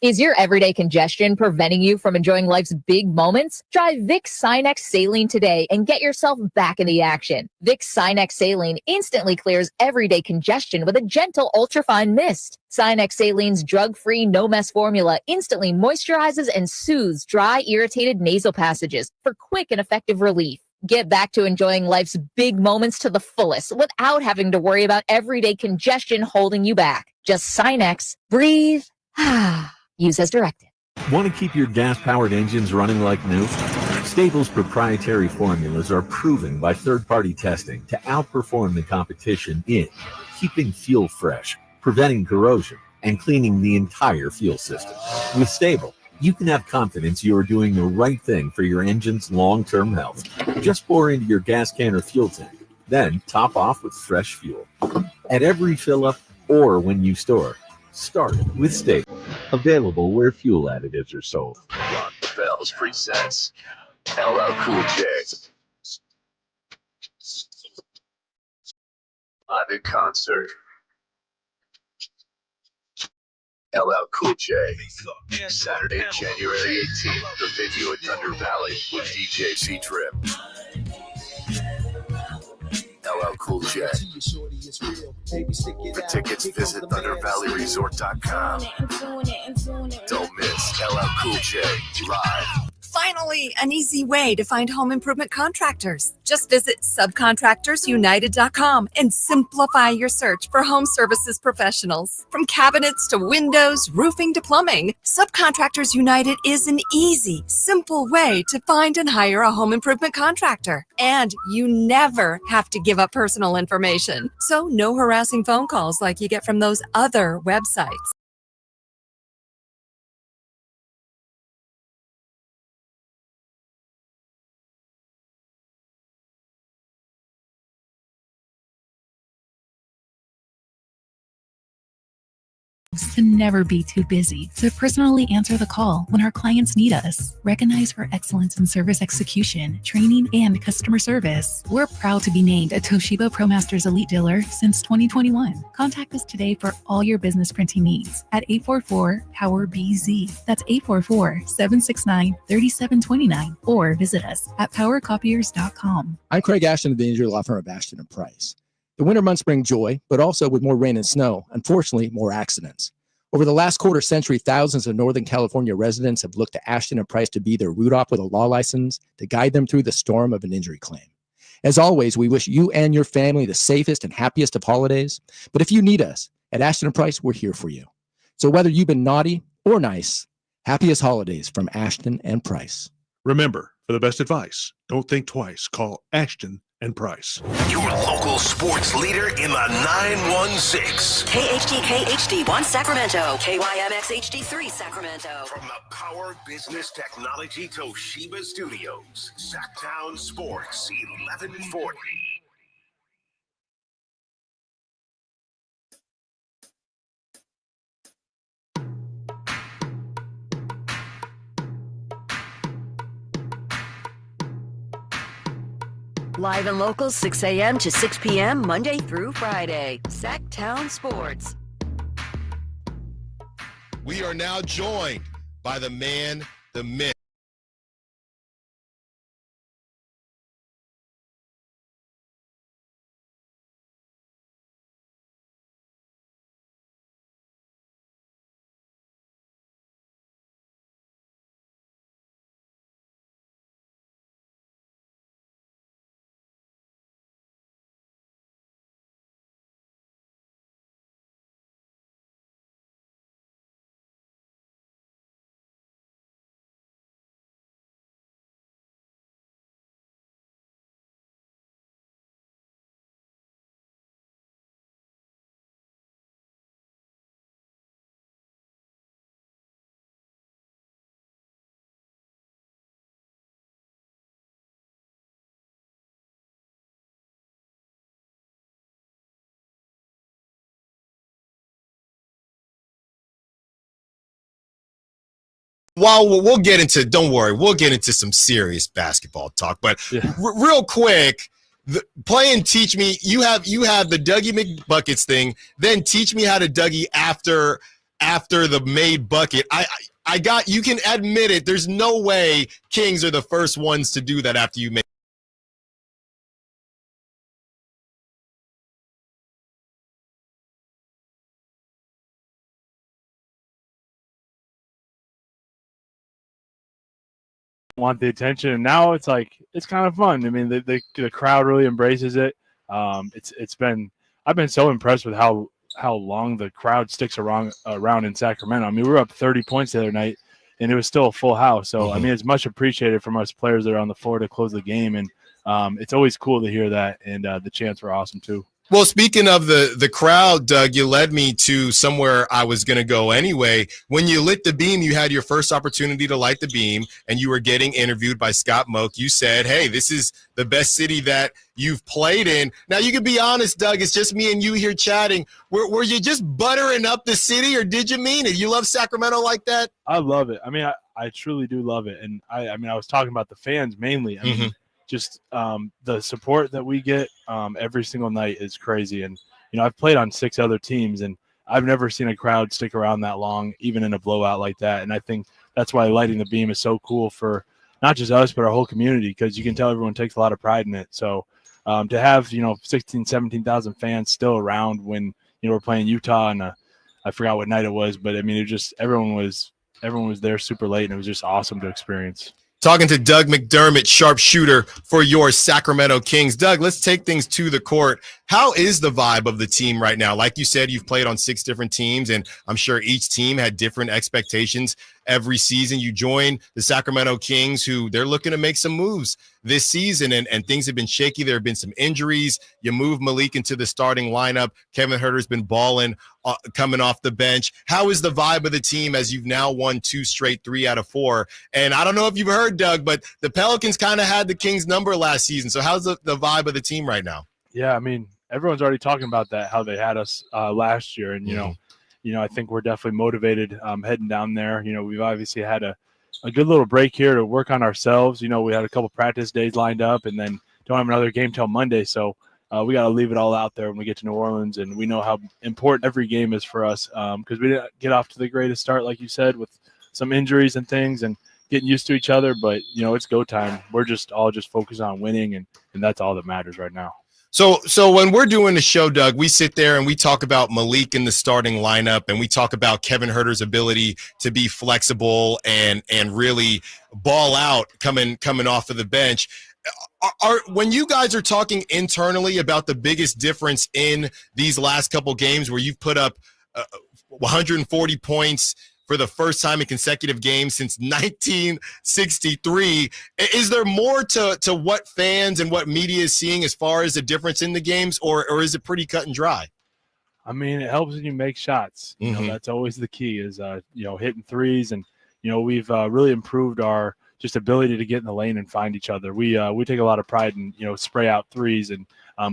Is your everyday congestion preventing you from enjoying life's big moments? Try Vicks Sinex Saline today and get yourself back in the action. Vicks Sinex Saline instantly clears everyday congestion with a gentle ultrafine mist. Sinex Saline's drug-free, no-mess formula instantly moisturizes and soothes dry, irritated nasal passages for quick and effective relief. Get back to enjoying life's big moments to the fullest without having to worry about everyday congestion holding you back. Just Sinex, breathe, use as directed. Want to keep your gas-powered engines running like new? Stable's proprietary formulas are proven by third-party testing to outperform the competition in keeping fuel fresh, preventing corrosion, and cleaning the entire fuel system. With Stable, you can have confidence you are doing the right thing for your engine's long-term health. Just pour into your gas can or fuel tank, then top off with fresh fuel. At every fill-up or when you store, start with Stable. Available where fuel additives are sold. Ron Bells presents LL Cool J. Live in concert. LL Cool J. Saturday, January 18th. The venue at Thunder Valley with DJ C-Trip. LL Cool J. For tickets, visit ThunderValleyResort.com. Don't miss LL Cool J live. Finally, an easy way to find home improvement contractors. Just visit subcontractorsunited.com and simplify your search for home services professionals. From cabinets to windows, roofing to plumbing, Subcontractors United is an easy, simple way to find and hire a home improvement contractor. And you never have to give up personal information. So no harassing phone calls like you get from those other websites. To never be too busy to personally answer the call when our clients need us. Recognized for excellence in service execution, training, and customer service. We're proud to be named a Toshiba ProMasters Elite Dealer since 2021. Contact us today for all your business printing needs at 844-POWER-BZ. That's 844-769-3729. Or visit us at powercopiers.com. I'm Craig Ashton of the injury law firm of Ashton & Price. The winter months bring joy, but also with more rain and snow, unfortunately, more accidents. Over the last quarter century, thousands of Northern California residents have looked to Ashton & Price to be their root-op with a law license to guide them through the storm of an injury claim. As always, we wish you and your family the safest and happiest of holidays. But if you need us, at Ashton & Price, we're here for you. So whether you've been naughty or nice, happiest holidays from Ashton & Price. Remember, for the best advice, don't think twice. Call Ashton and Price. Your local sports leader in the 916. KHD1 Sacramento. KYMX HD3 Sacramento. From the Power Business Technology Toshiba Studios. Sacktown Sports 1140. Live and local, 6 a.m. to 6 p.m. Monday through Friday. Sacktown Sports. We are now joined by the man, the myth. Well, we'll get into, don't worry, we'll get into some serious basketball talk. But real quick, play and teach me. You have the Dougie McBuckets thing. Then teach me how to Dougie after the made bucket. I got, you can admit it. There's no way Kings are the first ones to do that after you make. Want the attention, and now it's like it's kind of fun. I mean, the crowd really embraces it. It's been, I've been so impressed with how long the crowd sticks around in Sacramento. I mean, we were up 30 points the other night, and it was still a full house. So I mean, it's much appreciated from us players that are on the floor to close the game, and it's always cool to hear that. And the chants were awesome too. Well, speaking of the crowd, Doug, you led me to somewhere I was going to go anyway. When you lit the beam, you had your first opportunity to light the beam, and you were getting interviewed by Scott Moak. You said, hey, this is the best city that you've played in. Now, you can be honest, Doug, it's just me and you here chatting. Were you just buttering up the city, or did you mean it? You love Sacramento like that? I love it. I mean, I truly do love it. And I mean, I was talking about the fans mainly. I mean, just the support that we get every single night is crazy. And, you know, I've played on 6 other teams, and I've never seen a crowd stick around that long, even in a blowout like that. And I think that's why lighting the beam is so cool for not just us, but our whole community, because you can tell everyone takes a lot of pride in it. So to have, you know, 16, 17,000 fans still around when, you know, we're playing Utah, and I forgot what night it was, but I mean, it just, everyone was there super late, and it was just awesome to experience. Talking to Doug McDermott, sharpshooter for your Sacramento Kings. Doug, let's take things to the court. How is the vibe of the team right now? Like you said, you've played on 6 different teams, and I'm sure each team had different expectations every season. You join the Sacramento Kings, who they're looking to make some moves this season, and things have been shaky. There have been some injuries. You move Malik into the starting lineup. Kevin Huerter's been balling, coming off the bench. How is the vibe of the team as you've now won 2 straight, 3 out of 4? And I don't know if you've heard, Doug, but the Pelicans kind of had the Kings number last season. So how's the vibe of the team right now? Yeah, I mean, everyone's already talking about that, how they had us last year. And, you know, I think we're definitely motivated heading down there. You know, we've obviously had a good little break here to work on ourselves. You know, we had a couple practice days lined up, and then don't have another game till Monday. So we got to leave it all out there when we get to New Orleans. And we know how important every game is for us because we didn't get off to the greatest start, like you said, with some injuries and things and getting used to each other. But, you know, it's go time. We're just all focused on winning, and that's all that matters right now. So when we're doing the show, Doug, we sit there and we talk about Malik in the starting lineup, and we talk about Kevin Huerter's ability to be flexible and really ball out coming off of the bench. When you guys are talking internally about the biggest difference in these last couple games where you've put up 140 points for the first time in consecutive games since 1963. Is there more to what fans and what media is seeing as far as the difference in the games, or is it pretty cut and dry? I mean, it helps when you make shots. You know, that's always the key is, you know, hitting threes. And, you know, we've really improved our just ability to get in the lane and find each other. We take a lot of pride in, you know, spray out threes and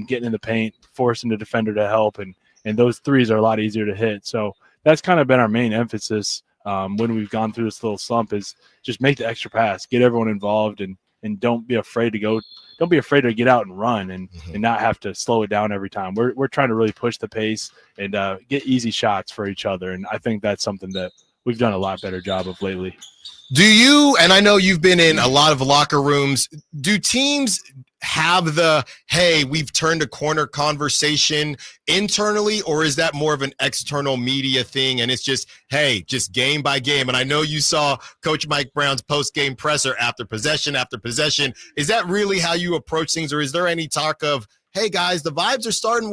getting in the paint, forcing the defender to help. And those threes are a lot easier to hit. So that's kind of been our main emphasis when we've gone through this little slump is just make the extra pass, get everyone involved, and and don't be afraid to get out and run and not have to slow it down every time. We're trying to really push the pace and get easy shots for each other. And I think that's something that we've done a lot better job of lately. Do you, and I know you've been in a lot of locker rooms, do teams have the, hey, we've turned a corner conversation internally, or is that more of an external media thing and it's just, hey, just game by game? And I know you saw Coach Mike Brown's post-game presser after possession after possession. Is that really how you approach things, or is there any talk of, hey, guys, the vibes are starting,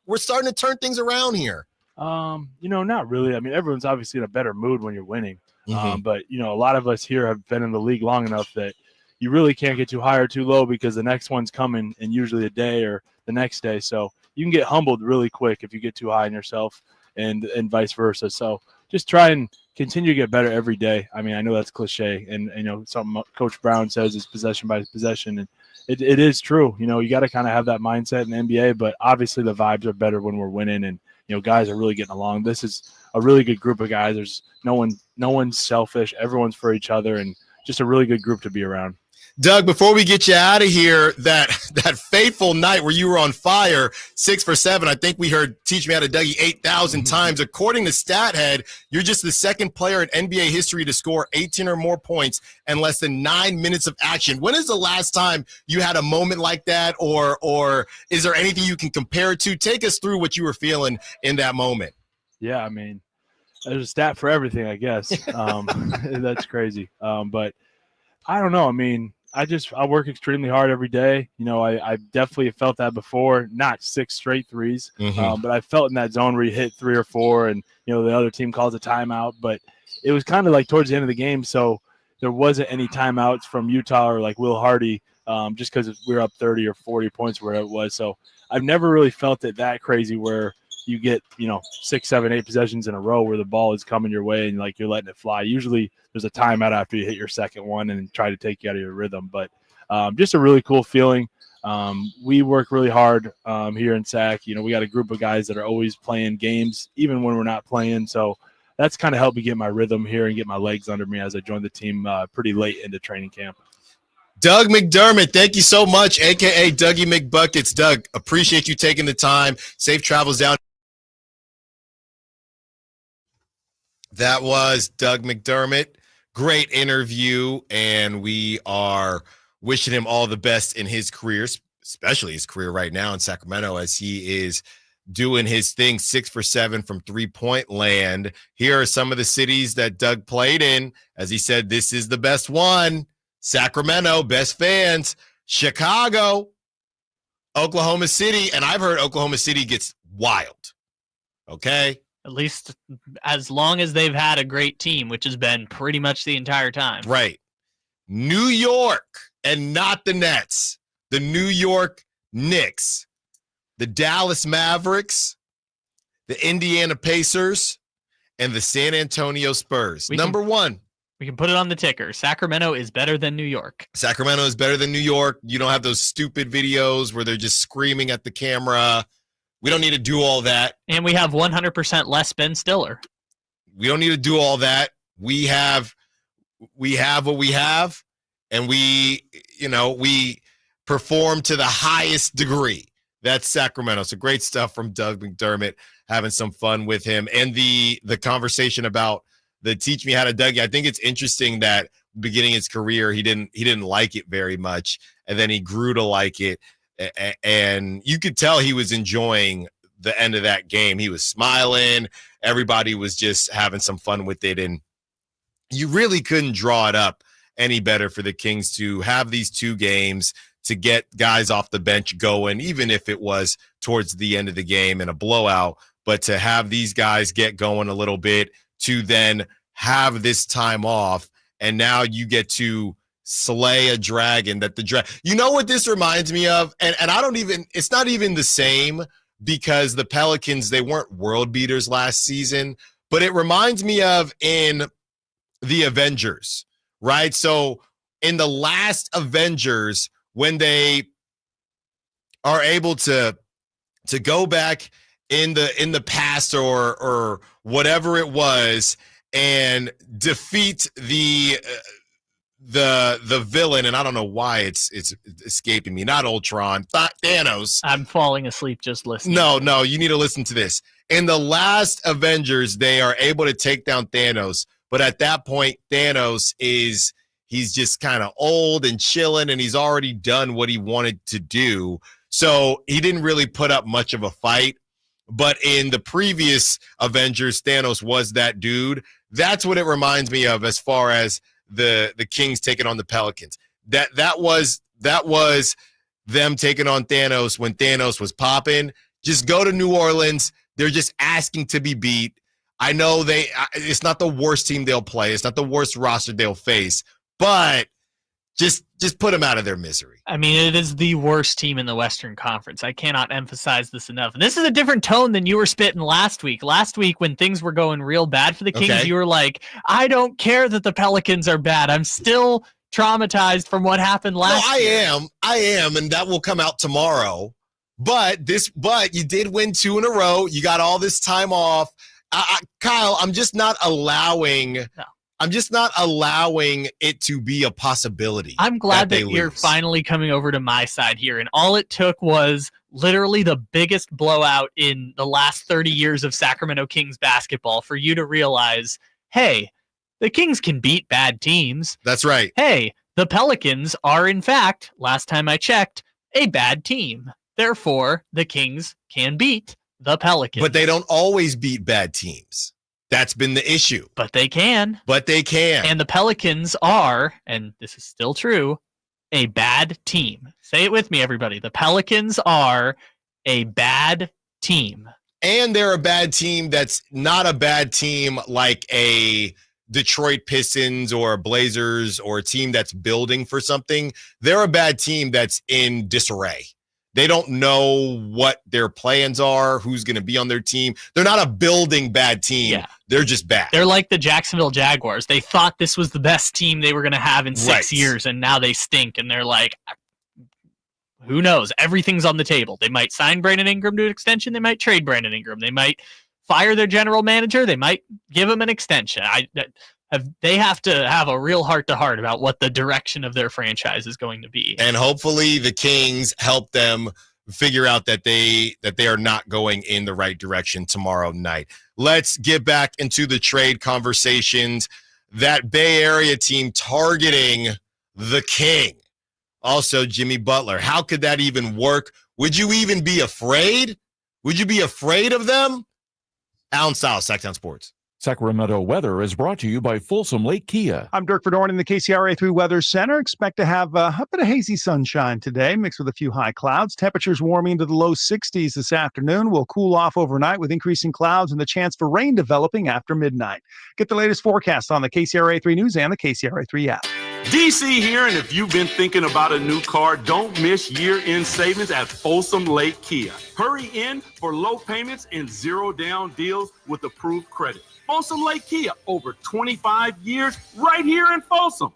we're starting to turn things around here? Not really. I mean, everyone's obviously in a better mood when you're winning. But, a lot of us here have been in the league long enough that you really can't get too high or too low because the next one's coming in usually a day or the next day. So you can get humbled really quick if you get too high on yourself and vice versa. So just try and continue to get better every day. I mean, I know that's cliche and something Coach Brown says is possession by possession. And it is true. You got to kind of have that mindset in the NBA, but obviously the vibes are better when we're winning and, guys are really getting along. This is a really good group of guys. There's no one's selfish. Everyone's for each other and just a really good group to be around. Doug, before we get you out of here, that fateful night where you were on fire, 6 for 7, I think we heard Teach Me How to Dougie 8,000 times. According to StatHead, you're just the second player in NBA history to score 18 or more points in less than 9 minutes of action. When is the last time you had a moment like that, or is there anything you can compare it to? Take us through what you were feeling in that moment. Yeah, I mean, there's a stat for everything, I guess. That's crazy. But I don't know. I mean, I work extremely hard every day. I definitely felt that before, not 6 straight threes, but I felt in that zone where you hit 3 or 4 and, the other team calls a timeout. But it was kind of like towards the end of the game, so there wasn't any timeouts from Utah or like Will Hardy just because we were up 30 or 40 points where it was. So I've never really felt it that crazy where you get, 6, 7, 8 possessions in a row where the ball is coming your way and like you're letting it fly. Usually there's a timeout after you hit your second one and try to take you out of your rhythm. But just a really cool feeling. We work really hard here in SAC. We got a group of guys that are always playing games, even when we're not playing. So that's kind of helped me get my rhythm here and get my legs under me as I joined the team pretty late into training camp. Doug McDermott, thank you so much, a.k.a. Dougie McBuckets. Doug, appreciate you taking the time. Safe travels down. That was Doug McDermott. Great interview, and we are wishing him all the best in his career, especially his career right now in Sacramento as he is doing his thing, 6 for 7 from three-point land. Here are some of the cities that Doug played in. As he said, this is the best one. Sacramento, best fans. Chicago, Oklahoma City, and I've heard Oklahoma City gets wild. Okay? At least as long as they've had a great team, which has been pretty much the entire time. Right. New York, and not the Nets. The New York Knicks. The Dallas Mavericks. The Indiana Pacers. And the San Antonio Spurs. Number one. We can put it on the ticker. Sacramento is better than New York. Sacramento is better than New York. You don't have those stupid videos where they're just screaming at the camera. We don't need to do all that. And we have 100% less Ben Stiller. We don't need to do all that. We have what we have, and we perform to the highest degree. That's Sacramento. So great stuff from Doug McDermott, having some fun with him. And the conversation about the Teach Me How to Dougie. I think it's interesting that beginning his career, he didn't like it very much, and then he grew to like it. And you could tell he was enjoying the end of that game. He was smiling. Everybody was just having some fun with it. And you really couldn't draw it up any better for the Kings to have these 2 games, to get guys off the bench going, even if it was towards the end of the game in a blowout. But to have these guys get going a little bit, to then have this time off, and now you get to slay a dragon that you know what this reminds me of? And it's not even the same, because the Pelicans, they weren't world beaters last season, but it reminds me of in the Avengers, right? So in the last Avengers, when they are able to go back in the past or whatever it was and defeat the the villain, and I don't know why it's escaping me. Not Ultron, Thanos. I'm falling asleep just listening. No, you need to listen to this. In the last Avengers, they are able to take down Thanos, but at that point, Thanos he's just kind of old and chilling, and he's already done what he wanted to do. So he didn't really put up much of a fight. But in the previous Avengers, Thanos was that dude. That's what it reminds me of as far as the Kings taking on the Pelicans. That was them taking on Thanos when Thanos was popping. Just go to New Orleans. They're just asking to be beat. I know it's not the worst team they'll play. It's not the worst roster they'll face, but just put them out of their misery. I mean, it is the worst team in the Western Conference. I cannot emphasize this enough. And this is a different tone than you were spitting last week. Last week, when things were going real bad for the Kings, you were like, I don't care that the Pelicans are bad. I'm still traumatized from what happened last year. I am, and that will come out tomorrow. But you did win 2 in a row. You got all this time off. Kyle, I'm just not allowing it to be a possibility. I'm glad that you're finally coming over to my side here. And all it took was literally the biggest blowout in the last 30 years of Sacramento Kings basketball for you to realize, hey, the Kings can beat bad teams. That's right. Hey, the Pelicans are, in fact, last time I checked, a bad team. Therefore, the Kings can beat the Pelicans. But they don't always beat bad teams. That's been the issue. But they can. And the Pelicans are, and this is still true, a bad team. Say it with me, everybody. The Pelicans are a bad team. And they're a bad team that's not a bad team like a Detroit Pistons or Blazers or a team that's building for something. They're a bad team that's in disarray. They don't know what their plans are, who's going to be on their team. They're not a building bad team. Yeah. They're just bad. They're like the Jacksonville Jaguars. They thought this was the best team they were going to have in 6 years, and now they stink, and they're like, who knows? Everything's on the table. They might sign Brandon Ingram to an extension. They might trade Brandon Ingram. They might fire their general manager. They might give him an extension. They have to have a real heart-to-heart about what the direction of their franchise is going to be. And hopefully the Kings help them figure out that they are not going in the right direction tomorrow night. Let's get back into the trade conversations. That Bay Area team targeting the King. Also, Jimmy Butler. How could that even work? Would you even be afraid? Would you be afraid of them? Allen Stiles, Sactown Sports. Sacramento weather is brought to you by Folsom Lake Kia. I'm Dirk Verdorn in the KCRA3 Weather Center. Expect to have a bit of hazy sunshine today, mixed with a few high clouds. Temperatures warming into the low 60s this afternoon. Will cool off overnight with increasing clouds and the chance for rain developing after midnight. Get the latest forecast on the KCRA3 News and the KCRA3 app. DC here, and if you've been thinking about a new car, don't miss year-end savings at Folsom Lake Kia. Hurry in for low payments and zero-down deals with approved credit. Folsom Lake Kia, over 25 years, right here in Folsom.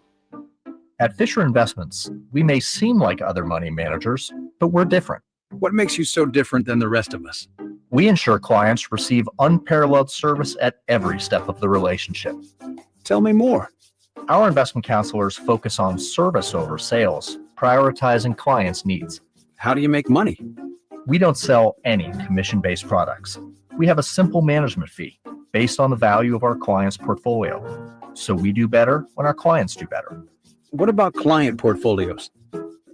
At Fisher Investments, we may seem like other money managers, but we're different. What makes you so different than the rest of us? We ensure clients receive unparalleled service at every step of the relationship. Tell me more. Our investment counselors focus on service over sales, prioritizing clients' needs. How do you make money? We don't sell any commission-based products. We have a simple management fee based on the value of our client's portfolio. So we do better when our clients do better. What about client portfolios?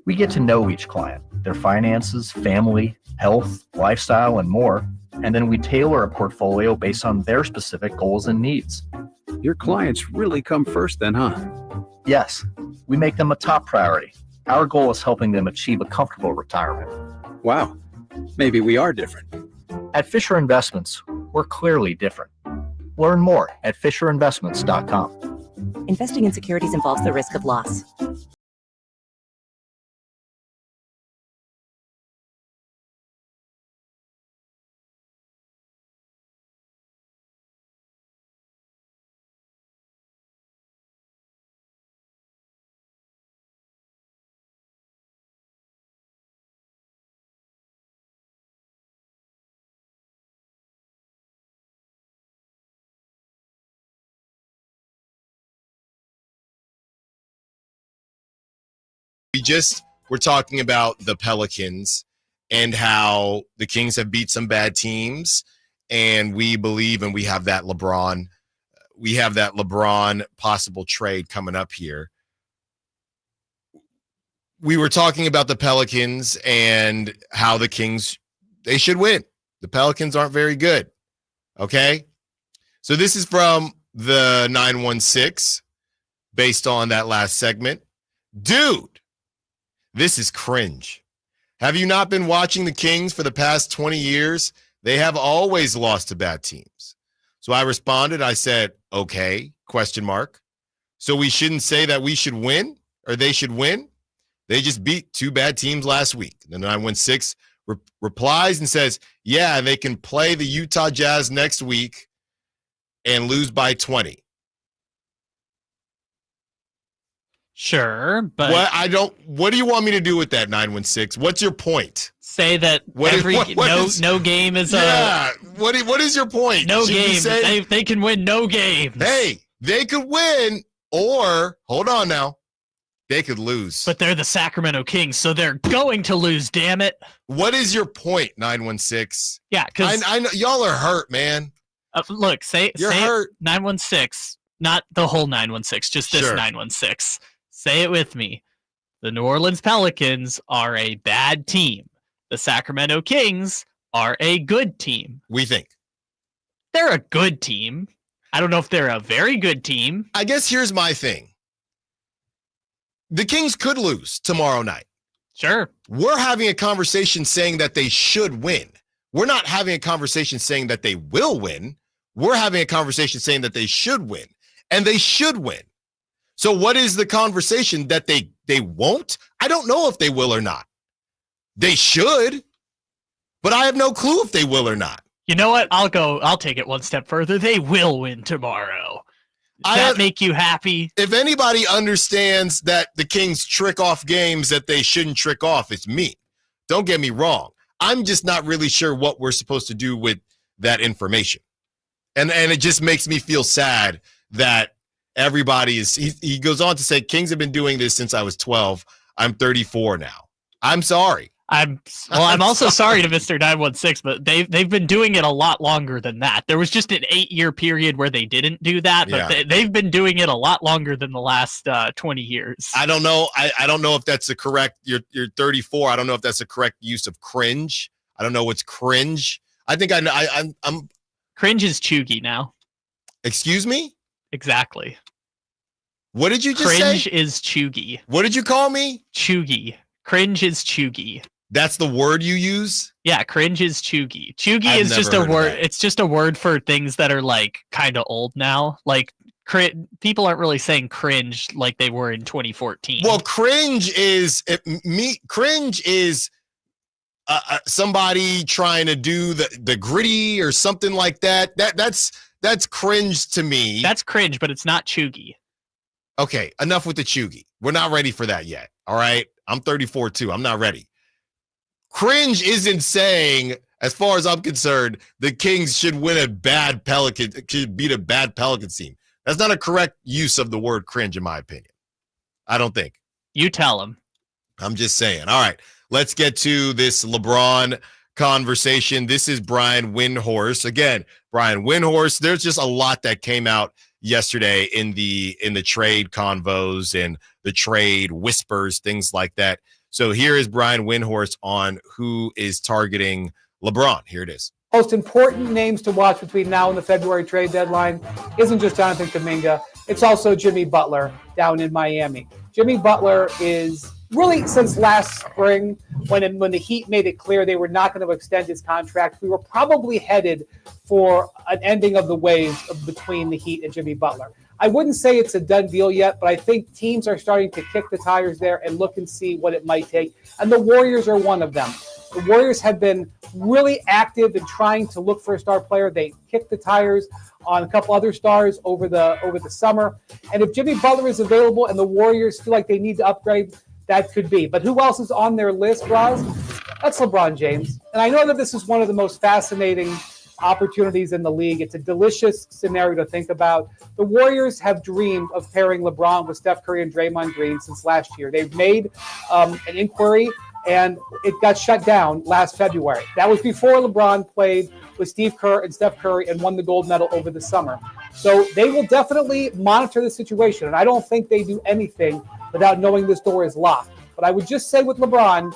We get to know each client, their finances, family, health, lifestyle, and more. And then we tailor a portfolio based on their specific goals and needs. Your clients really come first then, huh? Yes, we make them a top priority. Our goal is helping them achieve a comfortable retirement. Wow, maybe we are different. At Fisher Investments, we're clearly different. Learn more at FisherInvestments.com. Investing in securities involves the risk of loss. We're talking about the Pelicans and how the Kings have beat some bad teams, and we believe and we have that LeBron possible trade coming up here. We were talking about the Pelicans and how the Kings, they should win. The Pelicans aren't very good. Okay? So this is from the 916 based on that last segment. Dude, this is cringe. Have you not been watching the Kings for the past 20 years? They have always lost to bad teams. So I responded, I said, okay, ? So we shouldn't say that we should win or they should win? They just beat 2 bad teams last week. And then 916 replies and says, yeah, they can play the Utah Jazz next week and lose by 20. Sure, but what do you want me to do with that, 916? What's your point? Say that no game is what is your point? No games. They can win no games. Hey, they could win, or hold on now, they could lose. But they're the Sacramento Kings, so they're going to lose, damn it. What is your point, 916? Yeah, because I know y'all are hurt, man. Look, you're hurt. 916, not the whole 916, just this 916. Say it with me. The New Orleans Pelicans are a bad team. The Sacramento Kings are a good team. We think. They're a good team. I don't know if they're a very good team. I guess here's my thing. The Kings could lose tomorrow night. Sure. We're having a conversation saying that they should win. We're not having a conversation saying that they will win. We're having a conversation saying that they should win. And they should win. So what is the conversation? That they won't? I don't know if they will or not. They should, but I have no clue if they will or not. You know what? I'll take it one step further. They will win tomorrow. Does that make you happy? If anybody understands that the Kings trick off games that they shouldn't trick off, it's me. Don't get me wrong. I'm just not really sure what we're supposed to do with that information. And it just makes me feel sad that everybody is, he goes on to say, Kings have been doing this since I was 12. I'm 34 now. I'm sorry. I'm also sorry to Mr. 916, but they've been doing it a lot longer than that. There was just an 8-year period where they didn't do that, but they've been doing it a lot longer than the last 20 years. I don't know. I don't know if that's the correct, you're 34. I don't know if that's the correct use of cringe. I don't know what's cringe. I think I'm cringe is chuggy now. Excuse me? Exactly. What did you just say? Cringe is chuggy. What did you call me? Chuggy. Cringe is chuggy. That's the word you use? Yeah, cringe is chuggy. Chuggy is just a word. It's just a word for things that are like kind of old now. Like people aren't really saying cringe like they were in 2014. Well, cringe is somebody trying to do the gritty or something like that. That's cringe to me. That's cringe, but it's not chuggy. Okay, enough with the chuggy. We're not ready for that yet. All right, I'm 34 too. I'm not ready. Cringe isn't saying, as far as I'm concerned, the Kings should win should beat a bad Pelicans team. That's not a correct use of the word cringe, in my opinion. I don't think. You tell him. I'm just saying. All right, let's get to this LeBron conversation. This is Brian Windhorst. Again, Brian Windhorst. There's just a lot that came out yesterday in the trade convos and the trade whispers, things like that. So here is Brian Windhorst on who is targeting LeBron. Here it is. Most important names to watch between now and the February trade deadline isn't just Jonathan Kuminga. It's also Jimmy Butler down in Miami. Jimmy Butler is really, since last spring, when the Heat made it clear they were not going to extend his contract, we were probably headed for an ending of the waves between the Heat and Jimmy Butler. I wouldn't say it's a done deal yet, but I think teams are starting to kick the tires there and look and see what it might take. And the Warriors are one of them. The Warriors have been really active in trying to look for a star player. They kicked the tires on a couple other stars over the summer. And if Jimmy Butler is available and the Warriors feel like they need to upgrade, that could be. But who else is on their list, Roz? That's LeBron James. And I know that this is one of the most fascinating opportunities in the league. It's a delicious scenario to think about. The Warriors have dreamed of pairing LeBron with Steph Curry and Draymond Green since last year. They've made an inquiry, and it got shut down last February. That was before LeBron played with Steve Kerr and Steph Curry and won the gold medal over the summer. So they will definitely monitor the situation, and I don't think they do anything without knowing this door is locked. But I would just say with LeBron,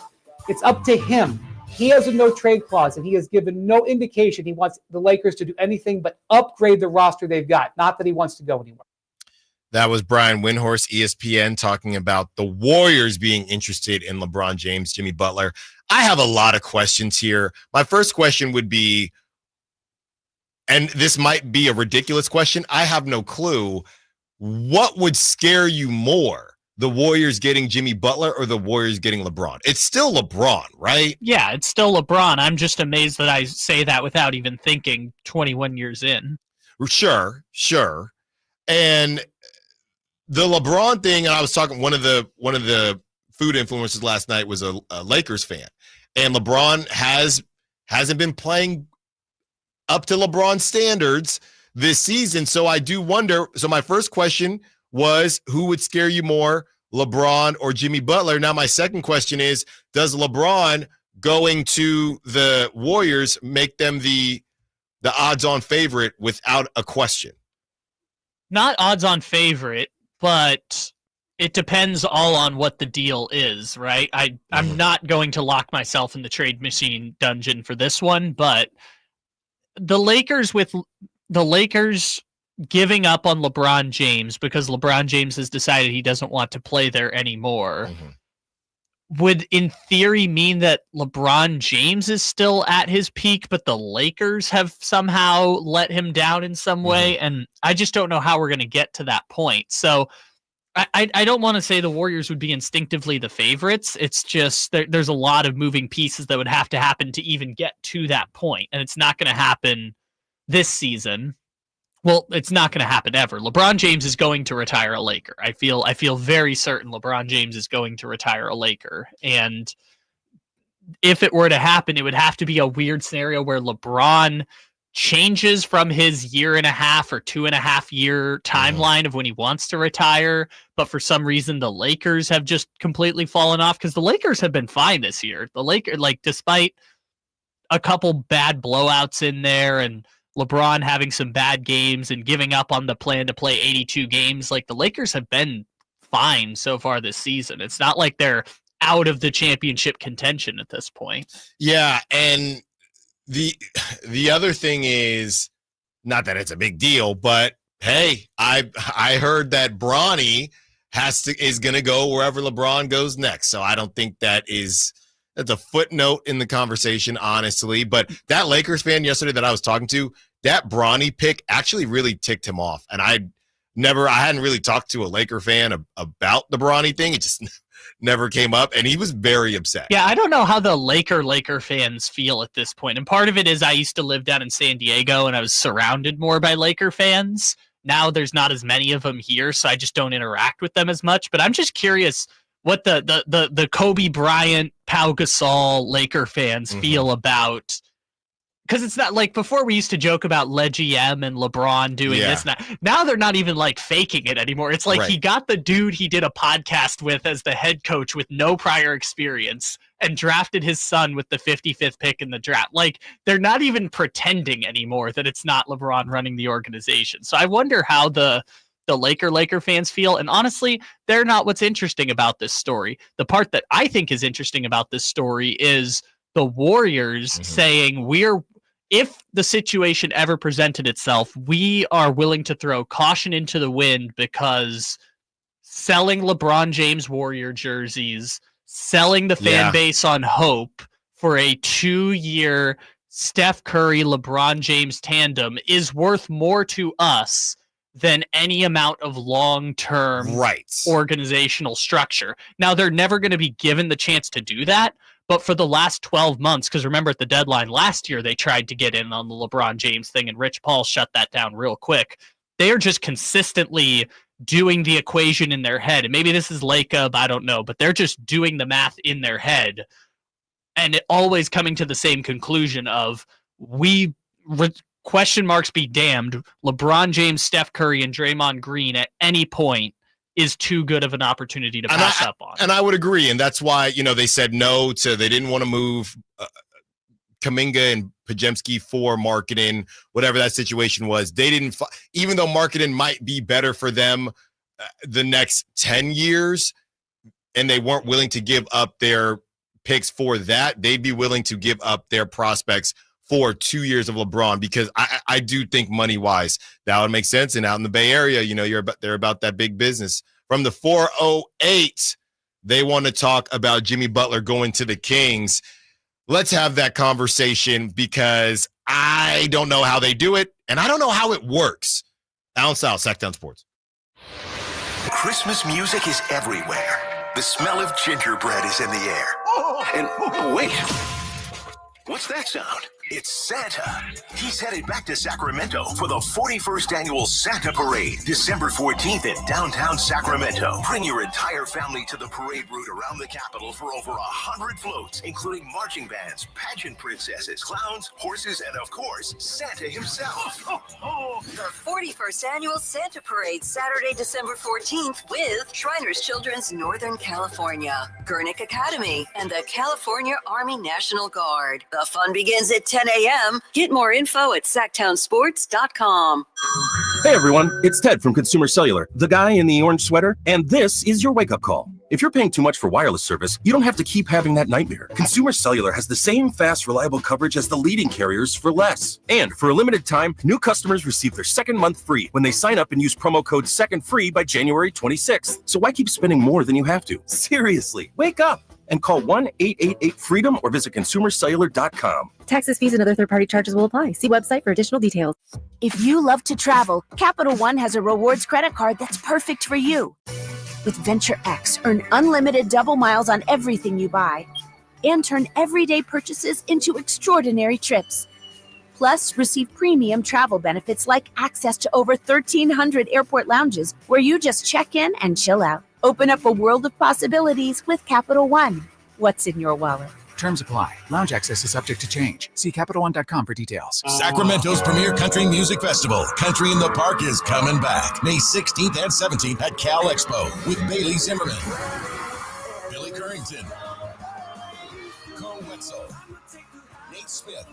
it's up to him. He has a no-trade clause, and he has given no indication he wants the Lakers to do anything but upgrade the roster they've got, not that he wants to go anywhere. That was Brian Windhorst, ESPN, talking about the Warriors being interested in LeBron James, Jimmy Butler. I have a lot of questions here. My first question would be, and this might be a ridiculous question, I have no clue. What would scare you more? The Warriors getting Jimmy Butler or the Warriors getting LeBron? It's still LeBron, right? Yeah, it's still LeBron. I'm just amazed that I say that without even thinking 21 years in. Sure. And the LeBron thing, and I was talking, one of the food influencers last night was a Lakers fan. And LeBron hasn't been playing up to LeBron standards this season. So I do wonder. So my first question was, who would scare you more, LeBron or Jimmy Butler? Now, my second question is, does LeBron going to the Warriors make them the odds-on favorite without a question? Not odds-on favorite, but it depends all on what the deal is, right? I'm not going to lock myself in the trade machine dungeon for this one, but the Lakers giving up on LeBron James because LeBron James has decided he doesn't want to play there anymore would in theory mean that LeBron James is still at his peak, but the Lakers have somehow let him down in some way. And I just don't know how we're going to get to that point. So I don't want to say the Warriors would be instinctively the favorites. It's just there's a lot of moving pieces that would have to happen to even get to that point. And it's not going to happen this season. Well, it's not going to happen ever. LeBron James is going to retire a Laker. I feel very certain LeBron James is going to retire a Laker. And if it were to happen, it would have to be a weird scenario where LeBron changes from his 1.5 or 2.5 year timeline of when he wants to retire. But for some reason, the Lakers have just completely fallen off, because the Lakers have been fine this year. The Lakers, despite a couple bad blowouts in there and LeBron having some bad games and giving up on the plan to play 82 games, the Lakers have been fine so far this season. It's not like they're out of the championship contention at this point. Yeah, and the other thing is, not that it's a big deal, but hey, I heard that Bronny is going to go wherever LeBron goes next. So I don't think that's a footnote in the conversation, honestly. But that Lakers fan yesterday that I was talking to, that Bronny pick actually really ticked him off. And I hadn't really talked to a Laker fan about the Bronny thing. It just never came up, and he was very upset. Yeah, I don't know how the Laker fans feel at this point. And part of it is I used to live down in San Diego, and I was surrounded more by Laker fans. Now there's not as many of them here, so I just don't interact with them as much. But I'm just curious what the Kobe Bryant, Pau Gasol Laker fans feel about. Because it's not like before we used to joke about LeGM and LeBron doing this and that. Now they're not even faking it anymore. It's like he got the dude he did a podcast with as the head coach with no prior experience and drafted his son with the 55th pick in the draft. They're not even pretending anymore that it's not LeBron running the organization. So I wonder how the Laker fans feel. And honestly, they're not what's interesting about this story. The part that I think is interesting about this story is the Warriors saying if the situation ever presented itself, we are willing to throw caution into the wind, because selling LeBron James Warrior jerseys, selling the fan base on hope for a 2-year Steph Curry, LeBron James tandem is worth more to us than any amount of long-term organizational structure. Now, they're never going to be given the chance to do that. But for the last 12 months, because remember at the deadline last year, they tried to get in on the LeBron James thing, and Rich Paul shut that down real quick. They are just consistently doing the equation in their head. And maybe this is Lacob, I don't know, but they're just doing the math in their head and always coming to the same conclusion of, we question marks be damned, LeBron James, Steph Curry, and Draymond Green at any point is too good of an opportunity to pass up on. And I would agree. And that's why, they said no to, they didn't want to move Kuminga and Podziemski for Markkanen, whatever that situation was. They didn't, even though Markkanen might be better for them the next 10 years, and they weren't willing to give up their picks for that, they'd be willing to give up their prospects for 2 years of LeBron, because I do think money-wise, that would make sense. And out in the Bay Area, they're about that big business. From the 408, they want to talk about Jimmy Butler going to the Kings. Let's have that conversation, because I don't know how they do it, and I don't know how it works. Allen Stiles, Sacktown Sports. Christmas music is everywhere. The smell of gingerbread is in the air. And wait, what's that sound? It's Santa. He's headed back to Sacramento for the 41st Annual Santa Parade, December 14th in downtown Sacramento. Bring your entire family to the parade route around the capital for over 100 floats, including marching bands, pageant princesses, clowns, horses, and of course, Santa himself. The 41st Annual Santa Parade, Saturday, December 14th with Shriners Children's Northern California, Gurnick Academy, and the California Army National Guard. The fun begins at 10 a.m. Get more info at sacktownsports.com. Hey everyone, it's Ted from Consumer Cellular, the guy in the orange sweater, and this is your wake-up call. If you're paying too much for wireless service, you don't have to keep having that nightmare. Consumer Cellular has the same fast, reliable coverage as the leading carriers for less. And for a limited time, new customers receive their second month free when they sign up and use promo code SECONDFREE by January 26th. So why keep spending more than you have to? Seriously, wake up and call 1-888-FREEDOM or visit consumercellular.com. Taxes, fees, and other third-party charges will apply. See website for additional details. If you love to travel, Capital One has a rewards credit card that's perfect for you. With Venture X, earn unlimited double miles on everything you buy and turn everyday purchases into extraordinary trips. Plus, receive premium travel benefits like access to over 1,300 airport lounges where you just check in and chill out. Open up a world of possibilities with Capital One. What's in your wallet? Terms apply. Lounge access is subject to change. See CapitalOne.com for details. Sacramento's premier country music festival, Country in the Park, is coming back May 16th and 17th at Cal Expo with Bailey Zimmerman, Billy Currington, Cole Wetzel, Nate Smith,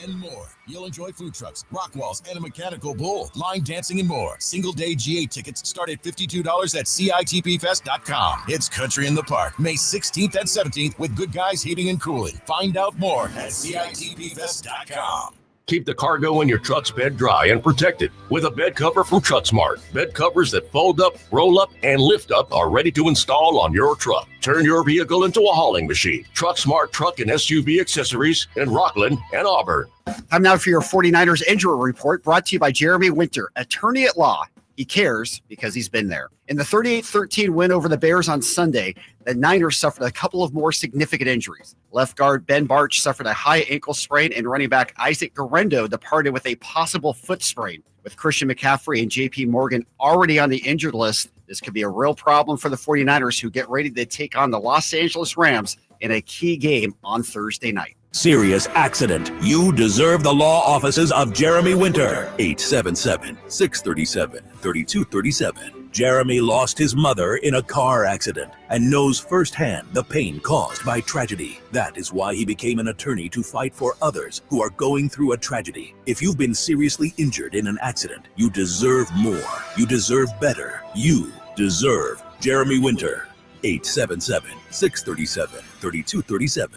and more. You'll enjoy food trucks, rock walls, and a mechanical bull, line dancing, and more. Single-day GA tickets start at $52 at CITPFest.com. It's Country in the Park, May 16th and 17th with Good Guys Heating and Cooling. Find out more at CITPFest.com. Keep the cargo in your truck's bed dry and protected with a bed cover from TruckSmart. Bed covers that fold up, roll up, and lift up are ready to install on your truck. Turn your vehicle into a hauling machine. TruckSmart truck and SUV accessories in Rockland and Auburn. Time now for your 49ers injury report, brought to you by Jeremy Winter, attorney at law. He cares because he's been there. In the 38-13 win over the Bears on Sunday, the Niners suffered a couple of more significant injuries. Left guard Ben Barch suffered a high ankle sprain, and running back Isaac Guerrero departed with a possible foot sprain. With Christian McCaffrey and J.P. Morgan already on the injured list, this could be a real problem for the 49ers, who get ready to take on the Los Angeles Rams in a key game on Thursday night. Serious accident. You deserve the law offices of Jeremy Winter. 877-637-3237. Jeremy lost his mother in a car accident and knows firsthand the pain caused by tragedy. That is why he became an attorney, to fight for others who are going through a tragedy. If you've been seriously injured in an accident, you deserve more. You deserve better. You deserve Jeremy Winter. 877-637-3237.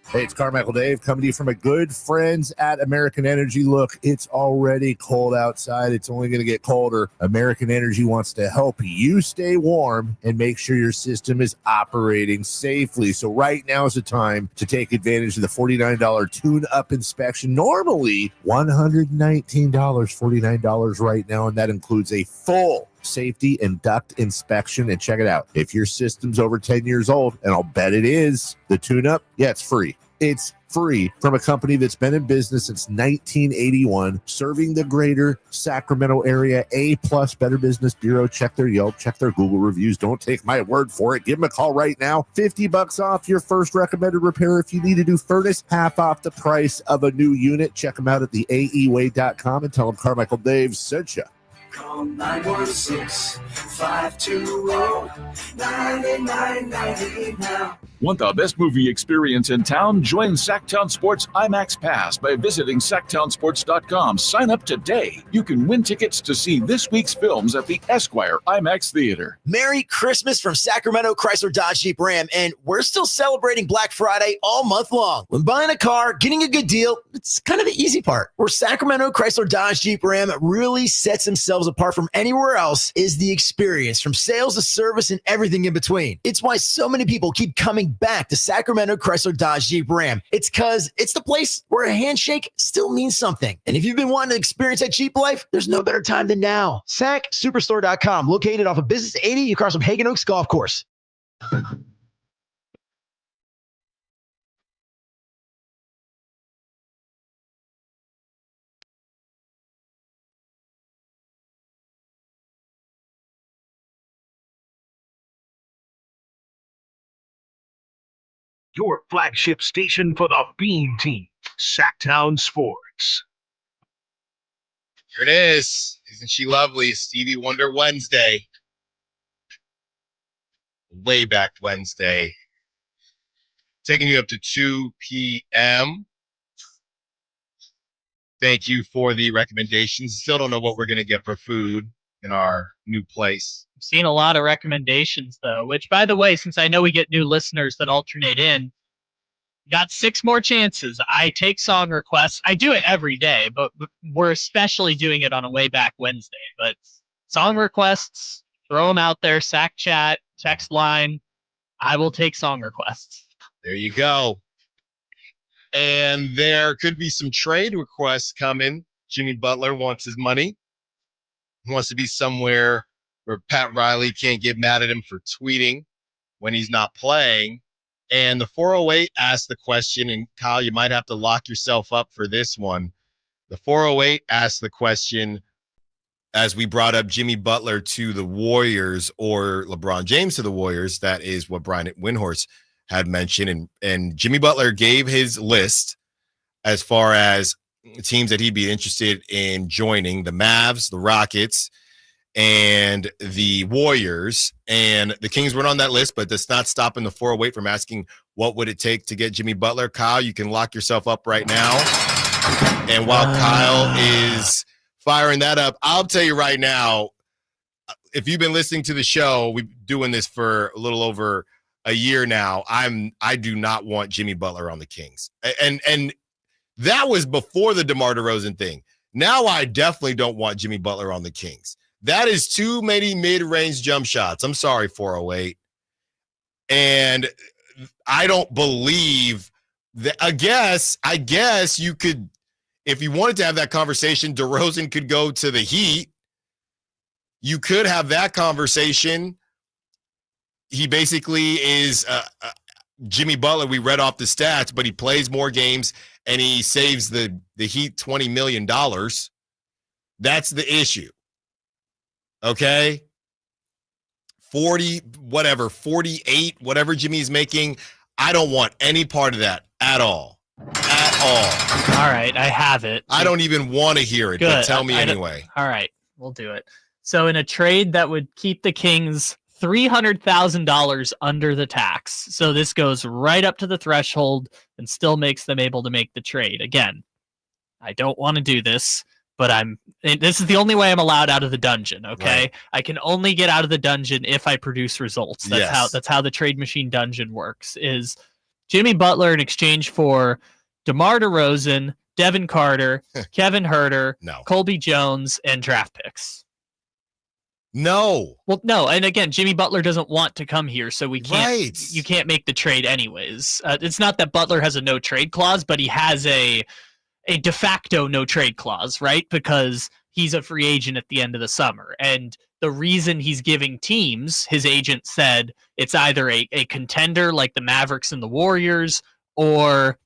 Hey, it's Carmichael Dave coming to you from my good friends at American Energy. Look, it's already cold outside. It's only going to get colder. American Energy wants to help you stay warm and make sure your system is operating safely. So right now is the time to take advantage of the $49 tune-up inspection. Normally $119, $49 right now, and that includes a full safety and duct inspection. And check it out. If your system's over 10 years old, and I'll bet it is, the tune-up, yeah, it's free. It's free from a company that's been in business since 1981, serving the greater Sacramento area. A+ Better Business Bureau. Check their Yelp, check their Google reviews. Don't take my word for it. Give them a call right now. $50 off your first recommended repair. If you need a new furnace, half off the price of a new unit. Check them out at theaeway.com and tell them Carmichael Dave sent you. Call 916-520-9990 now. Want the best movie experience in town? Join Sacktown Sports IMAX Pass by visiting sacktownsports.com. Sign up today. You can win tickets to see this week's films at the Esquire IMAX Theater. Merry Christmas from Sacramento Chrysler Dodge Jeep Ram, and we're still celebrating Black Friday all month long. When buying a car, getting a good deal, it's kind of the easy part. Where Sacramento Chrysler Dodge Jeep Ram really sets themselves apart from anywhere else is the experience, from sales to service and everything in between. It's why so many people keep coming back to Sacramento Chrysler Dodge Jeep Ram. It's because it's the place where a handshake still means something. And if you've been wanting to experience that Jeep life, there's no better time than now. SacSuperstore.com, located off of Business 80 across from Hagen Oaks Golf Course. Your flagship station for the Beam Team, Sacktown Sports. Here it is. Isn't she lovely? Stevie Wonder Wednesday. Way back Wednesday. Taking you up to 2 p.m. Thank you for the recommendations. Still don't know what we're going to get for food in our new place. I've seen a lot of recommendations, though, which, by the way, since I know we get new listeners that alternate in, got 6 more chances. I take song requests. I do it every day, but we're especially doing it on a way back Wednesday. But song requests, throw them out there, Sack Chat, text line. I will take song requests. There you go. And there could be some trade requests coming. Jimmy Butler wants his money. He wants to be somewhere where Pat Riley can't get mad at him for tweeting when he's not playing. And the 408 asked the question, and Kyle, you might have to lock yourself up for this one. The 408 asked the question, as we brought up Jimmy Butler to the Warriors or LeBron James to the Warriors. That is what Brian Windhorst had mentioned. And Jimmy Butler gave his list as far as teams that he'd be interested in joining: the Mavs, the Rockets, and the Warriors. And the Kings weren't on that list, but that's not stopping the 408 from asking what would it take to get Jimmy Butler. Kyle, you can lock yourself up right now. And while Kyle is firing that up, I'll tell you right now, if you've been listening to the show, we've been doing this for a little over a year now. I do not want Jimmy Butler on the Kings. And that was before the DeMar DeRozan thing. Now I definitely don't want Jimmy Butler on the Kings. That is too many mid-range jump shots. I'm sorry, 408. And I don't believe that. I guess you could, if you wanted to have that conversation, DeRozan could go to the Heat. You could have that conversation. He basically is Jimmy Butler. We read off the stats, but he plays more games and he saves the Heat $20 million. That's the issue. Okay. 48, whatever Jimmy's making. I don't want any part of that at all. At all. All right. I have it. I don't even want to hear it, but tell me anyway. All right. We'll do it. So in a trade that would keep the Kings $300,000 under the tax. So this goes right up to the threshold and still makes them able to make the trade. Again, I don't want to do this, but this is the only way I'm allowed out of the dungeon, okay? Right. I can only get out of the dungeon if I produce results. That's how the trade machine dungeon works. Is Jimmy Butler in exchange for DeMar DeRozan, Devin Carter, Kevin Huerter, Colby Jones, and draft picks. No. Well, no, and again, Jimmy Butler doesn't want to come here, so we can't. Right. You can't make the trade anyways. It's not that Butler has a no trade clause, but he has a de facto no trade clause, right? Because he's a free agent at the end of the summer, and the reason he's giving teams, his agent said, it's either a contender like the Mavericks and the Warriors, or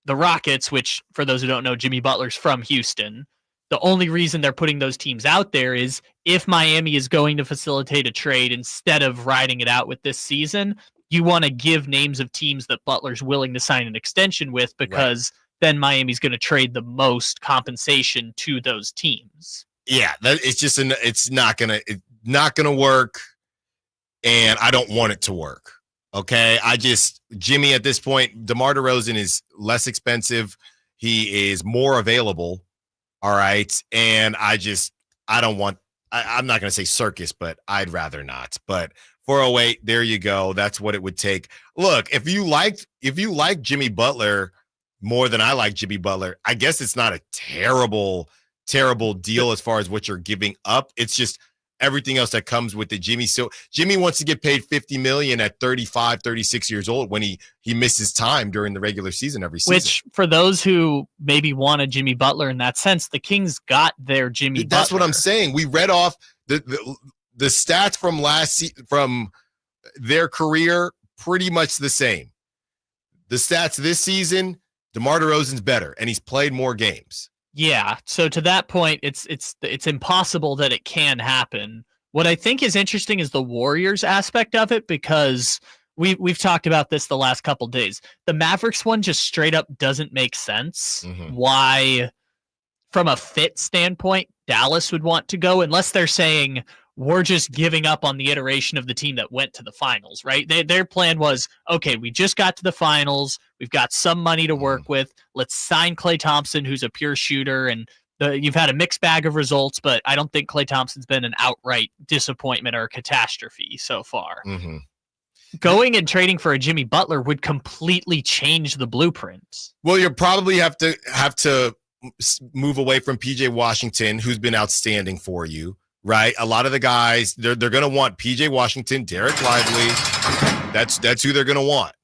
the Rockets, which for those who don't know, Jimmy Butler's from Houston. The only reason they're putting those teams out there is if Miami is going to facilitate a trade instead of riding it out with this season, you want to give names of teams that Butler's willing to sign an extension with, because then Miami's going to trade the most compensation to those teams. Yeah, it's not gonna work, and I don't want it to work. Okay, Jimmy at this point, DeMar DeRozan is less expensive. He is more available. All right, and I'm not gonna say circus, but I'd rather not. But 408, there you go. That's what it would take. Look, if you like Jimmy Butler more than I like Jimmy Butler, I guess it's not a terrible deal as far as what you're giving up. It's just everything else that comes with the Jimmy. So Jimmy wants to get paid $50 million at 35, 36 years old when he misses time during the regular season every season. Which, for those who maybe want a Jimmy Butler in that sense, the Kings got their Jimmy Butler. That's what I'm saying. We read off the stats from their career, pretty much the same. The stats this season, DeMar DeRozan's better, and he's played more games. Yeah. So to that point, it's impossible that it can happen. What I think is interesting is the Warriors aspect of it, because we've talked about this the last couple days. The Mavericks one just straight up doesn't make sense. Why, from a fit standpoint, Dallas would want to go, unless they're saying we're just giving up on the iteration of the team that went to the finals, right? Their plan was, okay, we just got to the finals. We've got some money to work with. Let's sign Klay Thompson, who's a pure shooter. And you've had a mixed bag of results, but I don't think Klay Thompson's been an outright disappointment or a catastrophe so far. Going and trading for a Jimmy Butler would completely change the blueprint. Well, you'll probably have to move away from PJ Washington, who's been outstanding for you. Right, a lot of the guys they're going to want PJ Washington, Derek Lively. That's who they're going to want.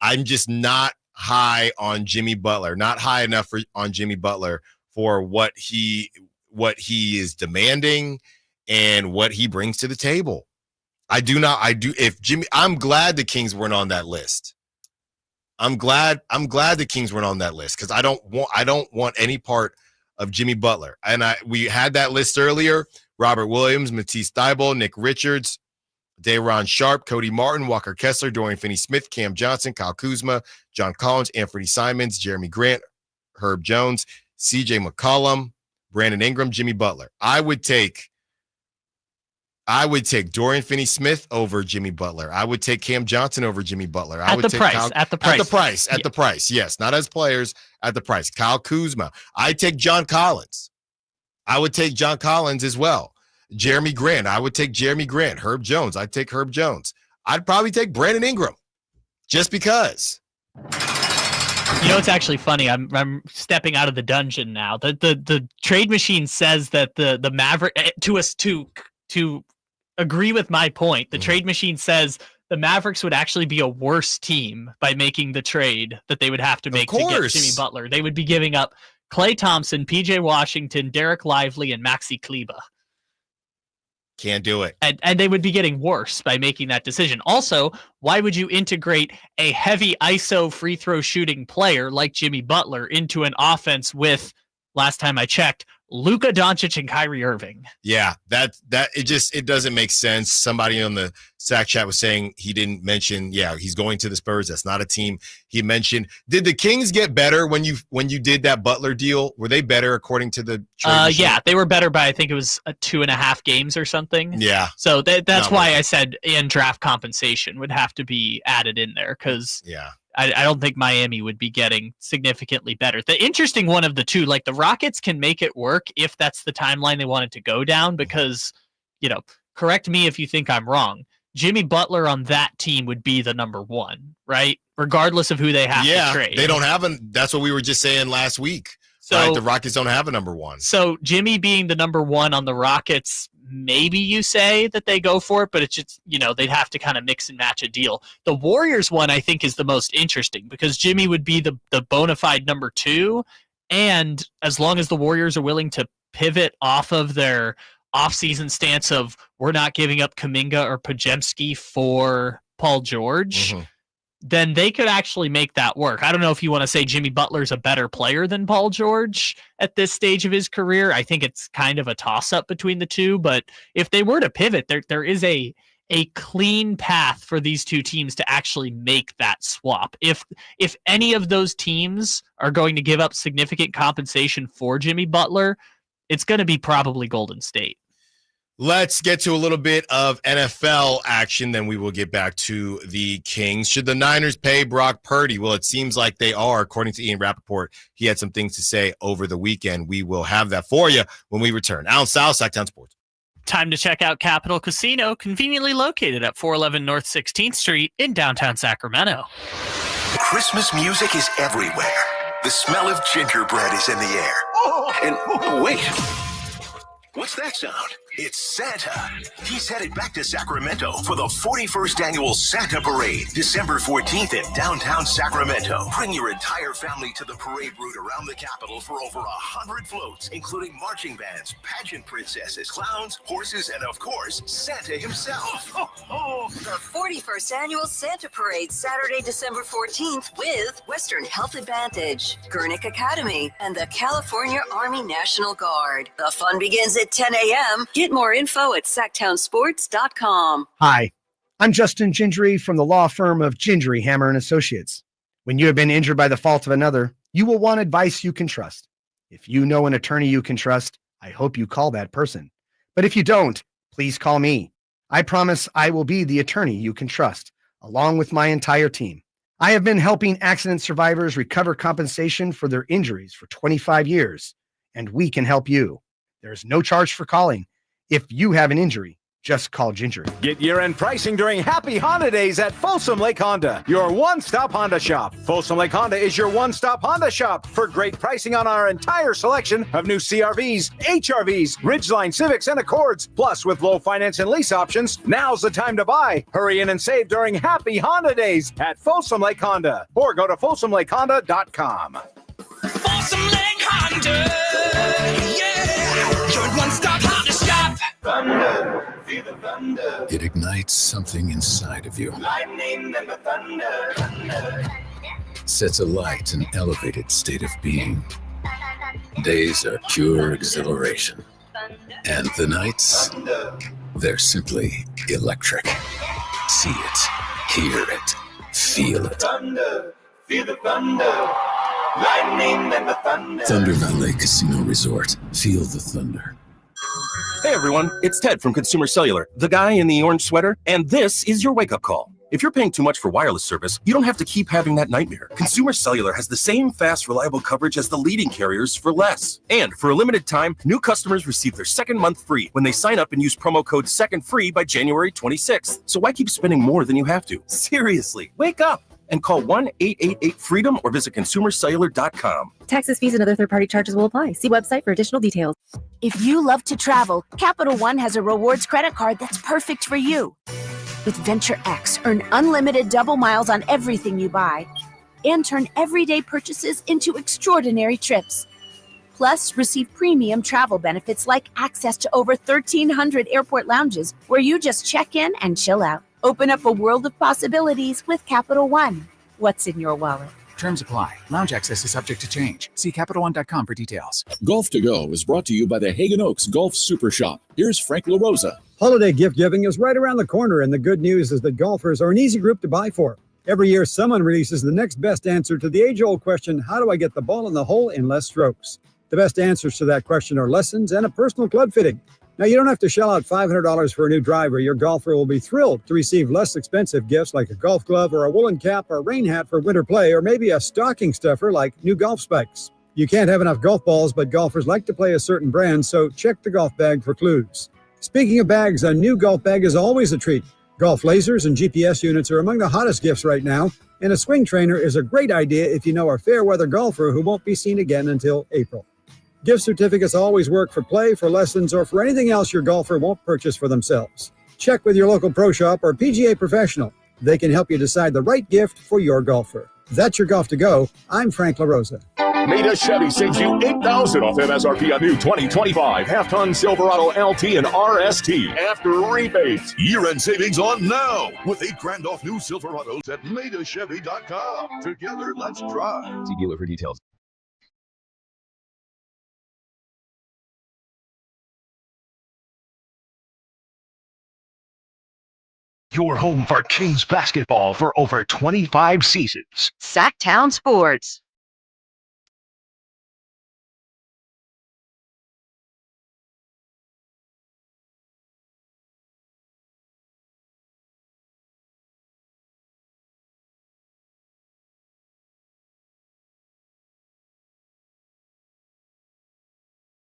I'm just not high on Jimmy Butler, not high enough on Jimmy Butler for what he is demanding and what he brings to the table. I'm glad the Kings weren't on that list. I'm glad the Kings weren't on that list, because I don't want any part of Jimmy Butler. And we had that list earlier. Robert Williams, Matisse Thybulle, Nick Richards, Day'Ron Sharpe, Cody Martin, Walker Kessler, Dorian Finney-Smith, Cam Johnson, Kyle Kuzma, John Collins, Anthony Simons, Jeremy Grant, Herb Jones, CJ McCollum, Brandon Ingram, Jimmy Butler. I would take Dorian Finney-Smith over Jimmy Butler. I would take Cam Johnson over Jimmy Butler. At the price. Yes, not as players, at the price. Kyle Kuzma. I take John Collins. I would take John Collins as well. Jeremy Grant. I would take Jeremy Grant. Herb Jones. I'd take Herb Jones. I'd probably take Brandon Ingram just because. You know, it's actually funny. I'm stepping out of the dungeon now. The trade machine says that the Maverick to agree with my point. The trade machine says the Mavericks would actually be a worse team by making the trade that they would have to make to get Jimmy Butler. They would be giving up Klay Thompson, PJ Washington, Derek Lively, and Maxi Kleber. Can't do it. And they would be getting worse by making that decision. Also, why would you integrate a heavy ISO free throw shooting player like Jimmy Butler into an offense with, last time I checked, Luka Doncic and Kyrie Irving? Yeah, it doesn't make sense. Somebody on the Sack Chat was saying he didn't mention, he's going to the Spurs. That's not a team he mentioned. Did the Kings get better when you did that Butler deal? Were they better according to the trade machine? Yeah, they were better by, I think it was 2.5 games or something. Yeah. So that's why I said and draft compensation would have to be added in there, because I don't think Miami would be getting significantly better. The interesting one of the two, like the Rockets can make it work if that's the timeline they wanted to go down, because, correct me if you think I'm wrong, Jimmy Butler on that team would be the number one, right? Regardless of who they have to trade. They don't have that's what we were just saying last week. So right? The Rockets don't have a number one. So Jimmy being the number one on the Rockets, maybe you say that they go for it, but it's just, they'd have to kind of mix and match a deal. The Warriors one, I think, is the most interesting, because Jimmy would be the bona fide number two. And as long as the Warriors are willing to pivot off of their offseason stance of we're not giving up Kuminga or Podziemski for Paul George, then they could actually make that work. I don't know if you want to say Jimmy Butler's a better player than Paul George at this stage of his career. I think it's kind of a toss-up between the two, but if they were to pivot, there is a clean path for these two teams to actually make that swap. If any of those teams are going to give up significant compensation for Jimmy Butler, it's going to be probably Golden State. Let's get to a little bit of NFL action, then we will get back to the Kings. Should the Niners pay Brock Purdy? Well, it seems like they are, according to Ian Rappaport. He had some things to say over the weekend. We will have that for you when we return. Allen Stiles, Sacktown Sports. Time to check out Capital Casino, conveniently located at 411 North 16th Street in downtown Sacramento. Christmas music is everywhere. The smell of gingerbread is in the air. And wait, what's that sound? It's Santa. He's headed back to Sacramento for the 41st Annual Santa Parade, December 14th in downtown Sacramento. Bring your entire family to the parade route around the Capitol for over 100 floats, including marching bands, pageant princesses, clowns, horses, and of course, Santa himself. The 41st Annual Santa Parade, Saturday, December 14th with Western Health Advantage, Gurnick Academy, and the California Army National Guard. The fun begins at 10 a.m. Get more info at sacktownsports.com. Hi, I'm Justin Gingery from the law firm of Gingery, Hammer & Associates. When you have been injured by the fault of another, you will want advice you can trust. If you know an attorney you can trust, I hope you call that person. But if you don't, please call me. I promise I will be the attorney you can trust, along with my entire team. I have been helping accident survivors recover compensation for their injuries for 25 years, and we can help you. There is no charge for calling. If you have an injury, just call Gingery. Get year-end pricing during Happy Honda Days at Folsom Lake Honda, your one-stop Honda shop. Folsom Lake Honda is your one-stop Honda shop for great pricing on our entire selection of new CRVs, HRVs, Ridgeline Civics, and Accords. Plus, with low finance and lease options, now's the time to buy. Hurry in and save during Happy Honda Days at Folsom Lake Honda, or go to folsomlakehonda.com. Folsom Lake Honda, yeah, your one-stop Honda shop. Thunder, feel the thunder. It ignites something inside of you. Lightning and the thunder. Sets alight an elevated state of being. Days are pure exhilaration. And the nights, they're simply electric. See it, hear it, feel it. Thunder, feel the thunder. Lightning and the thunder. Thunder Valley Casino Resort. Feel the thunder. Hey everyone, it's Ted from Consumer Cellular, the guy in the orange sweater, and this is your wake-up call. If you're paying too much for wireless service, you don't have to keep having that nightmare. Consumer Cellular has the same fast, reliable coverage as the leading carriers for less. And for a limited time, new customers receive their second month free when they sign up and use promo code SECONDFREE by January 26th. So why keep spending more than you have to? Seriously, wake up and call 1-888-FREEDOM or visit consumercellular.com. Taxes, fees, and other third-party charges will apply. See website for additional details. If you love to travel, Capital One has a rewards credit card that's perfect for you. With Venture X, earn unlimited double miles on everything you buy and turn everyday purchases into extraordinary trips. Plus, receive premium travel benefits like access to over 1,300 airport lounges where you just check in and chill out. Open up a world of possibilities with Capital One. What's in your wallet? Terms apply. Lounge access is subject to change. See CapitalOne.com for details. Golf to Go is brought to you by the Hagen Oaks Golf Super Shop. Here's Frank LaRosa. Holiday gift giving is right around the corner, and the good news is that golfers are an easy group to buy for. Every year, someone releases the next best answer to the age-old question, how do I get the ball in the hole in less strokes? The best answers to that question are lessons and a personal club fitting. Now, you don't have to shell out $500 for a new driver. Your golfer will be thrilled to receive less expensive gifts like a golf glove or a woolen cap or a rain hat for winter play, or maybe a stocking stuffer like new golf spikes. You can't have enough golf balls, but golfers like to play a certain brand, so check the golf bag for clues. Speaking of bags, a new golf bag is always a treat. Golf lasers and GPS units are among the hottest gifts right now, and a swing trainer is a great idea if you know a fair-weather golfer who won't be seen again until April. Gift certificates always work for play, for lessons, or for anything else your golfer won't purchase for themselves. Check with your local pro shop or PGA professional. They can help you decide the right gift for your golfer. That's your Golf to Go. I'm Frank LaRosa. Meda Chevy saves you $8,000 off MSRP on new 2025 half-ton Silverado LT and RST after rebates. Year-end savings on now with $8,000 off new Silverados at MedaChevy.com. Together, let's drive. See dealer for details. Your home for Kings basketball for over 25 seasons. Sacktown Sports.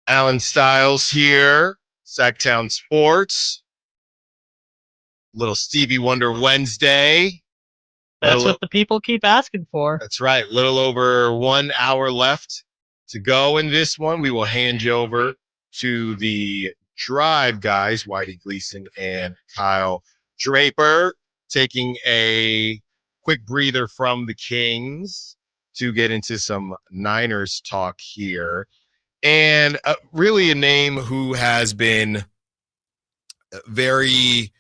Allen Stiles here, Sacktown Sports. Little Stevie Wonder Wednesday. That's what the people keep asking for. That's right. Little over 1 hour left to go in this one. We will hand you over to the drive guys, Whitey Gleason and Kyle Draper, taking a quick breather from the Kings to get into some Niners talk here. And really a name who has been very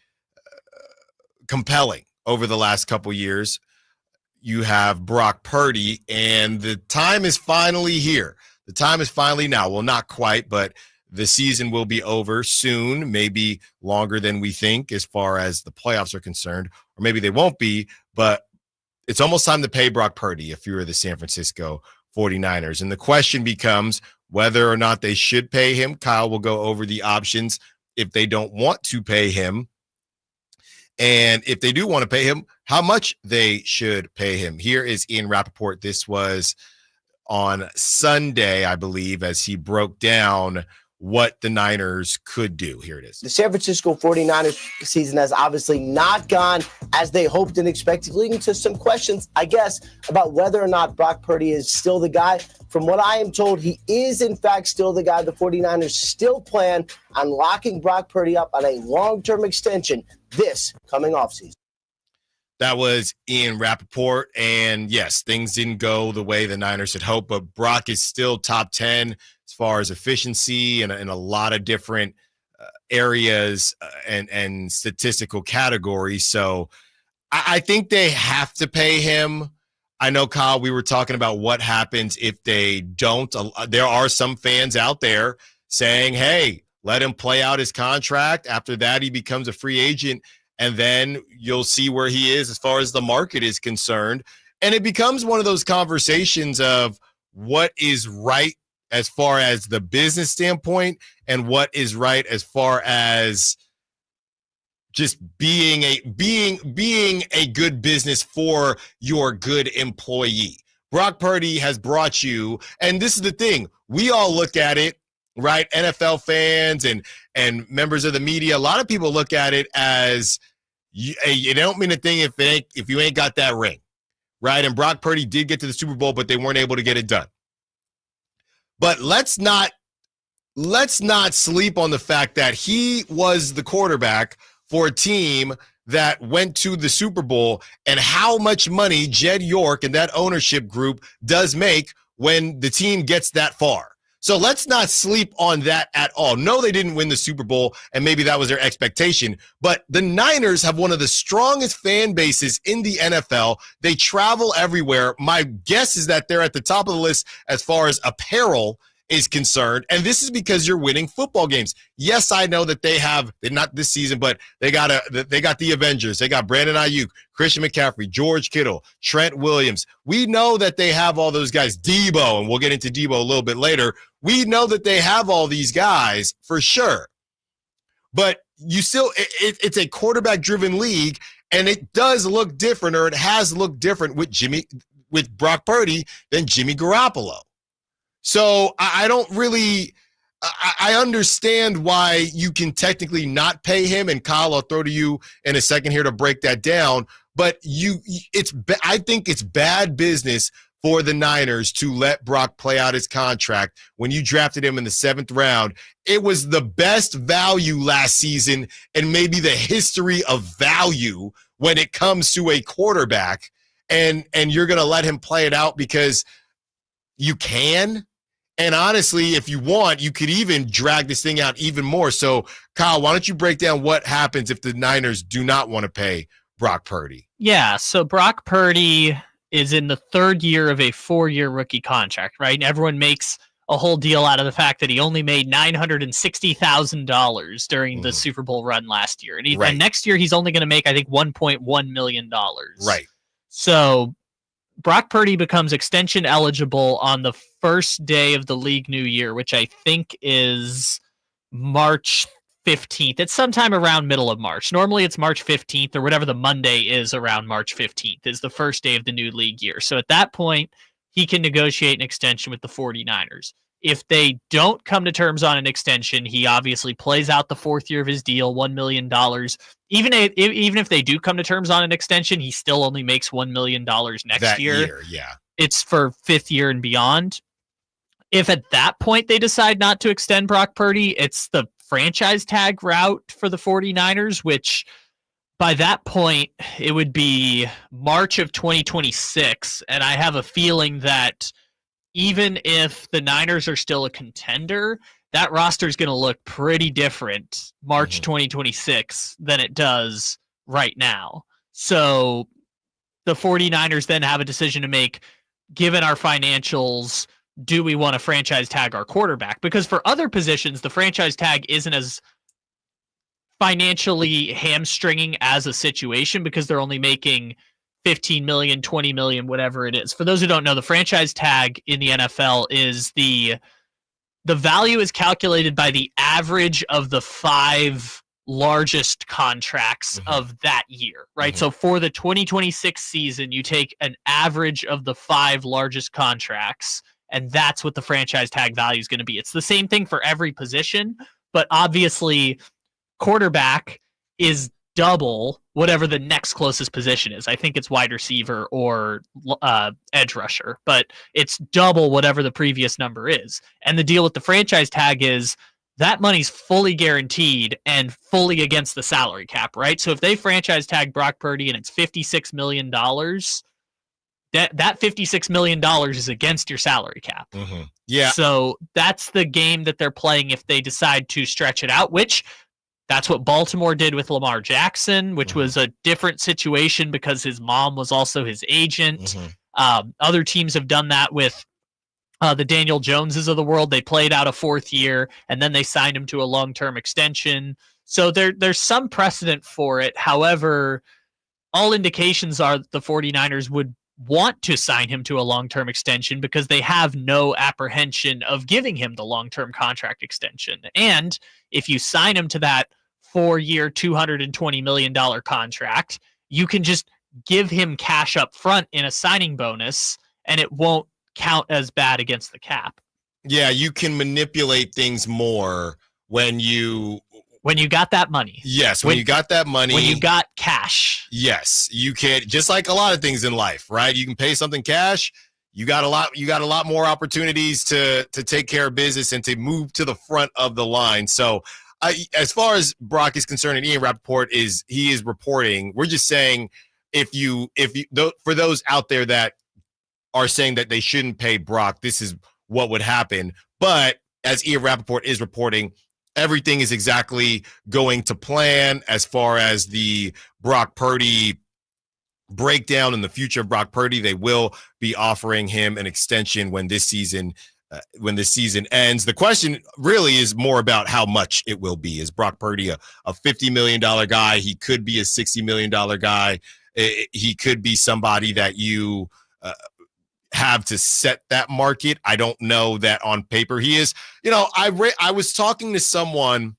compelling over the last couple years. You have Brock Purdy, and the time is finally here. The time is finally now. Well, not quite, but the season will be over soon, maybe longer than we think as far as the playoffs are concerned, or maybe they won't be, but it's almost time to pay Brock Purdy if you're the San Francisco 49ers. And the question becomes whether or not they should pay him. Kyle will go over the options if they don't want to pay him. And if they do want to pay him, how much they should pay him. Here is Ian Rappaport. This was on Sunday, I believe, as he broke down what the Niners could do. Here it is. The San Francisco 49ers season has obviously not gone as they hoped and expected, leading to some questions, I guess, about whether or not Brock Purdy is still the guy. From what I am told, he is, in fact, still the guy. The 49ers still plan on locking Brock Purdy up on a long-term extension this coming offseason. That was Ian Rappaport. And yes, things didn't go the way the Niners had hoped, but Brock is still top 10 as far as efficiency and in a lot of different areas and statistical categories. So I think they have to pay him. I know, Kyle, we were talking about what happens if they don't. There are some fans out there saying, hey, let him play out his contract. After that, he becomes a free agent, and then you'll see where he is as far as the market is concerned. And it becomes one of those conversations of what is right as far as the business standpoint and what is right as far as just being a good business for your good employee. Brock Purdy has brought you, and this is the thing, we all look at it, right? NFL fans and members of the media, a lot of people look at it as you don't mean a thing if you ain't got that ring, right? And Brock Purdy did get to the Super Bowl, but they weren't able to get it done. But let's not sleep on the fact that he was the quarterback for a team that went to the Super Bowl, and how much money Jed York and that ownership group does make when the team gets that far. So let's not sleep on that at all. No, they didn't win the Super Bowl, and maybe that was their expectation, but the Niners have one of the strongest fan bases in the NFL. They travel everywhere. My guess is that they're at the top of the list as far as apparel is concerned, and this is because you're winning football games. Yes, I know that they're not this season, but they got the Avengers. They got Brandon Ayuk, Christian McCaffrey, George Kittle, Trent Williams. We know that they have all those guys. Debo, and we'll get into Debo a little bit later. We know that they have all these guys for sure, but you still, it's a quarterback-driven league, and it does look different, or it has looked different with Brock Purdy than Jimmy Garoppolo. So I understand why you can technically not pay him, and Kyle, I'll throw to you in a second here to break that down. But I think it's bad business for the Niners to let Brock play out his contract. When you drafted him in the 7th round, it was the best value last season and maybe the history of value when it comes to a quarterback, and you're going to let him play it out because you can. And honestly, if you want, you could even drag this thing out even more. So, Kyle, why don't you break down what happens if the Niners do not want to pay Brock Purdy? Yeah, so Brock Purdy is in the third year of a 4-year rookie contract, right? And everyone makes a whole deal out of the fact that he only made $960,000 during the Super Bowl run last year. And next year, he's only going to make, I think, $1.1 million. Right. So Brock Purdy becomes extension eligible on the first day of the league new year, which I think is March 15th. It's sometime around middle of March. Normally it's March 15th or whatever the Monday is around March 15th is the first day of the new league year. So at that point, he can negotiate an extension with the 49ers. If they don't come to terms on an extension, he obviously plays out the fourth year of his deal, $1 million. Even if they do come to terms on an extension, he still only makes $1 million next year. Yeah. It's for fifth year and beyond. If at that point they decide not to extend Brock Purdy, it's the franchise tag route for the 49ers, which by that point, it would be March of 2026. And I have a feeling that even if the Niners are still a contender, that roster is going to look pretty different March 2026 than it does right now. So the 49ers then have a decision to make, given our financials, do we want to franchise tag our quarterback? Because for other positions, the franchise tag isn't as financially hamstringing as a situation because they're only making 15 million, 20 million, whatever it is. For those who don't know, the franchise tag in the NFL is the value is calculated by the average of the 5 largest contracts of that year, right? So for the 2026 season, you take an average of the 5 largest contracts, and that's what the franchise tag value is going to be. It's the same thing for every position, but obviously quarterback is double whatever the next closest position is. I think it's wide receiver or edge rusher, but it's double whatever the previous number is. And the deal with the franchise tag is that money's fully guaranteed and fully against the salary cap, right? So if they franchise tag Brock Purdy and it's $56 million, that $56 million is against your salary cap. Yeah. So that's the game that they're playing if they decide to stretch it out, which that's what Baltimore did with Lamar Jackson, which was a different situation because his mom was also his agent. Other teams have done that with the Daniel Joneses of the world. They played out a 4th year, and then they signed him to a long-term extension. So there's some precedent for it. However, all indications are that the 49ers would want to sign him to a long-term extension because they have no apprehension of giving him the long-term contract extension. And if you sign him to that 4-year, $220 million contract, you can just give him cash up front in a signing bonus, and it won't count as bad against the cap. Yeah, you can manipulate things more when you got that money. Yes, when you got that money. When you got cash. Yes, you can, just like a lot of things in life, right? You can pay something cash. You got a lot more opportunities to take care of business and to move to the front of the line. So as far as Brock is concerned, and Ian Rappaport is reporting, we're just saying for those out there that are saying that they shouldn't pay Brock, this is what would happen. But as Ian Rappaport is reporting, everything is exactly going to plan as far as the Brock Purdy breakdown and the future of Brock Purdy. They will be offering him an extension when this season ends. The question really is more about how much it will be. Is Brock Purdy a $50 million guy? He could be a $60 million guy. He could be somebody that you have to set that market. I don't know that on paper he is. I was talking to someone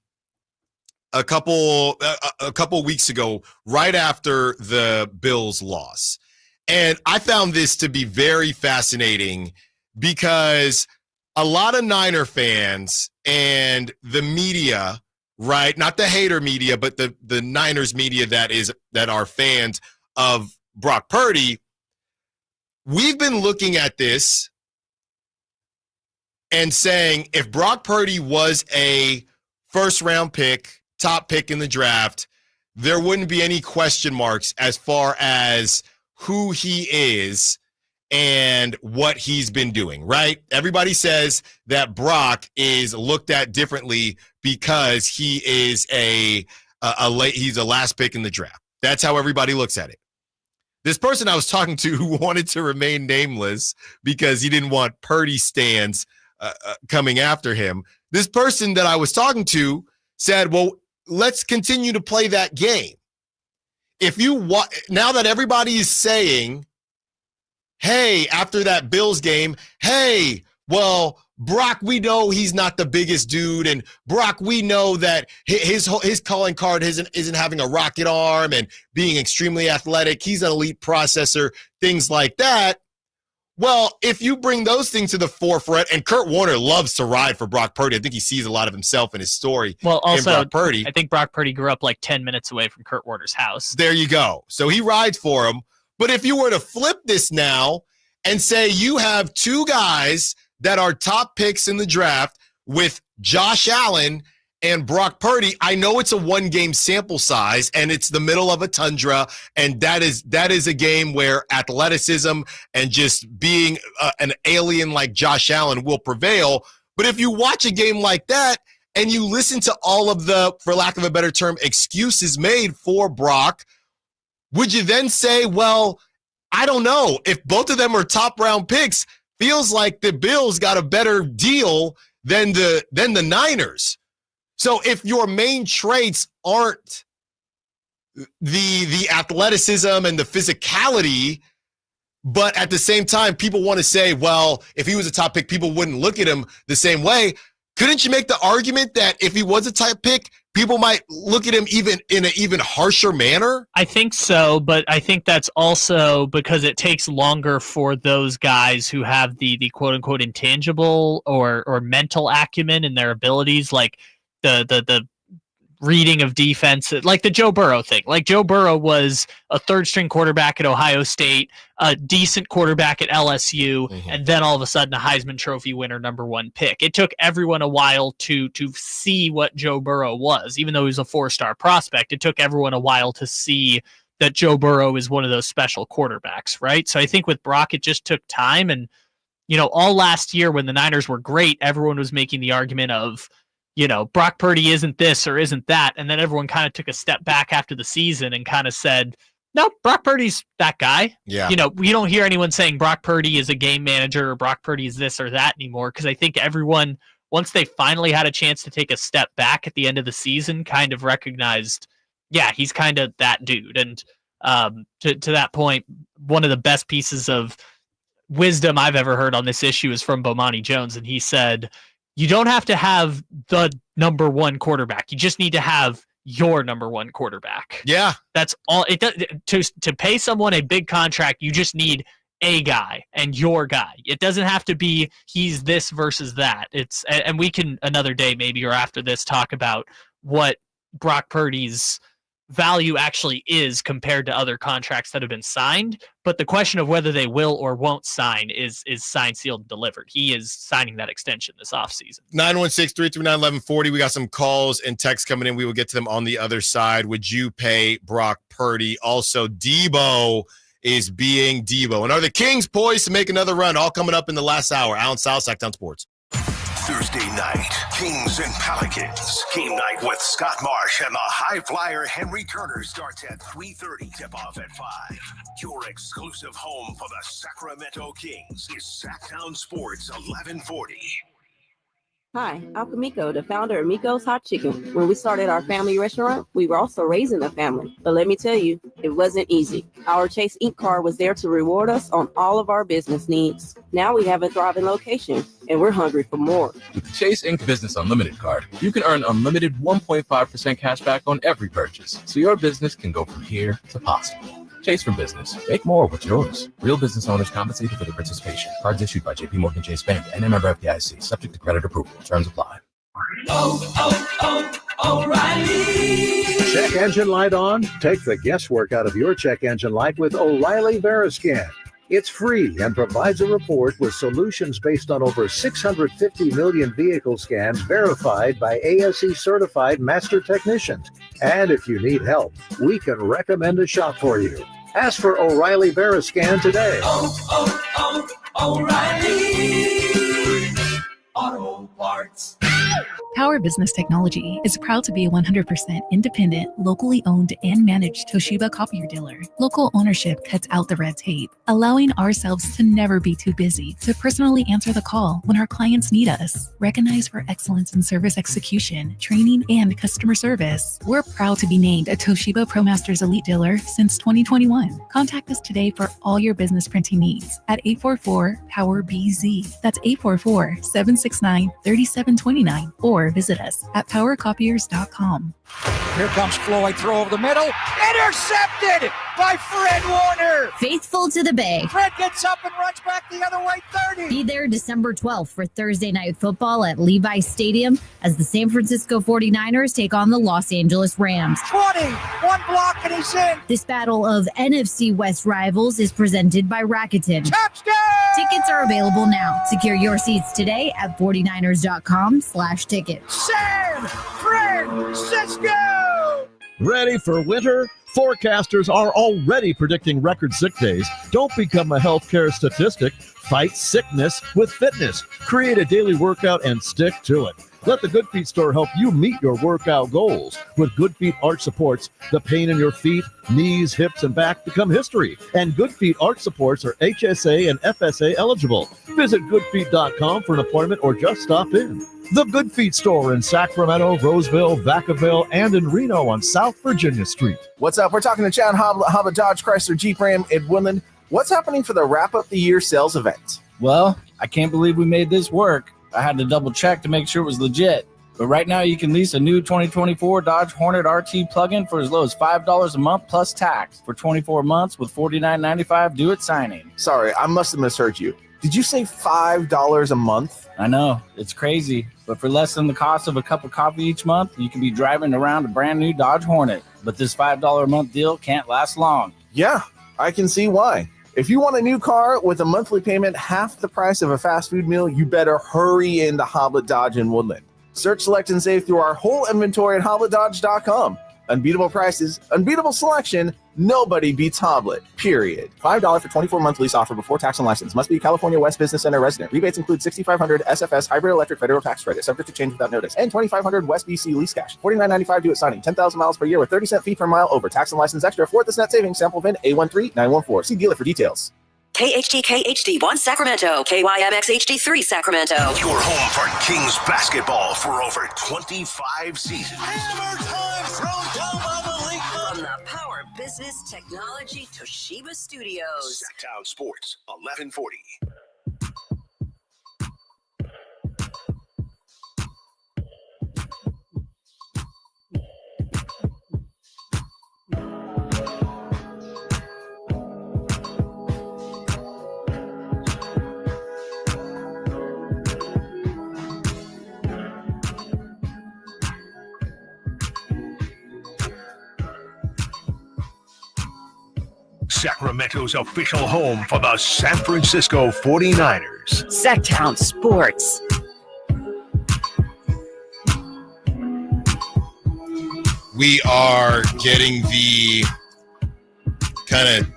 a couple weeks ago, right after the Bills loss, and I found this to be very fascinating because a lot of Niner fans and the media, right? Not the hater media, but the Niners media that are fans of Brock Purdy. We've been looking at this and saying if Brock Purdy was a first-round pick, top pick in the draft, there wouldn't be any question marks as far as who he is and what he's been doing, right? Everybody says that Brock is looked at differently because he is he's a last pick in the draft. That's how everybody looks at it. This person I was talking to who wanted to remain nameless because he didn't want Purdy stands coming after him. This person that I was talking to said, well, let's continue to play that game. Now that everybody is saying, hey, after that Bills game, hey, well, Brock, we know he's not the biggest dude, and Brock, we know that his calling card isn't having a rocket arm and being extremely athletic. He's an elite processor, things like that. Well, if you bring those things to the forefront, and Kurt Warner loves to ride for Brock Purdy, I think he sees a lot of himself in his story. Well, also, Brock Purdy. I think Brock Purdy grew up like 10 minutes away from Kurt Warner's house. There you go. So he rides for him. But if you were to flip this now and say you have two guys that are top picks in the draft with Josh Allen and Brock Purdy, I know it's a one-game sample size, and it's the middle of a tundra, and that is a game where athleticism and just being an alien like Josh Allen will prevail. But if you watch a game like that and you listen to all of the, for lack of a better term, excuses made for Brock, would you then say, well, I don't know, if both of them are top-round picks, feels like the Bills got a better deal than the Niners. So if your main traits aren't the athleticism and the physicality, but at the same time, people want to say, well, if he was a top pick, people wouldn't look at him the same way. Couldn't you make the argument that if he was a top pick, people might look at him even in an even harsher manner? I think so, but I think that's also because it takes longer for those guys who have the quote unquote intangible or mental acumen in their abilities, like the reading of defense, like the Joe Burrow thing. Like Joe Burrow was a third string quarterback at Ohio State, a decent quarterback at LSU, and then all of a sudden a Heisman Trophy winner, #1 pick. It took everyone a while to see what Joe Burrow was, even though he was a 4-star prospect. It took everyone a while to see that Joe Burrow is one of those special quarterbacks, right? So I think with Brock, it just took time. And, all last year when the Niners were great, everyone was making the argument of, Brock Purdy isn't this or isn't that. And then everyone kind of took a step back after the season and kind of said, no, Brock Purdy's that guy. Yeah. We don't hear anyone saying Brock Purdy is a game manager or Brock Purdy is this or that anymore. Because I think everyone, once they finally had a chance to take a step back at the end of the season, kind of recognized, yeah, he's kind of that dude. And to that point, one of the best pieces of wisdom I've ever heard on this issue is from Bomani Jones. And he said, you don't have to have the #1 quarterback. You just need to have your #1 quarterback. Yeah. That's all it does. To pay someone a big contract, you just need a guy and your guy. It doesn't have to be he's this versus that. And we can another day maybe or after this talk about what Brock Purdy's value actually is compared to other contracts that have been signed. But the question of whether they will or won't sign is signed, sealed, and delivered. He is signing that extension this offseason. 916-339-1140. We got some calls and texts coming in. We will get to them on the other side. Would you pay Brock Purdy? Also, Debo is being Debo. And are the Kings poised to make another run? All coming up in the last hour. Allen Stiles, Sacktown Sports. Thursday night, Kings and Pelicans. Game night with Scott Marsh and the high flyer Henry Turner starts at 3:30. Tip-off at 5. Your exclusive home for the Sacramento Kings is Sacktown Sports 1140. Hi, I'm Kamiko, the founder of Miko's Hot Chicken. When we started our family restaurant, we were also raising a family. But let me tell you, it wasn't easy. Our Chase Inc. card was there to reward us on all of our business needs. Now we have a thriving location, and we're hungry for more. With the Chase Inc. Business Unlimited card, you can earn unlimited 1.5% cash back on every purchase, so your business can go from here to possible. Chase for business. Make more with yours. Real business owners compensated for their participation. Cards issued by JPMorgan Chase Bank and a member FDIC. Subject to credit approval. Terms apply. O'Reilly. Check engine light on? Take the guesswork out of your check engine light with O'Reilly Veriscan. It's free and provides a report with solutions based on over 650 million vehicle scans verified by ASE-certified master technicians. And if you need help, we can recommend a shop for you. Ask for O'Reilly Veriscan today. O'Reilly Auto Parts. Power Business Technology is proud to be a 100% independent, locally owned and managed Toshiba copier dealer. Local ownership cuts out the red tape, allowing ourselves to never be too busy to personally answer the call when our clients need us. Recognized for excellence in service execution, training, and customer service, we're proud to be named a Toshiba ProMasters Elite Dealer since 2021. Contact us today for all your business printing needs at 844-POWER-BZ. That's 844-769-3729 or visit us at powercopiers.com. Here comes Floyd, throw over the middle, intercepted by Fred Warner. Faithful to the Bay. Fred gets up and runs back the other way, 30. Be there December 12th for Thursday Night Football at Levi's Stadium as the San Francisco 49ers take on the Los Angeles Rams. 20, one block and he's in. This battle of NFC West rivals is presented by Rakuten. Touchdown! Tickets are available now. Secure your seats today at 49ers.com/tickets. San Francisco! Ready for winter? Forecasters are already predicting record sick days. Don't become a healthcare statistic. Fight sickness with fitness. Create a daily workout and stick to it. Let the Good Feet store help you meet your workout goals. With Good Feet Arch Supports, the pain in your feet, knees, hips, and back become history. And Good Feet Arch Supports are HSA and FSA eligible. Visit goodfeet.com for an appointment or just stop in. The Good Feet store in Sacramento, Roseville, Vacaville, and in Reno on South Virginia Street. What's up? We're talking to Chad Hoblet, Dodge, Chrysler, Jeep, Ram, in Woodland. What's happening for the wrap-up-the-year sales event? Well, I can't believe we made this work. I had to double check to make sure it was legit. But right now you can lease a new 2024 Dodge Hornet RT plug-in for as low as $5 a month plus tax for 24 months with $49.95 due at signing. Sorry, I must have misheard you. Did you say $5 a month? I know, it's crazy. But for less than the cost of a cup of coffee each month, you can be driving around a brand new Dodge Hornet. But this $5 a month deal can't last long. Yeah, I can see why. If you want a new car with a monthly payment half the price of a fast food meal, you better hurry into Hoblet Dodge in Woodland. Search, select, and save through our whole inventory at HobletDodge.com. Unbeatable prices, unbeatable selection, nobody beats Hoblet, period. $5 for 24-month lease offer before tax and license. Must be a California West Business Center resident. Rebates include $6,500 SFS hybrid electric federal tax credit, subject to change without notice, and $2,500 West BC lease cash. $49.95 due at signing. 10,000 miles per year with 30-cent fee per mile over. Tax and license extra. Fourth is net savings. Sample VIN A13914. See dealer for details. KHD-KHD1 Sacramento, KYMX HD3 Sacramento. Your home for Kings basketball for over 25 seasons. Hammer time thrown down by the league. From the Power Business Technology Toshiba Studios. Sacktown Sports, 1140. Sacramento's official home for the San Francisco 49ers. Sacktown Sports. We are getting the kind of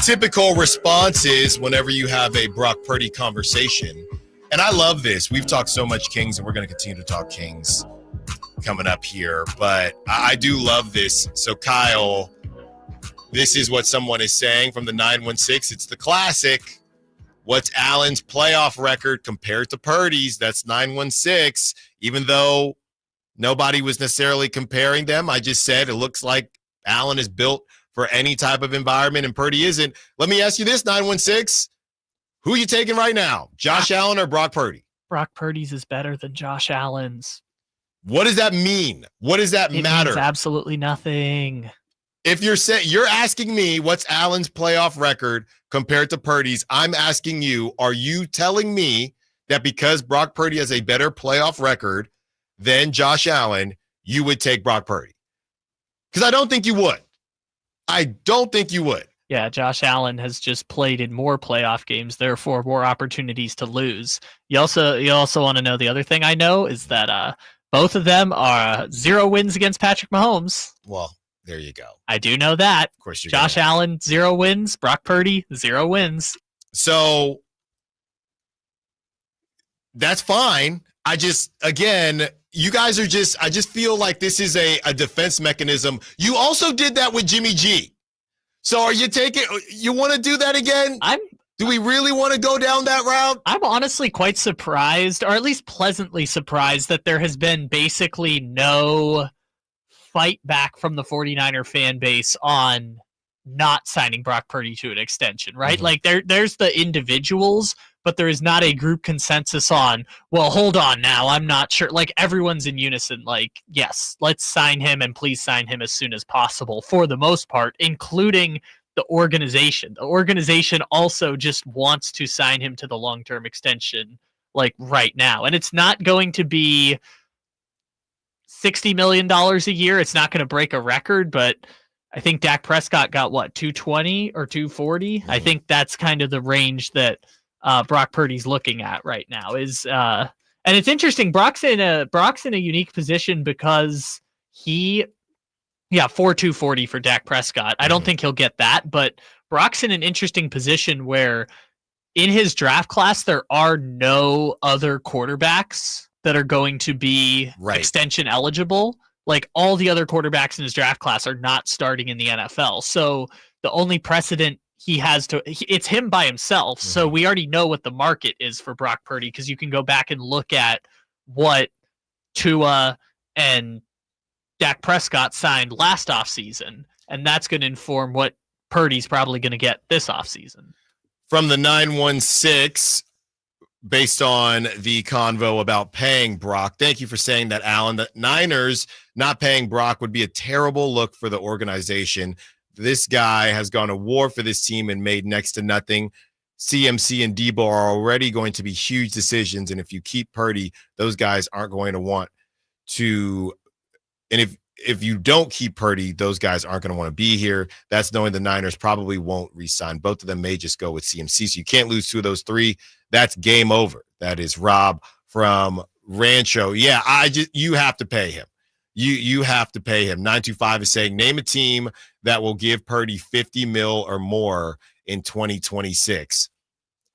typical responses whenever you have a Brock Purdy conversation. And I love this. We've talked so much Kings, and we're going to continue to talk Kings coming up here. But I do love this. So, Kyle, this is what someone is saying from the 916. It's the classic. What's Allen's playoff record compared to Purdy's? That's 916. Even though nobody was necessarily comparing them, I just said it looks like Allen is built for any type of environment and Purdy isn't. Let me ask you this, 916. Who are you taking right now? Josh Allen or Brock Purdy? Brock Purdy's is better than Josh Allen's. What does that mean? What does that matter? Means absolutely nothing. If you're asking me what's Allen's playoff record compared to Purdy's, I'm asking you, are you telling me that because Brock Purdy has a better playoff record than Josh Allen, you would take Brock Purdy? Because I don't think you would. I don't think you would. Yeah, Josh Allen has just played in more playoff games, therefore more opportunities to lose. You also want to know the other thing I know is that both of them are 0 wins against Patrick Mahomes. Well, There you go. I do know that. Of course, Josh Allen, 0 wins. Brock Purdy, 0 wins. So that's fine. I just, again, you guys are I just feel like this is a defense mechanism. You also did that with Jimmy G. So are you you want to do that again? Do we really want to go down that route? I'm honestly quite surprised, or at least pleasantly surprised, that there has been basically no fight back from the 49er fan base on not signing Brock Purdy to an extension, right? Mm-hmm. Like there's the individuals, but there is not a group consensus on, well, hold on now, I'm not sure. Like everyone's in unison, like, yes, let's sign him and please sign him as soon as possible for the most part, including the organization. The organization also just wants to sign him to the long-term extension like right now. And it's not going to be $60 million a year. It's not going to break a record, but I think Dak Prescott got what, 220 or 240? I think that's kind of the range that Brock Purdy's looking at right now. And it's interesting. Brock's in a unique position because for 240 for Dak Prescott. I don't think he'll get that, but Brock's in an interesting position where in his draft class there are no other quarterbacks that are going to be extension eligible. Like all the other quarterbacks in his draft class are not starting in the NFL. So the only precedent he has it's him by himself. Mm-hmm. So we already know what the market is for Brock Purdy because you can go back and look at what Tua and Dak Prescott signed last offseason, and that's going to inform what Purdy's probably going to get this offseason. From the 916, based on the convo about paying Brock, thank you for saying that, Alan. The Niners not paying Brock would be a terrible look for the organization. This guy has gone to war for this team and made next to nothing. CMC and Debo are already going to be huge decisions, and if you keep Purdy, those guys aren't going to want to. And if you don't keep Purdy, those guys aren't going to want to be here. That's knowing the Niners probably won't re-sign. Both of them may just go with CMC. So you can't lose 2 of those 3. That's game over. That is Rob from Rancho. Yeah, you have to pay him. You have to pay him. 925 is saying, name a team that will give Purdy $50 million or more in 2026.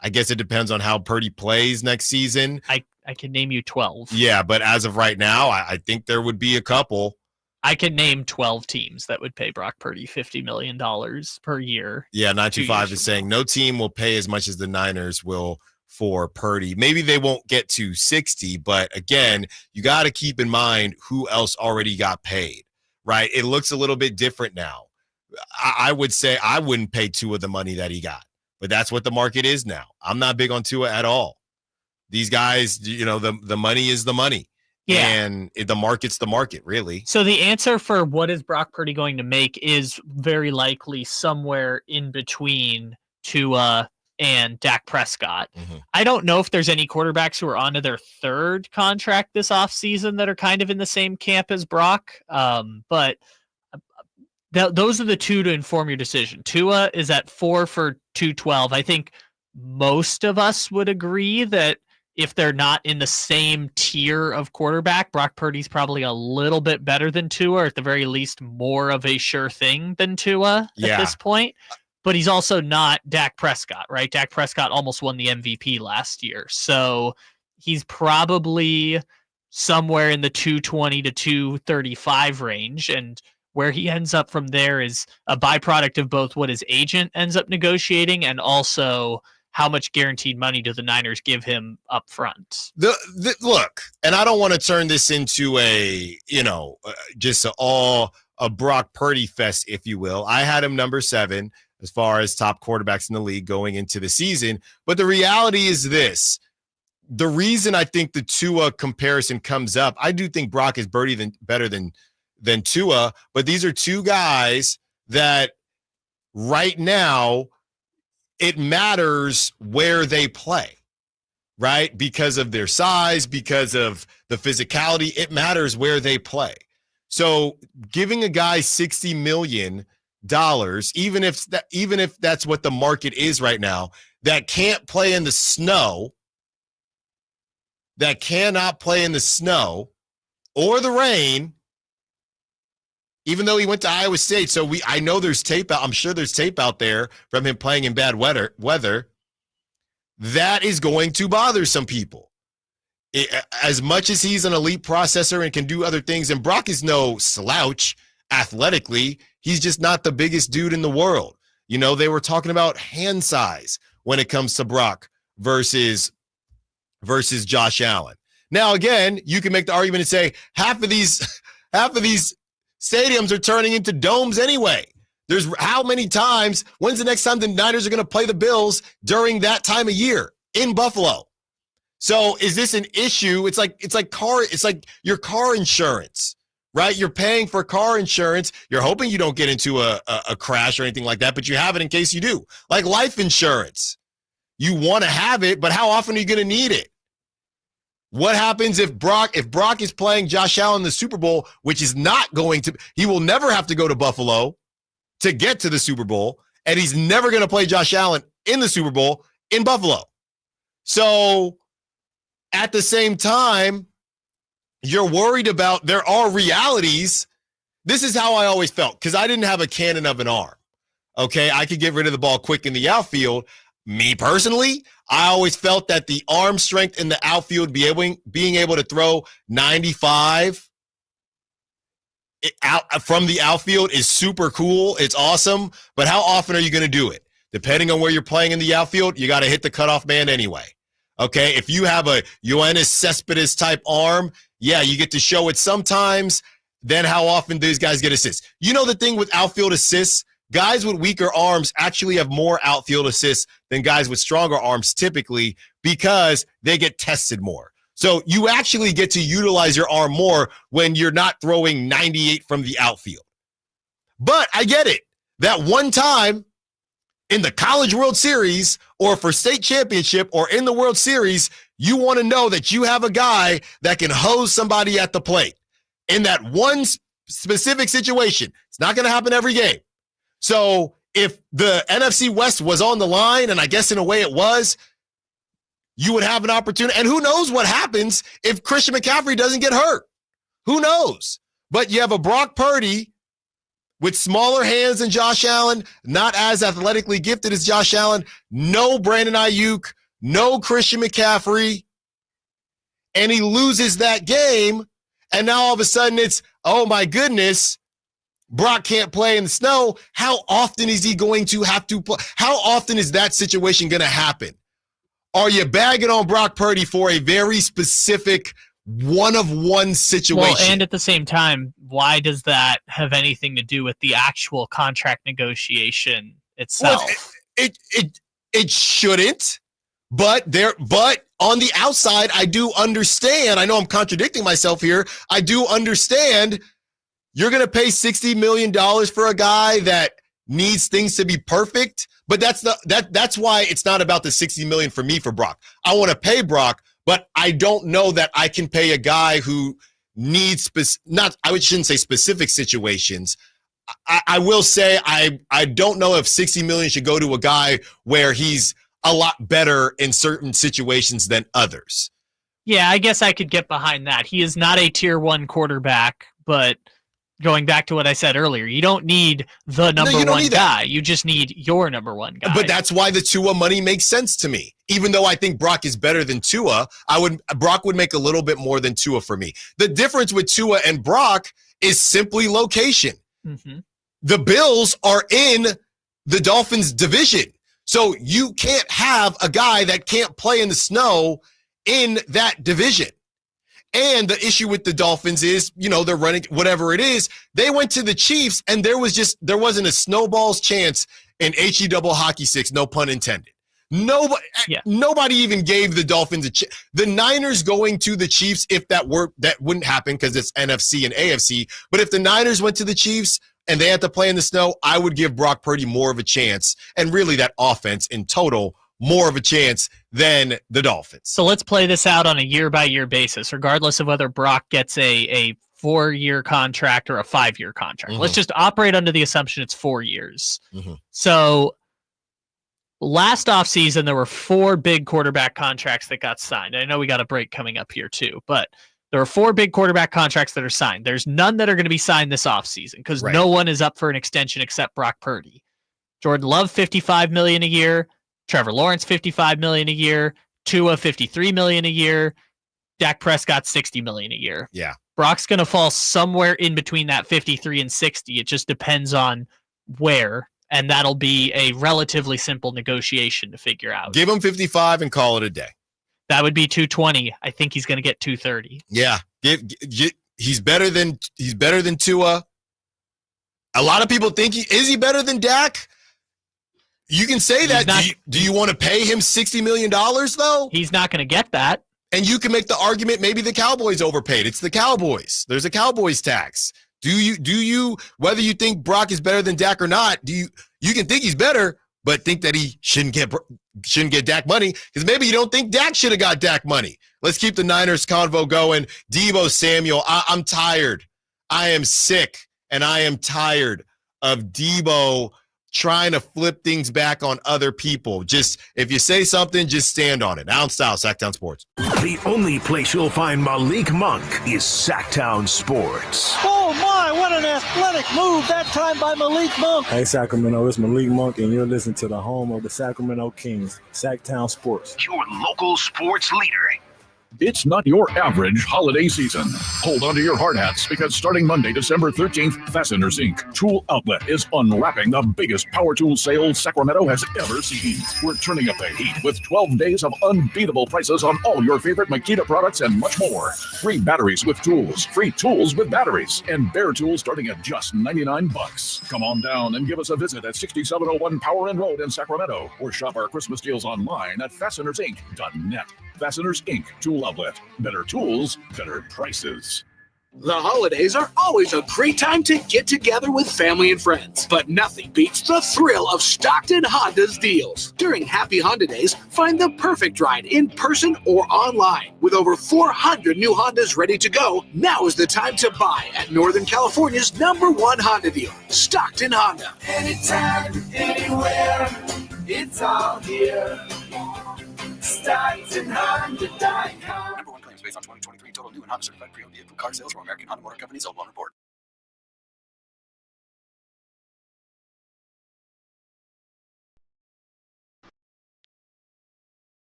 I guess it depends on how Purdy plays next season. I can name you 12. Yeah, but as of right now, I think there would be a couple. I can name 12 teams that would pay Brock Purdy $50 million per year. Yeah, 925 is saying no team will pay as much as the Niners will for Purdy. Maybe they won't get to 60, but again, you got to keep in mind who else already got paid, right? It looks a little bit different now. I would say I wouldn't pay Tua the money that he got, but that's what the market is now. I'm not big on Tua at all. These guys, the money is the money. Yeah. And the market's the market, really. So the answer for what is Brock Purdy going to make is very likely somewhere in between Tua and Dak Prescott. Mm-hmm. I don't know if there's any quarterbacks who are onto their 3rd contract this offseason that are kind of in the same camp as Brock. But those are the 2 to inform your decision. Tua is at 4 for 212. I think most of us would agree that if they're not in the same tier of quarterback, Brock Purdy's probably a little bit better than Tua, or at the very least more of a sure thing than Tua at this point. But he's also not Dak Prescott, right? Dak Prescott almost won the MVP last year. So he's probably somewhere in the 220 to 235 range. And where he ends up from there is a byproduct of both what his agent ends up negotiating and also how much guaranteed money do the Niners give him up front? Look, and I don't want to turn this into just a Brock Purdy fest, if you will. I had him number 7 as far as top quarterbacks in the league going into the season. But the reality is this. The reason I think the Tua comparison comes up, I do think Brock is better than Tua, but these are 2 guys that right now it matters where they play, right? Because of their size, because of the physicality, it matters where they play. So giving a guy $60 million, even if that's what the market is right now, that can't play in the snow, that cannot play in the snow or the rain, even though he went to Iowa State. So I know there's tape out. I'm sure there's tape out there from him playing in bad weather. That is going to bother some people. As much as he's an elite processor and can do other things, and Brock is no slouch athletically, he's just not the biggest dude in the world. You know, they were talking about hand size when it comes to Brock versus Josh Allen. Now, again, you can make the argument and say half of these stadiums are turning into domes anyway. There's how many times, when's the next time the Niners are going to play the Bills during that time of year in Buffalo? So is this an issue? It's like your car insurance, right? You're paying for car insurance. You're hoping you don't get into a crash or anything like that, but you have it in case you do. Like life insurance. You want to have it, but how often are you going to need it? What happens if Brock is playing Josh Allen in the Super Bowl, which is not going to, he will never have to go to Buffalo to get to the Super Bowl, and he's never going to play Josh Allen in the Super Bowl in Buffalo. So at the same time, you're worried about, there are realities. This is how I always felt, because I didn't have a cannon of an arm. Okay, I could get rid of the ball quick in the outfield. Me personally, I always felt that the arm strength in the outfield, being able to throw 95 from the outfield is super cool. It's awesome. But how often are you going to do it? Depending on where you're playing in the outfield, you got to hit the cutoff man anyway. Okay, if you have a Yoenis Cespedes type arm, yeah, you get to show it sometimes. Then how often do these guys get assists? You know the thing with outfield assists? Guys with weaker arms actually have more outfield assists than guys with stronger arms typically, because they get tested more. So you actually get to utilize your arm more when you're not throwing 98 from the outfield. But I get it. That one time in the College World Series or for state championship or in the World Series, you want to know that you have a guy that can hose somebody at the plate. In that one specific situation, it's not going to happen every game. So if the NFC West was on the line, and I guess in a way it was, you would have an opportunity. And who knows what happens if Christian McCaffrey doesn't get hurt? Who knows? But you have a Brock Purdy with smaller hands than Josh Allen, not as athletically gifted as Josh Allen, no Brandon Ayuk, no Christian McCaffrey, and he loses that game, and now all of a sudden it's, oh my goodness, Brock can't play in the snow. How often is he going to have to play? How often is that situation going to happen? Are you bagging on Brock Purdy for a very specific one-of-one situation? Well, and at the same time, why does that have anything to do with the actual contract negotiation itself? Well, it shouldn't, but on the outside, I do understand. I know I'm contradicting myself here. I do understand. You're going to pay $60 million for a guy that needs things to be perfect, but that's why it's not about the $60 million for me for Brock. I want to pay Brock, but I don't know that I can pay a guy who needs I shouldn't say specific situations. I will say I don't know if $60 million should go to a guy where he's a lot better in certain situations than others. Yeah, I guess I could get behind that. He is not a tier 1 quarterback, but going back to what I said earlier, you don't need the number one guy. You just need your number one guy. But that's why the Tua money makes sense to me. Even though I think Brock is better than Tua, Brock would make a little bit more than Tua for me. The difference with Tua and Brock is simply location. Mm-hmm. The Bills are in the Dolphins division. So you can't have a guy that can't play in the snow in that division. And the issue with the Dolphins is, they're running whatever it is. They went to the Chiefs, and there wasn't a snowball's chance in HE double hockey sticks, no pun intended. Nobody even gave the Dolphins a chance. The Niners going to the Chiefs, if that wouldn't happen because it's NFC and AFC. But if the Niners went to the Chiefs and they had to play in the snow, I would give Brock Purdy more of a chance, and really that offense in total more of a chance than the Dolphins. So let's play this out on a year-by-year basis, regardless of whether Brock gets a 4-year contract or a 5-year contract. Mm-hmm. Let's just operate under the assumption it's 4 years. Mm-hmm. So last offseason, there were 4 big quarterback contracts that got signed. I know we got a break coming up here too, but There are 4 big quarterback contracts that are signed. There's none that are going to be signed this offseason because no one is up for an extension except Brock Purdy. Jordan Love, $55 million a year. Trevor Lawrence, $55 million a year. Tua, $53 million a year. Dak Prescott, $60 million a year. Yeah. Brock's going to fall somewhere in between that 53 and 60. It just depends on where, and that'll be a relatively simple negotiation to figure out. Give him 55 and call it a day. That would be 220. I think he's going to get 230. Yeah. He's better than Tua. A lot of people think is he better than Dak? You can say that. Do you want to pay him $60 million though? He's not going to get that. And you can make the argument maybe the Cowboys overpaid. It's the Cowboys. There's a Cowboys tax. Do you whether you think Brock is better than Dak or not, you can think he's better, but think that he shouldn't get Dak money because maybe you don't think Dak should have got Dak money. Let's keep the Niners convo going. Deebo Samuel, I'm tired. I am sick, and I am tired of Deebo trying to flip things back on other people. Just, if you say something, just stand on it. Allen Stiles, Sacktown Sports. The only place you'll find Malik Monk is Sacktown Sports. Oh my, what an athletic move that time by Malik Monk. Hey Sacramento, it's Malik Monk, and you're listening to the home of the Sacramento Kings, Sacktown Sports. Your local sports leader. It's not your average holiday season. Hold on to your hard hats because starting Monday, December 13th, Fasteners Inc. Tool Outlet is unwrapping the biggest power tool sale Sacramento has ever seen. We're turning up the heat with 12 days of unbeatable prices on all your favorite Makita products and much more. Free batteries with tools, free tools with batteries, and bare tools starting at just $99. Come on down and give us a visit at 6701 Power Inn Road in Sacramento, or shop our Christmas deals online at fastenersinc.net. Fasteners Inc. Tool Outlet. Better tools, better prices. The holidays are always a great time to get together with family and friends, but nothing beats the thrill of Stockton Honda's deals. During Happy Honda Days, find the perfect ride in person or online. With over 400 new Hondas ready to go, now is the time to buy at Northern California's #1 Honda dealer, Stockton Honda. Anytime, anywhere, it's all here. StocktonHonda.com. #1 claims based on 2023 total new and Honda certified pre-owned vehicle car sales from American Honda Motor Company's Old Loan Report.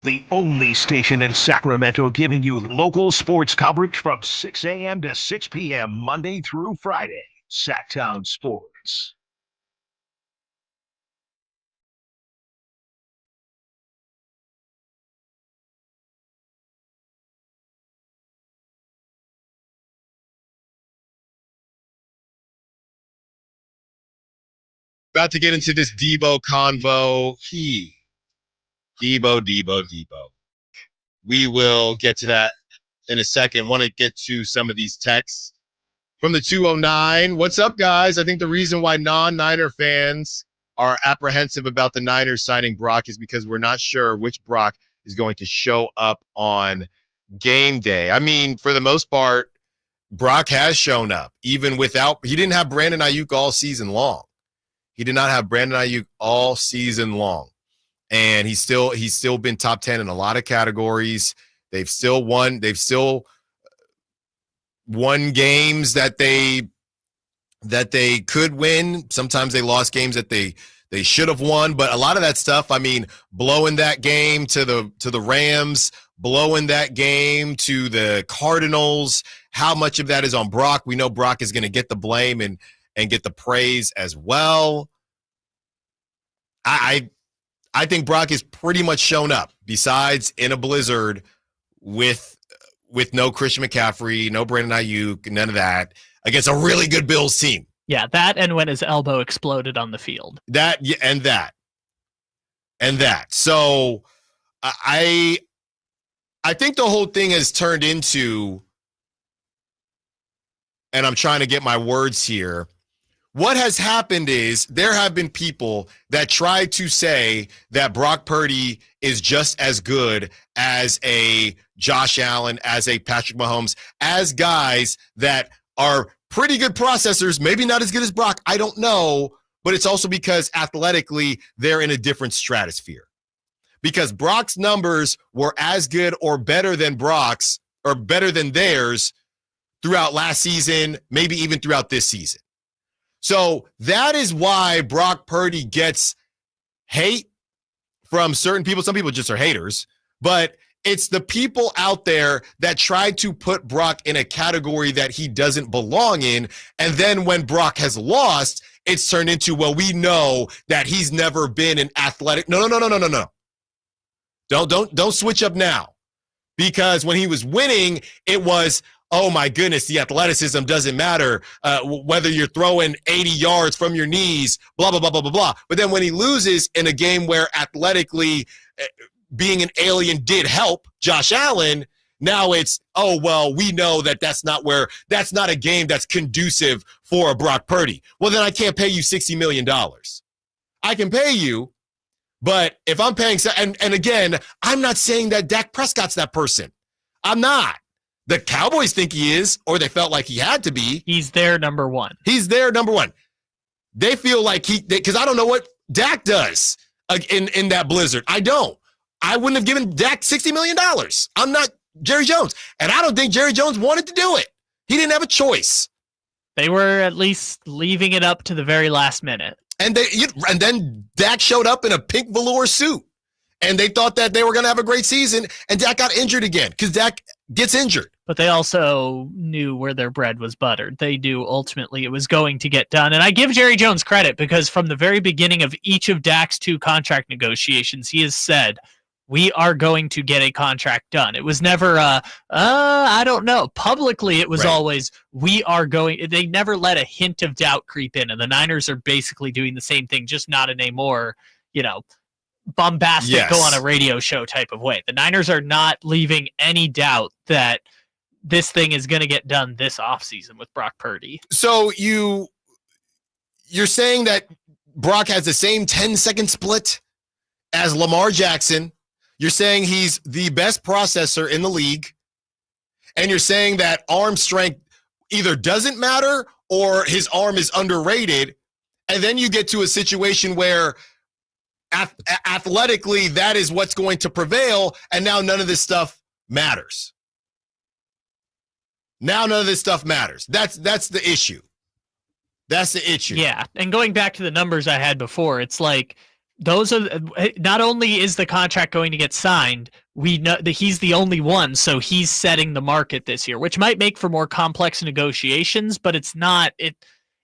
The only station in Sacramento giving you local sports coverage from 6 a.m. to 6 p.m. Monday through Friday. Sacktown Sports. About to get into this Deebo convo. Deebo. We will get to that in a second. Want to get to some of these texts from the 209. What's up, guys? I think the reason why non-Niner fans are apprehensive about the Niners signing Brock is because we're not sure which Brock is going to show up on game day. I mean, for the most part, Brock has shown up, even without – he didn't have Brandon Ayuk all season long. He did not have Brandon Ayuk all season long. And he's still been top 10 in a lot of categories. They've still won games that they could win. Sometimes they lost games that they should have won. But a lot of that stuff, I mean, blowing that game to the Rams, blowing that game to the Cardinals, how much of that is on Brock? We know Brock is going to get the blame and get the praise as well. I think Brock has pretty much shown up, besides in a blizzard with no Christian McCaffrey, no Brandon Ayuk, none of that, against a really good Bills team. Yeah, that and when his elbow exploded on the field. That. So I think the whole thing has turned into, and I'm trying to get my words here, what has happened is there have been people that try to say that Brock Purdy is just as good as a Josh Allen, as a Patrick Mahomes, as guys that are pretty good processors, maybe not as good as Brock, I don't know, but it's also because athletically they're in a different stratosphere. Because Brock's numbers were as good or better than Brock's or better than theirs throughout last season, maybe even throughout this season. So that is why Brock Purdy gets hate from certain people. Some people just are haters, but it's the people out there that try to put Brock in a category that he doesn't belong in. And then when Brock has lost, it's turned into, well, we know that he's never been an athletic. No. Don't switch up now. Because when he was winning, it was, oh my goodness, the athleticism doesn't matter. Whether you're throwing 80 yards from your knees, blah, blah, blah, blah, blah, blah. But then when he loses in a game where athletically being an alien did help Josh Allen, now it's, oh, well, we know that that's not a game that's conducive for a Brock Purdy. Well, then I can't pay you $60 million. I can pay you, but if I'm paying, and again, I'm not saying that Dak Prescott's that person. I'm not. The Cowboys think he is, or they felt like he had to be. He's their number one. He's their number one. They feel like because I don't know what Dak does in that blizzard. I don't. I wouldn't have given Dak $60 million. I'm not Jerry Jones. And I don't think Jerry Jones wanted to do it. He didn't have a choice. They were at least leaving it up to the very last minute. And then Dak showed up in a pink velour suit. And they thought that they were going to have a great season. And Dak got injured again because Dak gets injured. But they also knew where their bread was buttered. They knew ultimately it was going to get done. And I give Jerry Jones credit because from the very beginning of each of Dak's 2 contract negotiations, he has said, we are going to get a contract done. It was never, I don't know. Publicly, it was always, we are going. They never let a hint of doubt creep in. And the Niners are basically doing the same thing, just not in a more, bombastic, go on a radio show type of way. The Niners are not leaving any doubt that this thing is going to get done this offseason with Brock Purdy. So you're saying that Brock has the same 10-second split as Lamar Jackson. You're saying he's the best processor in the league. And you're saying that arm strength either doesn't matter or his arm is underrated. And then you get to a situation where athletically that is what's going to prevail. And now none of this stuff matters. That's the issue. That's the issue. Yeah. And going back to the numbers I had before, it's like, those are not only is the contract going to get signed, we know that he's the only one, so he's setting the market this year, which might make for more complex negotiations, but it's not.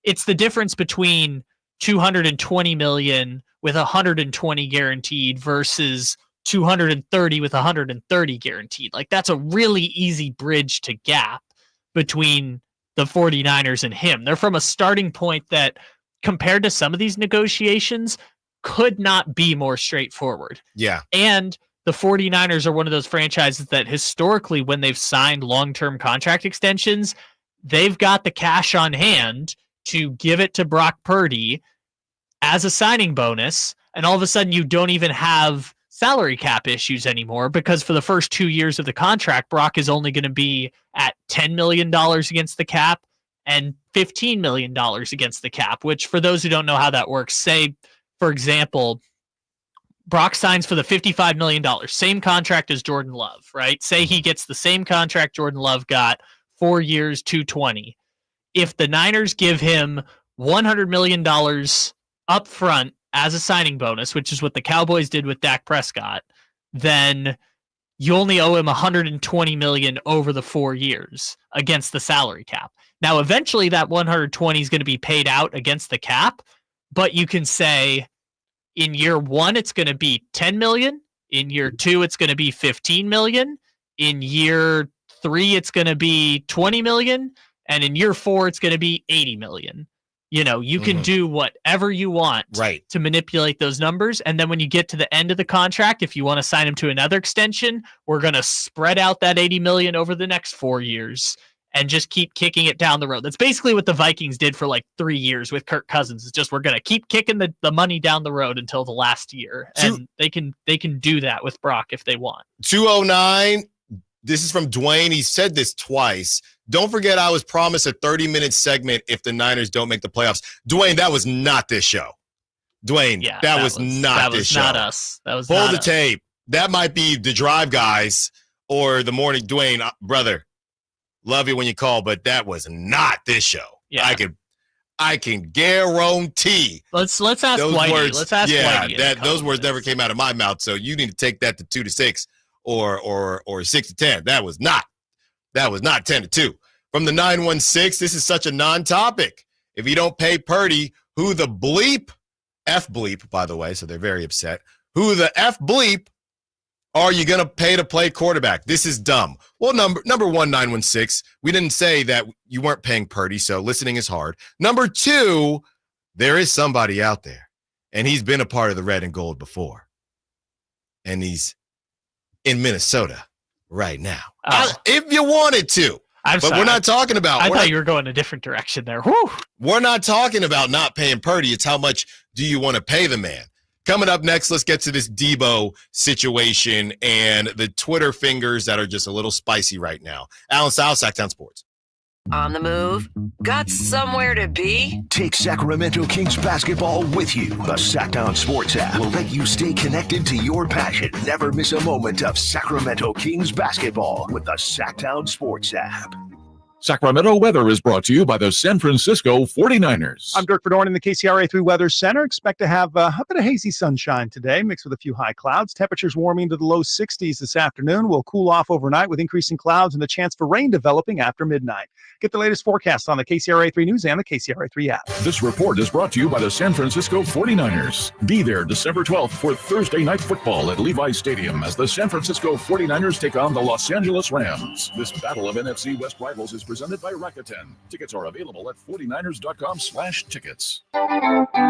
It's the difference between $220 million with $120 guaranteed versus $230 with $130 guaranteed. Like that's a really easy bridge to gap between the 49ers and him. They're from a starting point that, compared to some of these negotiations, could not be more straightforward. Yeah. And the 49ers are one of those franchises that historically, when they've signed long-term contract extensions, they've got the cash on hand to give it to Brock Purdy as a signing bonus. And all of a sudden you don't even have salary cap issues anymore because for the first 2 years of the contract, Brock is only going to be at $10 million against the cap and $15 million against the cap, which for those who don't know how that works, say, for example, Brock signs for the $55 million, same contract as Jordan Love, right? Say he gets the same contract Jordan Love got, 4 years, $220. If the Niners give him $100 million up front as a signing bonus, which is what the Cowboys did with Dak Prescott, then you only owe him $120 million over the 4 years against the salary cap. Now, eventually that $120 is going to be paid out against the cap, but you can say in year 1, it's going to be $10 million. In year 2, it's going to be $15 million. In year 3, it's going to be $20 million. And in year 4, it's going to be $80 million. You can do whatever you want to manipulate those numbers. And then when you get to the end of the contract, if you want to sign him to another extension, we're going to spread out that $80 million over the next 4 years and just keep kicking it down the road. That's basically what the Vikings did for like 3 years with Kirk Cousins. It's just, we're going to keep kicking the money down the road until the last year. And they can do that with Brock if they want. 209, This is from Dwayne. He said this twice. Don't forget I was promised a 30-minute segment if the Niners don't make the playoffs. Dwayne, that was not this show. Dwayne, that was not this show. That was not us. That was Pull not the us. tape. That might be the Drive guys or the morning. Dwayne, brother, love you when you call, but that was not this show. Yeah. I can guarantee. Let's ask those Whitey. words, Let's ask Whitey. Those words never came out of my mouth, so you need to take that to 2-6 or 6-10. That was not 10-2. From the 916, this is such a non-topic. If you don't pay Purdy, who the bleep, F bleep, by the way, so they're very upset. Who the F bleep are you going to pay to play quarterback? This is dumb. Well, number one, 916, we didn't say that you weren't paying Purdy, so listening is hard. Number two, there is somebody out there, and he's been a part of the red and gold before. And he's in Minnesota right now. If you wanted to. We're not talking about. I thought you were going a different direction there. Whew. We're not talking about not paying Purdy. It's how much do you want to pay the man. Coming up next, let's get to this Debo situation and the Twitter fingers that are just a little spicy right now. Allen Stiles, Sacktown Sports. On the move? Got somewhere to be? Take Sacramento Kings basketball with you. The Sacktown Sports app will let you stay connected to your passion. Never miss a moment of Sacramento Kings basketball with the Sacktown Sports app. Sacramento weather is brought to you by the San Francisco 49ers. I'm Dirk Verdorn in the KCRA3 Weather Center. Expect to have a bit of hazy sunshine today, mixed with a few high clouds. Temperatures warming to the low 60s this afternoon. Will cool off overnight with increasing clouds and the chance for rain developing after midnight. Get the latest forecast on the KCRA3 News and the KCRA3 app. This report is brought to you by the San Francisco 49ers. Be there December 12th for Thursday Night Football at Levi's Stadium as the San Francisco 49ers take on the Los Angeles Rams. This battle of NFC West rivals is presented by Rakuten. Tickets are available at 49ers.com/tickets.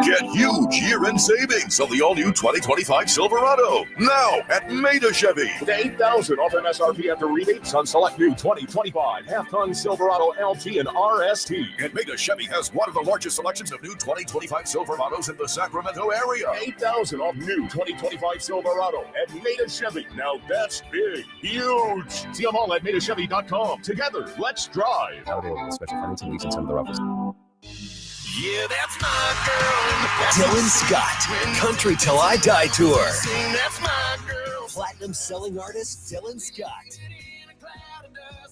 Get huge year-end savings on the all-new 2025 Silverado. Now at Maida Chevy. With $8,000 off MSRP after rebates on select new 2025 half-ton Silverado LT and RST. And Maida Chevy has one of the largest selections of new 2025 Silverados in the Sacramento area. $8,000 off new 2025 Silverado at Maida Chevy. Now that's big, huge. See them all at MaidaChevy.com. Together, let's drive. Now available with special financing lease in some of their offers. Yeah, that's my girl. Dylan Scott, Country Till I Die Tour. That's my girl. Platinum selling artist Dylan Scott.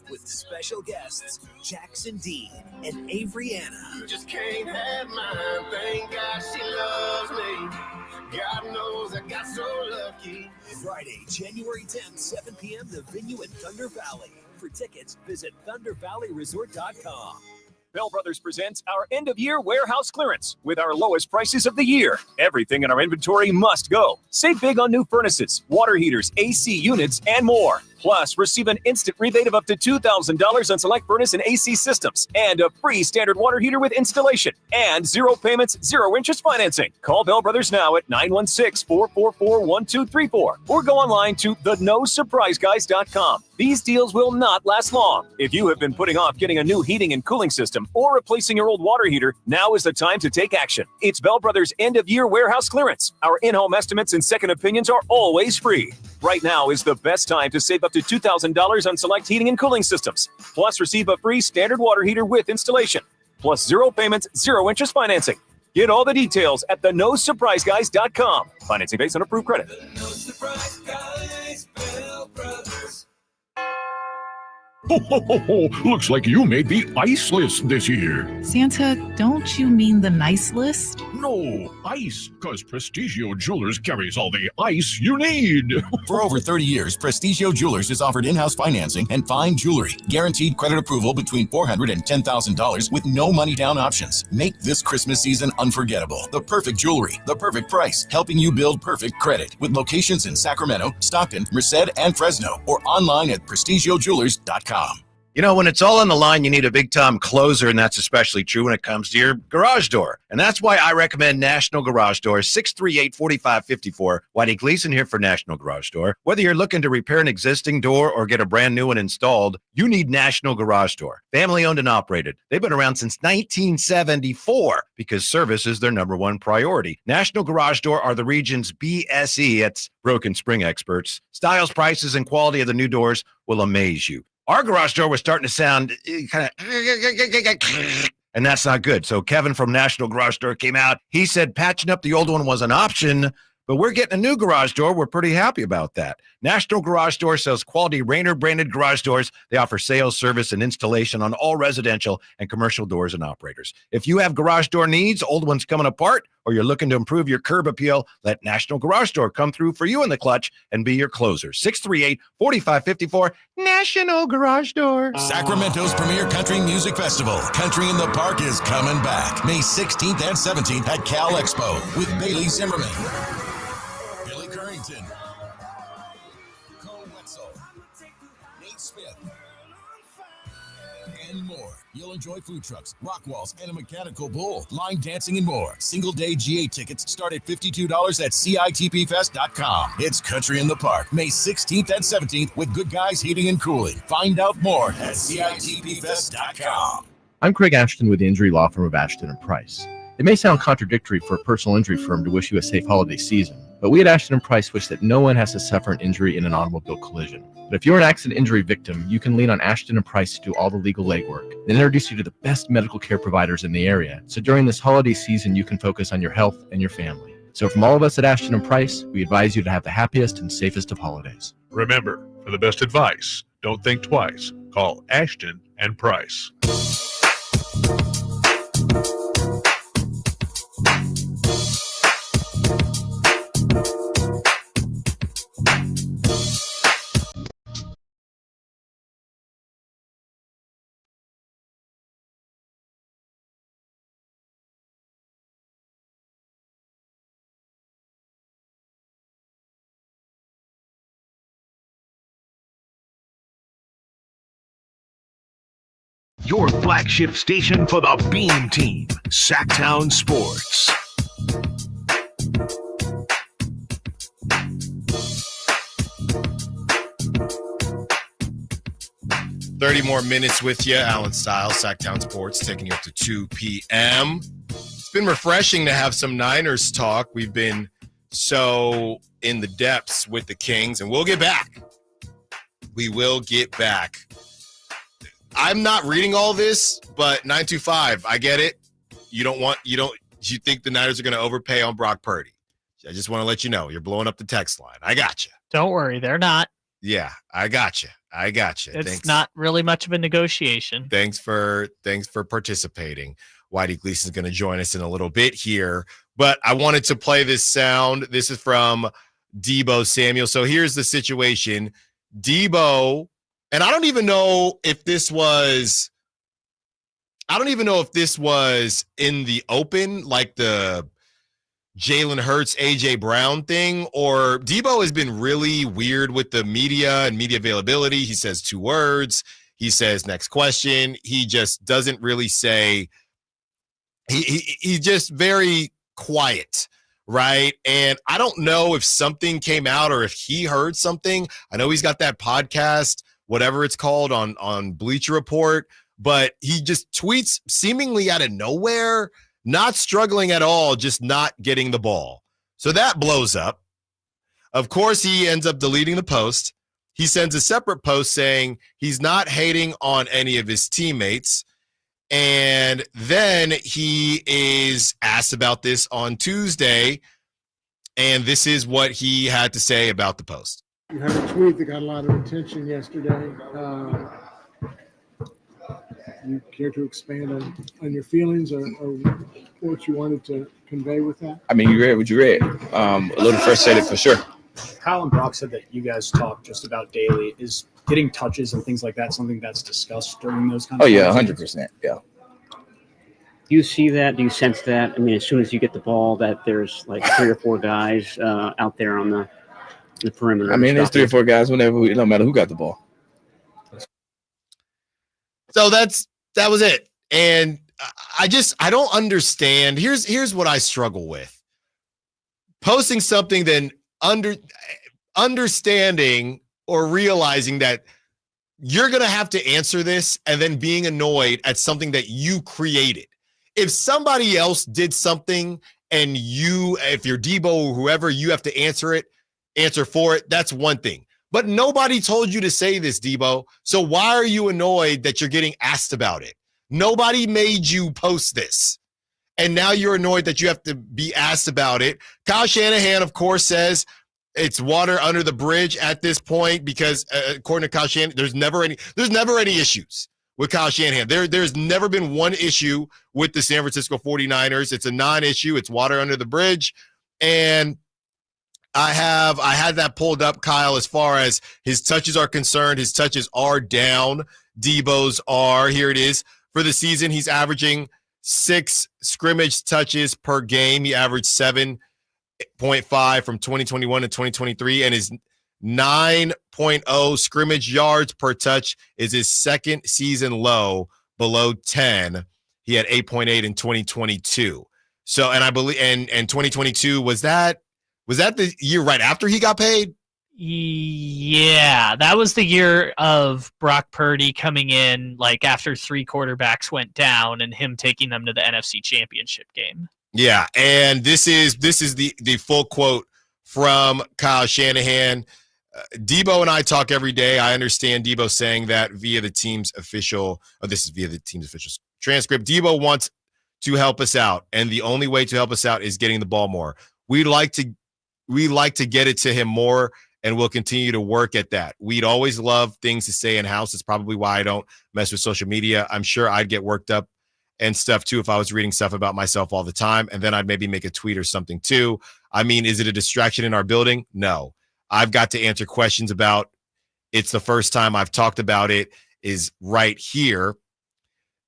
With special guests Jackson Dean and Avery Anna. Just can't have mine. Thank God she loves me. God knows I got so lucky. Friday, January 10th, 7 p.m. The venue in Thunder Valley. For tickets, visit ThunderValleyResort.com. Bell Brothers presents our end-of-year warehouse clearance with our lowest prices of the year. Everything in our inventory must go. Save big on new furnaces, water heaters, AC units, and more. Plus, receive an instant rebate of up to $2,000 on select furnace and AC systems, and a free standard water heater with installation, and 0 payments, 0 interest financing. Call Bell Brothers now at 916-444-1234, or go online to thenosurpriseguys.com. These deals will not last long. If you have been putting off getting a new heating and cooling system or replacing your old water heater, now is the time to take action. It's Bell Brothers end-of-year warehouse clearance. Our in-home estimates and second opinions are always free. Right now is the best time to save up to $2,000 on select heating and cooling systems. Plus, receive a free standard water heater with installation. Plus, 0 payments, 0 interest financing. Get all the details at thenosurpriseguys.com. Financing based on approved credit. No surprise, guys, Bell Brothers. Ho, ho, ho, ho. Looks like you made the ice list this year. Santa, don't you mean the nice list? No, ice, because Prestigio Jewelers carries all the ice you need. For over 30 years, Prestigio Jewelers has offered in-house financing and fine jewelry. Guaranteed credit approval between $400 and $10,000 with no money down options. Make this Christmas season unforgettable. The perfect jewelry, the perfect price, helping you build perfect credit. With locations in Sacramento, Stockton, Merced, and Fresno, or online at prestigiojewelers.com. You know, when it's all on the line, you need a big-time closer, and that's especially true when it comes to your garage door. And that's why I recommend National Garage Door, 638-4554. Whitey Gleason here for National Garage Door. Whether you're looking to repair an existing door or get a brand new one installed, you need National Garage Door. Family-owned and operated. They've been around since 1974 because service is their number one priority. National Garage Door are the region's BSE, that's Broken Spring experts. Styles, prices, and quality of the new doors will amaze you. Our garage door was starting to sound kind of, and that's not good. So Kevin from National Garage Door came out. He said patching up the old one was an option, but we're getting a new garage door. We're pretty happy about that. National Garage Door sells quality Rainer branded garage doors. They offer sales, service, and installation on all residential and commercial doors and operators. If you have garage door needs, old ones coming apart, or you're looking to improve your curb appeal, let National Garage Door come through for you in the clutch and be your closer. 638-4554, National Garage Door. Sacramento's premier country music festival, Country in the Park, is coming back May 16th and 17th at Cal Expo with Bailey Zimmerman, Billy Currington, Cole Wetzel, Nate Smith, and more. You'll enjoy food trucks, rock walls, and a mechanical bull, line dancing, and more. Single-day GA tickets start at $52 at CITPFest.com. It's Country in the Park, May 16th and 17th with Good Guys Heating and Cooling. Find out more at CITPFest.com. I'm Craig Ashton with the injury law firm of Ashton & Price. It may sound contradictory for a personal injury firm to wish you a safe holiday season, but we at Ashton & Price wish that no one has to suffer an injury in an automobile collision. But if you're an accident injury victim, you can lean on Ashton & Price to do all the legal legwork and introduce you to the best medical care providers in the area. So during this holiday season, you can focus on your health and your family. So from all of us at Ashton & Price, we advise you to have the happiest and safest of holidays. Remember, for the best advice, don't think twice. Call Ashton & Price. 'Your flagship station for the Beam Team, Sacktown Sports. $30 more minutes with you. Allen Stiles, Sacktown Sports, taking you up to 2 p.m. It's been refreshing to have some Niners talk. We've been so in the depths with the Kings, and we'll get back. We will get back. I'm not reading all this, but 925, I get it. You think the Niners are going to overpay on Brock Purdy. I just want to let you know, you're blowing up the text line. I got you. Don't worry, they're not. Yeah, I got you. It's Thanks. not really much of a negotiation. Thanks for participating. Whitey Gleason's going to join us in a little bit here, but I wanted to play this sound. This is from Deebo Samuel. So here's the situation. Deebo, and I don't even know if this was in the open, like the Jalen Hurts, AJ Brown thing, or Deebo has been really weird with the media and media availability. He says 2 words. He says next question. He just doesn't really say. He's just very quiet, right? And I don't know if something came out or if he heard something. I know he's got that podcast, whatever it's called, on Bleacher Report, but he just tweets seemingly out of nowhere, not struggling at all, just not getting the ball. So that blows up. Of course, he ends up deleting the post. He sends a separate post saying he's not hating on any of his teammates. And then he is asked about this on Tuesday, and this is what he had to say about the post. You had a tweet that got a lot of attention yesterday. You care to expand on your feelings or what you wanted to convey with that? I mean, you read what you read. A little frustrated for sure. Kyle and Brock said that you guys talk just about daily. Is getting touches and things like that something that's discussed during those kinds of conversations? 100%. Yeah. Do you see that? Do you sense that? I mean, as soon as you get the ball, that there's like 3 or 4 guys out there on the perimeter. I mean, there's 3 or 4 guys whenever, no matter who got the ball. So that was it. And I don't understand. Here's what I struggle with. Posting something, then understanding or realizing that you're going to have to answer this and then being annoyed at something that you created. If somebody else did something and if you're Debo or whoever, you have to answer for it, that's one thing. But nobody told you to say this, Debo. So why are you annoyed that you're getting asked about it? Nobody made you post this. And now you're annoyed that you have to be asked about it. Kyle Shanahan, of course, says it's water under the bridge at this point because, according to Kyle Shanahan, there's never any issues with Kyle Shanahan. There's never been one issue with the San Francisco 49ers. It's a non-issue. It's water under the bridge. And I had that pulled up, Kyle, as far as his touches are concerned. His touches are down. Debo's are. Here it is. For the season, he's averaging 6 scrimmage touches per game. He averaged 7.5 from 2021 to 2023, and his 9.0 scrimmage yards per touch is his second season low, below 10. He had 8.8 in 2022. So, and I believe, and 2022, was that the year right after he got paid? Yeah, that was the year of Brock Purdy coming in, like after 3 quarterbacks went down and him taking them to the NFC Championship game. Yeah, and this is the full quote from Kyle Shanahan. Debo and I talk every day. I understand Debo saying that via the team's official. This is via the team's official transcript. Debo wants to help us out, and the only way to help us out is getting the ball more. We like to get it to him more, and we'll continue to work at that. We'd always love things to say in-house. It's probably why I don't mess with social media. I'm sure I'd get worked up and stuff too if I was reading stuff about myself all the time, and then I'd maybe make a tweet or something too. I mean, is it a distraction in our building? No. I've got to answer questions about it's the first time I've talked about it is right here.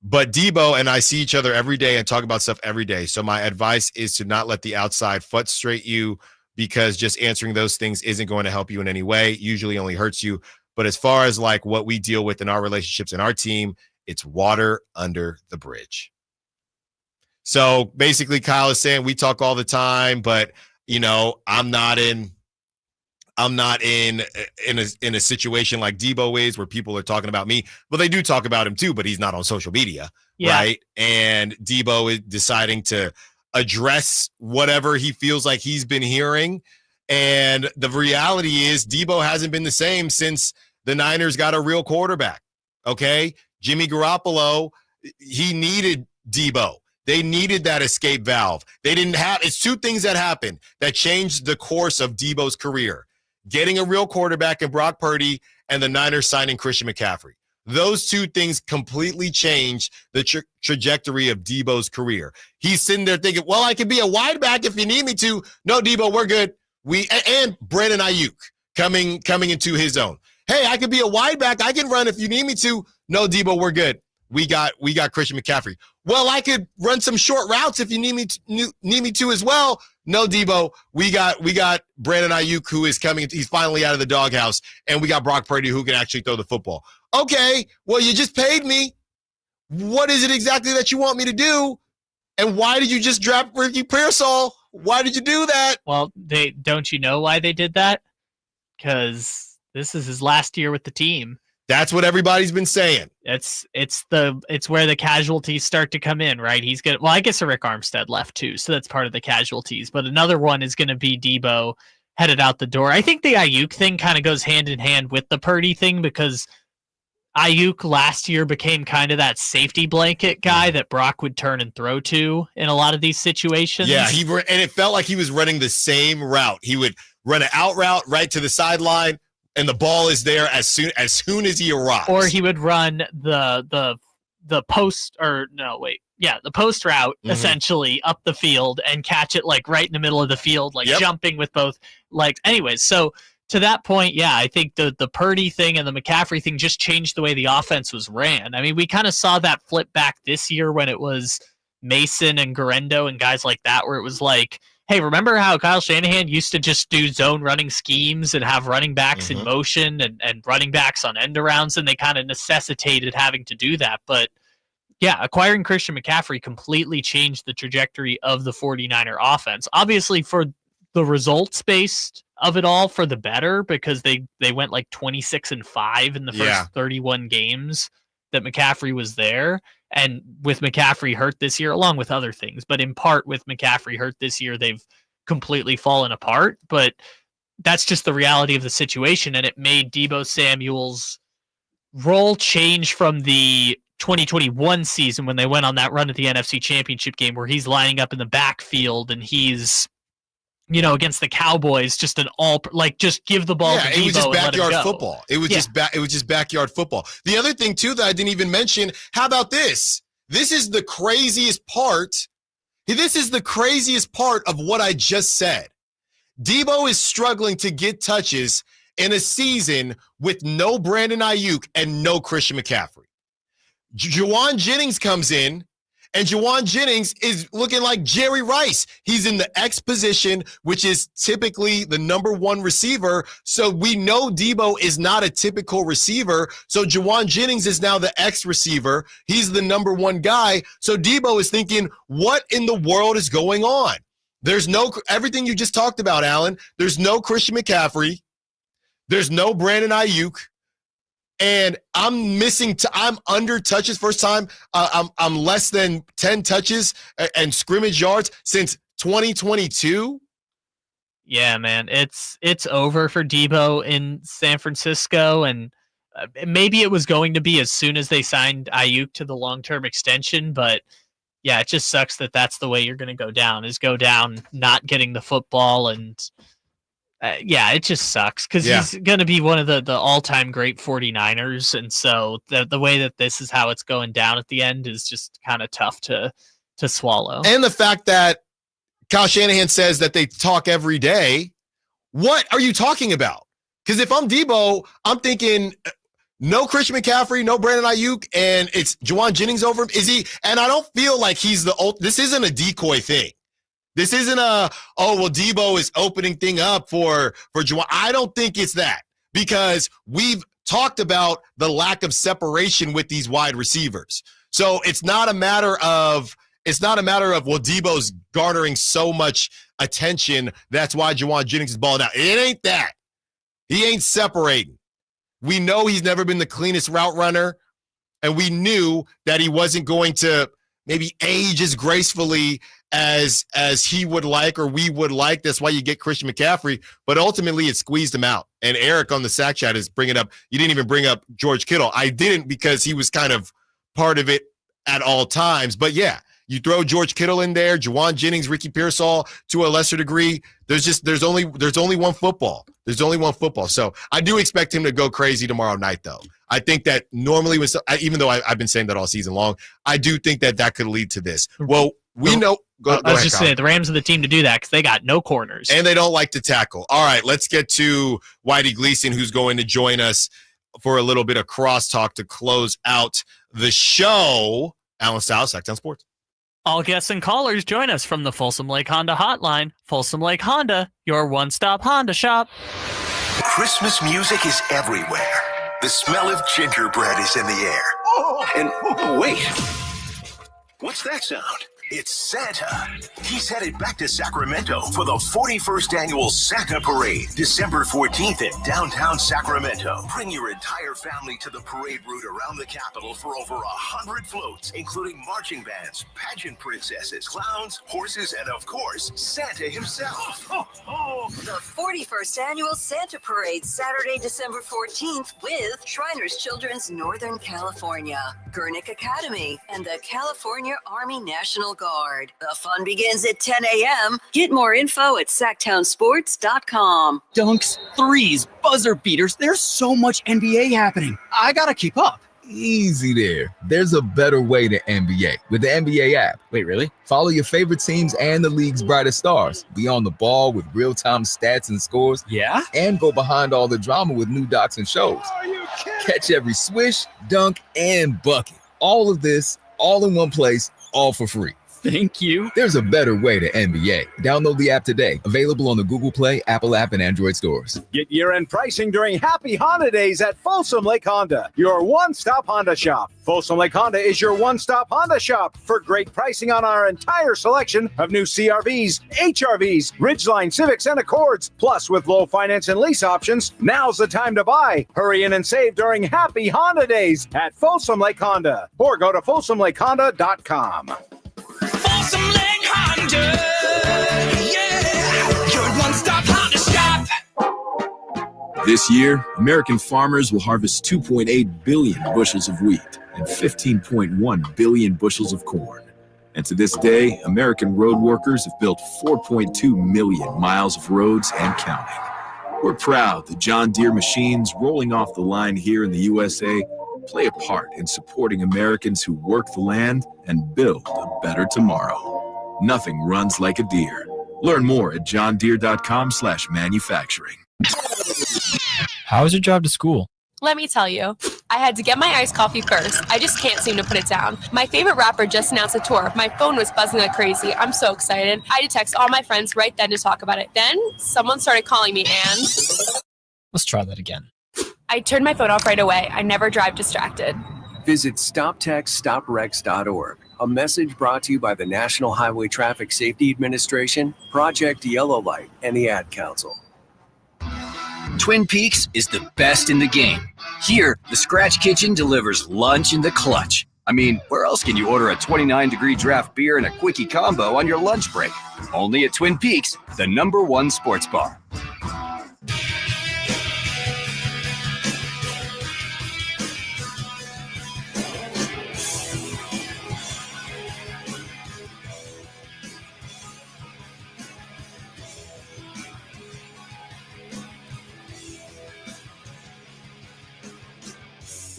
But Debo and I see each other every day and talk about stuff every day. So my advice is to not let the outside frustrate you, because just answering those things isn't going to help you in any way. Usually only hurts you. But as far as like what we deal with in our relationships and our team, it's water under the bridge. So basically Kyle is saying we talk all the time, but I'm not in a situation like Debo is where people are talking about me. Well, they do talk about him too, but he's not on social media, right? And Debo is deciding to address whatever he feels like he's been hearing. And the reality is Debo hasn't been the same since the Niners got a real quarterback. Okay. Jimmy Garoppolo, he needed Debo. They needed that escape valve. It's 2 things that happened that changed the course of Debo's career. Getting a real quarterback in Brock Purdy and the Niners signing Christian McCaffrey. Those 2 things completely changed the trajectory of Debo's career. He's sitting there thinking, well, I could be a wide back if you need me to. No, Debo, we're good. And Brandon Ayuk coming into his own. Hey, I could be a wide back. I can run if you need me to. No, Debo, we're good. We got Christian McCaffrey. Well, I could run some short routes if you need me to as well. No, Debo, we got Brandon Ayuk who is coming. He's finally out of the doghouse, and we got Brock Purdy who can actually throw the football. Okay, well, you just paid me. What is it exactly that you want me to do? And why did you just draft Ricky Pearsall? Why did you do that? Well, don't you know why they did that? Because this is his last year with the team. That's what everybody's been saying. It's where the casualties start to come in, right? He's gonna. Well, I guess Rick Armstead left too, so that's part of the casualties. But another one is going to be Debo headed out the door. I think the Ayuk thing kind of goes hand in hand with the Purdy thing, because Ayuk last year became kind of that safety blanket guy that Brock would turn and throw to in a lot of these situations. Yeah, and it felt like he was running the same route. He would run an out route right to the sideline, and the ball is there as soon as he arrives. Or he would run the post, or no, wait. Yeah, the post route essentially up the field and catch it like right in the middle of the field, like jumping with both legs. Anyways, so to that point, yeah, I think the Purdy thing and the McCaffrey thing just changed the way the offense was ran. I mean, we kind of saw that flip back this year when it was Mason and Garendo and guys like that, where it was like hey, remember how Kyle Shanahan used to just do zone running schemes and have running backs in motion and running backs on end arounds, and they kind of necessitated having to do that. But yeah, acquiring Christian McCaffrey completely changed the trajectory of the 49er offense. Obviously, for the results based of it all, for the better, because they went like 26-5 in the first 31 games that McCaffrey was there. And with McCaffrey hurt this year, along with other things, but in part with McCaffrey hurt this year, they've completely fallen apart. But that's just the reality of the situation. And it made Deebo Samuel's role change from the 2021 season when they went on that run at the NFC Championship game where he's lining up in the backfield and he's, against the Cowboys, just just give the ball to Deebo. It was just and let him backyard go. football. It was just backyard football. The other thing too that I didn't even mention, how about this? This is the craziest part. This is the craziest part of what I just said. Deebo is struggling to get touches in a season with no Brandon Ayuk and no Christian McCaffrey. Juwan Jennings comes in, and Juwan Jennings is looking like Jerry Rice. He's in the X position, which is typically the number one receiver. So we know Deebo is not a typical receiver. So Juwan Jennings is now the X receiver. He's the number one guy. So Deebo is thinking, what in the world is going on? There's everything you just talked about, Allen. There's no Christian McCaffrey. There's no Brandon Ayuk. And I'm I'm under touches first time. I'm less than 10 touches and scrimmage yards since 2022. Yeah, man, it's over for Deebo in San Francisco, and maybe it was going to be as soon as they signed Ayuk to the long-term extension, but yeah, it just sucks that that's the way you're going to go down not getting the football. And it just sucks because he's going to be one of the all-time great 49ers. And so the way that this is how it's going down at the end is just kind of tough to swallow. And the fact that Kyle Shanahan says that they talk every day. What are you talking about? Because if I'm Deebo, I'm thinking no Christian McCaffrey, no Brandon Ayuk, and it's Juwan Jennings over him. Is he? And I don't feel like he's this isn't a decoy thing. This isn't Deebo is opening thing up for Juwan. I don't think it's that, because we've talked about the lack of separation with these wide receivers. So it's not a matter of Deebo's garnering so much attention. That's why Juwan Jennings is balling out. It ain't that. He ain't separating. We know he's never been the cleanest route runner, and we knew that he wasn't going to maybe age as gracefully as he would like or we would like. That's why you get Christian McCaffrey, but ultimately it squeezed him out. And Eric on the Sack Chat is bringing up, you didn't even bring up George Kittle. I didn't, because he was kind of part of it at all times. But yeah, you throw George Kittle in there, Juwan Jennings, Ricky Pearsall to a lesser degree. There's only one football. There's only one football. So I do expect him to go crazy tomorrow night, though. I think that normally, even though I've been saying that all season long, I do think that could lead to this. Well, we know. I was just saying, the Rams are the team to do that because they got no corners. And they don't like to tackle. All right, let's get to Whitey Gleason, who's going to join us for a little bit of crosstalk to close out the show. Allen Stiles, Sacktown Sports. All guests and callers join us from the Folsom Lake Honda hotline. Folsom Lake Honda, your one-stop Honda shop. Christmas music is everywhere. The smell of gingerbread is in the air. And wait, what's that sound? It's Santa. He's headed back to Sacramento for the 41st Annual Santa Parade, December 14th in downtown Sacramento. Bring your entire family to the parade route around the Capitol for over 100 floats, including marching bands, pageant princesses, clowns, horses, and of course, Santa himself. The 41st Annual Santa Parade, Saturday, December 14th with Shriners Children's Northern California, Gurnick Academy, and the California Army National Guard. The fun begins at 10 a.m. Get more info at sacktownsports.com. Dunks, threes, buzzer beaters. There's so much NBA happening. I gotta keep up. Easy there. There's a better way to NBA with the NBA app. Wait, really? Follow your favorite teams and the league's brightest stars. Be on the ball with real-time stats and scores. Yeah? And go behind all the drama with new docs and shows. Are you kidding? Catch every swish, dunk, and bucket. All of this, all in one place, all for free. Thank you. There's a better way to NBA. Download the app today. Available on the Google Play, Apple app, and Android stores. Get year-end pricing during Happy Honda Days at Folsom Lake Honda, your one-stop Honda shop. Folsom Lake Honda is your one-stop Honda shop for great pricing on our entire selection of new CRVs, HRVs, Ridgeline, Civics, and Accords. Plus, with low finance and lease options, now's the time to buy. Hurry in and save during Happy Honda Days at Folsom Lake Honda, or go to folsomlakeHonda.com. Folsom Lake Honda, yeah, your one-stop Honda shop. This year, American farmers will harvest 2.8 billion bushels of wheat and 15.1 billion bushels of corn. And to this day, American road workers have built 4.2 million miles of roads and counting. We're proud that John Deere machines rolling off the line here in the USA play a part in supporting Americans who work the land and build a better tomorrow. Nothing runs like a Deere. Learn more at johndeere.com/manufacturing. How was your job to school? Let me tell you, I had to get my iced coffee first. I just can't seem to put it down. My favorite rapper just announced a tour. My phone was buzzing like crazy. I'm so excited. I had to text all my friends right then to talk about it. Then someone started calling me and... Let's try that again. I turned my phone off right away. I never drive distracted. Visit StopTextStopWrecks.org. A message brought to you by the National Highway Traffic Safety Administration, Project Yellow Light, and the Ad Council. Twin Peaks is the best in the game. Here, the Scratch Kitchen delivers lunch in the clutch. I mean, where else can you order a 29-degree draft beer and a quickie combo on your lunch break? Only at Twin Peaks, the #1 sports bar.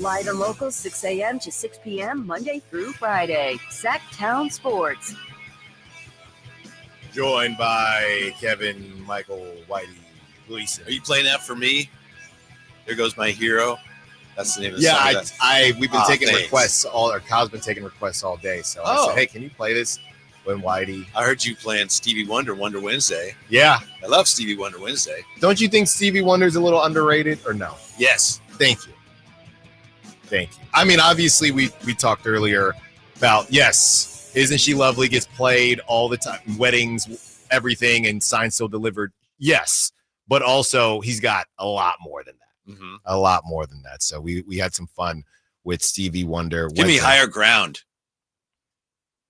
Live and local, 6 a.m. to 6 p.m., Monday through Friday. Sacktown Sports. Joined by Kevin, Michael, Whitey, Gleason. Are you playing that for me? There goes my hero. That's the name of the Yeah, song. we've been taking thanks. requests Kyle's been taking requests all day. So I said, hey, can you play this when Whitey? I heard you playing Stevie Wonder, Wonder Wednesday. Yeah. I love Stevie Wonder Wednesday. Don't you think Stevie Wonder's a little underrated or no? Yes. Thank you. I mean, obviously, we talked earlier about, yes, Isn't She Lovely gets played all the time, weddings, everything, and Signed, Sealed, Delivered. Yes, but also he's got a lot more than that. Mm-hmm. A lot more than that. So we had some fun with Stevie Wonder. Give me Higher Ground.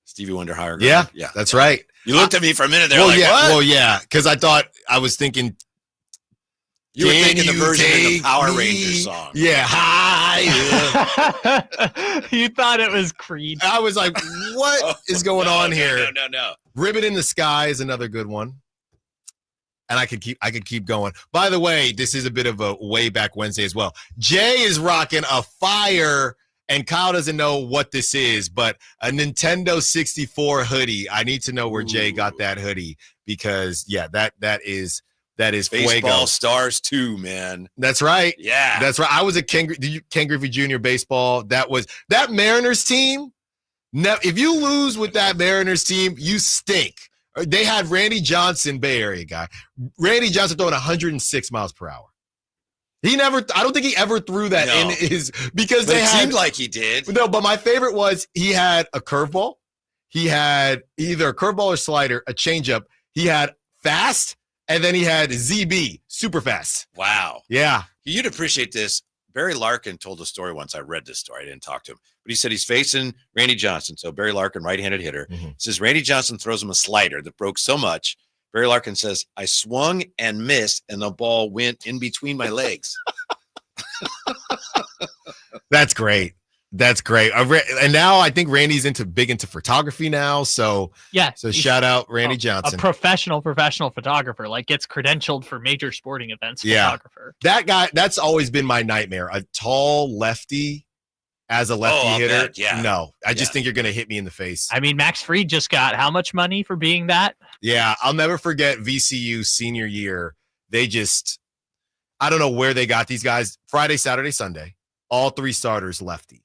Stevie Wonder, Higher Ground. Yeah, yeah, that's right. You looked at me for a minute there. Well, like, yeah, what? well, yeah, because I was thinking. You were thinking the version of the Power me? Rangers song. Yeah, You thought it was Creed. I was like, what is going on here? No. Ribbon in the Sky is another good one. And I could keep going. By the way, this is a bit of a way back Wednesday as well. Jay is rocking a fire, and Kyle doesn't know what this is, but a Nintendo 64 hoodie. I need to know where Jay got that hoodie because that is Baseball fuego. Stars 2, man. That's right. Yeah. That's right. I was a Ken Griffey Jr. baseball. That Mariners team. If you lose with that Mariners team, you stink. They had Randy Johnson, Bay Area guy. Randy Johnson throwing 106 miles per hour. I don't think he ever threw that in his, because But it seemed like he did. No, but my favorite was he had a curveball. He had either a curveball or slider, a changeup. He had fast, and then he had ZB, super fast. Wow. Yeah. You'd appreciate this. Barry Larkin told a story once. I read this story. I didn't talk to him. But he said he's facing Randy Johnson. So Barry Larkin, right-handed hitter. Mm-hmm. Says Randy Johnson throws him a slider that broke so much. Barry Larkin says, I swung and missed, and the ball went in between my legs. That's great. That's great. And now I think Randy's big into photography now. So yeah. So shout out Randy Johnson. A professional photographer, like gets credentialed for major sporting events. Photographer. That guy, that's always been my nightmare. A tall lefty as a lefty hitter. Yeah. No, I just think you're going to hit me in the face. I mean, Max Fried just got how much money for being that? Yeah. I'll never forget VCU senior year. I don't know where they got these guys. Friday, Saturday, Sunday, all three starters lefty.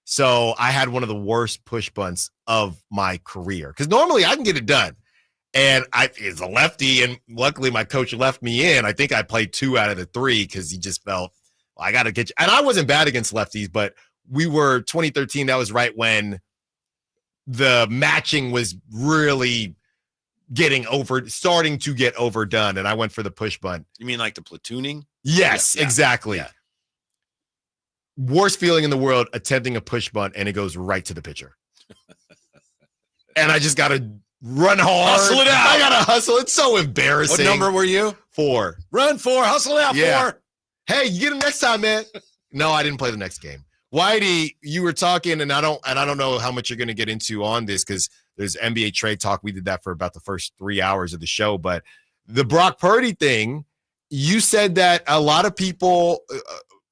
So I had one of the worst push bunts of my career because normally I can get it done. And it's a lefty, and luckily my coach left me in. I think I played 2 out of the 3 because he just felt, well, I got to get you. And I wasn't bad against lefties, but we were 2013. That was right when the matching was really starting to get overdone. And I went for the push bunt. You mean like the platooning? Yes, Yeah. exactly. Yeah. Worst feeling in the world, attempting a push bunt, and it goes right to the pitcher. And I just got to run hard. Hustle it out. I got to hustle. It's so embarrassing. What number were you? 4. Run 4. Hustle it out 4. Hey, you get him next time, man. No, I didn't play the next game. Whitey, you were talking, and I don't know how much you're going to get into on this because there's NBA trade talk. We did that for about the first 3 hours of the show. But the Brock Purdy thing, you said that a lot of people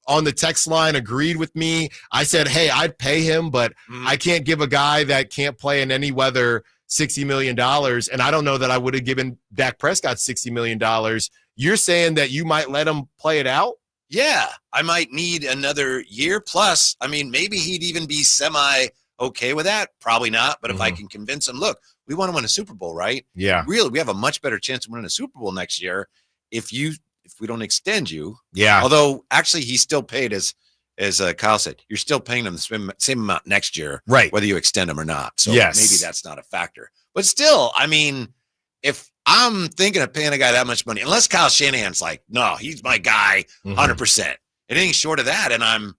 on the text line agreed with me. I said, hey, I'd pay him, but I can't give a guy that can't play in any weather $60 million. And I don't know that I would have given Dak Prescott $60 million. You're saying that you might let him play it out? Yeah, I might need another year plus. I mean, maybe he'd even be semi-okay with that. Probably not. But if I can convince him, look, we want to win a Super Bowl, right? Yeah. Really, we have a much better chance of winning a Super Bowl next year if we don't extend you. Yeah. Although, actually, he's still paid, as Kyle said, you're still paying him the same amount next year, right? Whether you extend him or not. So yes. Maybe that's not a factor. But still, I mean, if I'm thinking of paying a guy that much money, unless Kyle Shanahan's like, no, he's my guy, 100%. Anything short of that, and I'm,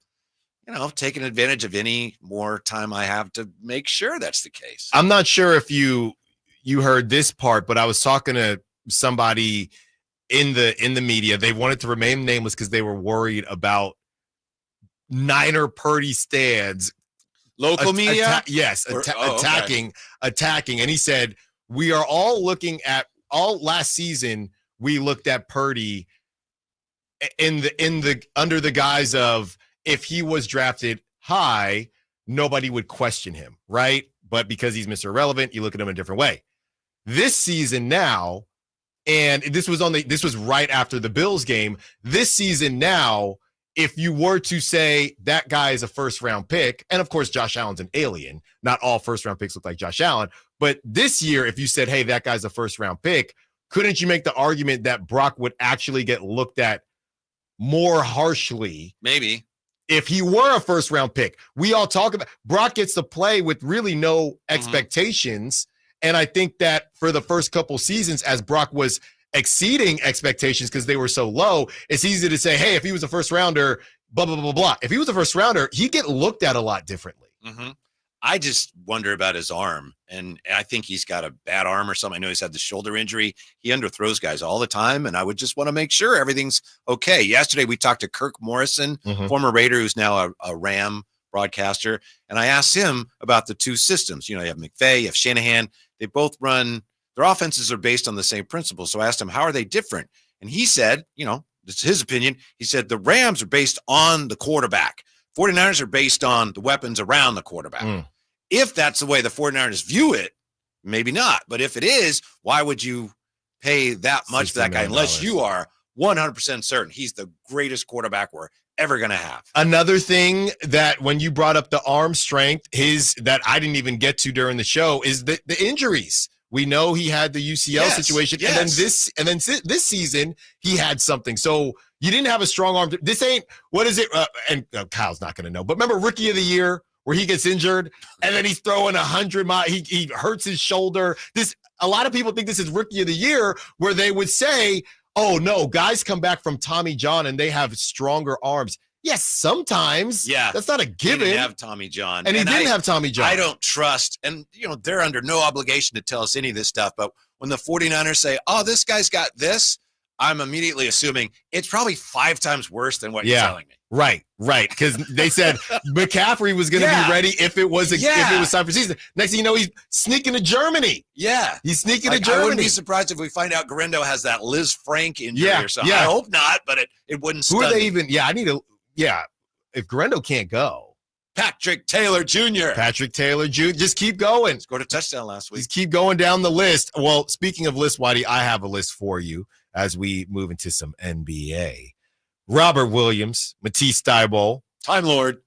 taking advantage of any more time I have to make sure that's the case. I'm not sure if you heard this part, but I was talking to somebody in the media. They wanted to remain nameless because they were worried about Niner Purdy stands. Local media? Attacking. And he said, we are all looking at last season. We looked at Purdy under the guise of, if he was drafted high, nobody would question him, right? But because he's Mr. Irrelevant, you look at him a different way. This season now, and this was right after the Bills game. This season now, if you were to say that guy is a first-round pick, and of course Josh Allen's an alien, not all first-round picks look like Josh Allen, but this year, if you said, hey, that guy's a first-round pick, couldn't you make the argument that Brock would actually get looked at more harshly? Maybe. If he were a first-round pick. We all talk about Brock gets to play with really no expectations, and I think that for the first couple seasons, as Brock was exceeding expectations because they were so low, it's easy to say, hey, if he was a first rounder, blah, blah, blah, blah. If he was a first rounder, he'd get looked at a lot differently. I just wonder about his arm, and I think he's got a bad arm or something. I know he's had the shoulder injury. He underthrows guys all the time, and I would just want to make sure everything's okay. Yesterday, we talked to Kirk Morrison, former Raider, who's now a Ram broadcaster, and I asked him about the two systems. You have McVay, you have Shanahan. They both run – their offenses are based on the same principles. So I asked him, how are they different? And he said, it's his opinion. He said the Rams are based on the quarterback. 49ers are based on the weapons around the quarterback. If that's the way the 49ers view it, maybe not. But if it is, why would you pay that much for that guy unless you are 100% certain he's the greatest quarterback we're ever going to have? Another thing that when you brought up the arm strength, that I didn't even get to during the show is the injuries. We know he had the UCL situation, and then this season he had something. So you didn't have a strong arm. This ain't what is it? And Kyle's not going to know. But remember, Rookie of the Year, where he gets injured and then he's throwing 100 miles. He hurts his shoulder. A lot of people think this is Rookie of the Year, where they would say, "Oh no, guys come back from Tommy John and they have stronger arms." Yes, sometimes. Yeah. That's not a given. He didn't have Tommy John. And he didn't have Tommy John. I don't trust, and they're under no obligation to tell us any of this stuff, but when the 49ers say, oh, this guy's got this, I'm immediately assuming it's probably 5 times worse than what you're telling me. Right. Because they said McCaffrey was going to be ready if it was time for season. Next thing you know, he's sneaking to Germany. Yeah. He's sneaking to Germany. I wouldn't be surprised if we find out Garendo has that Liz Frank injury or something. I hope not, but it wouldn't stun Who are they me. even? If Garendo can't go. Patrick Taylor Jr. Just keep going. Scored a touchdown last week. Just keep going down the list. Well, speaking of list, Whitey, I have a list for you as we move into some NBA. Robert Williams, Matisse Thybulle, Time Lord,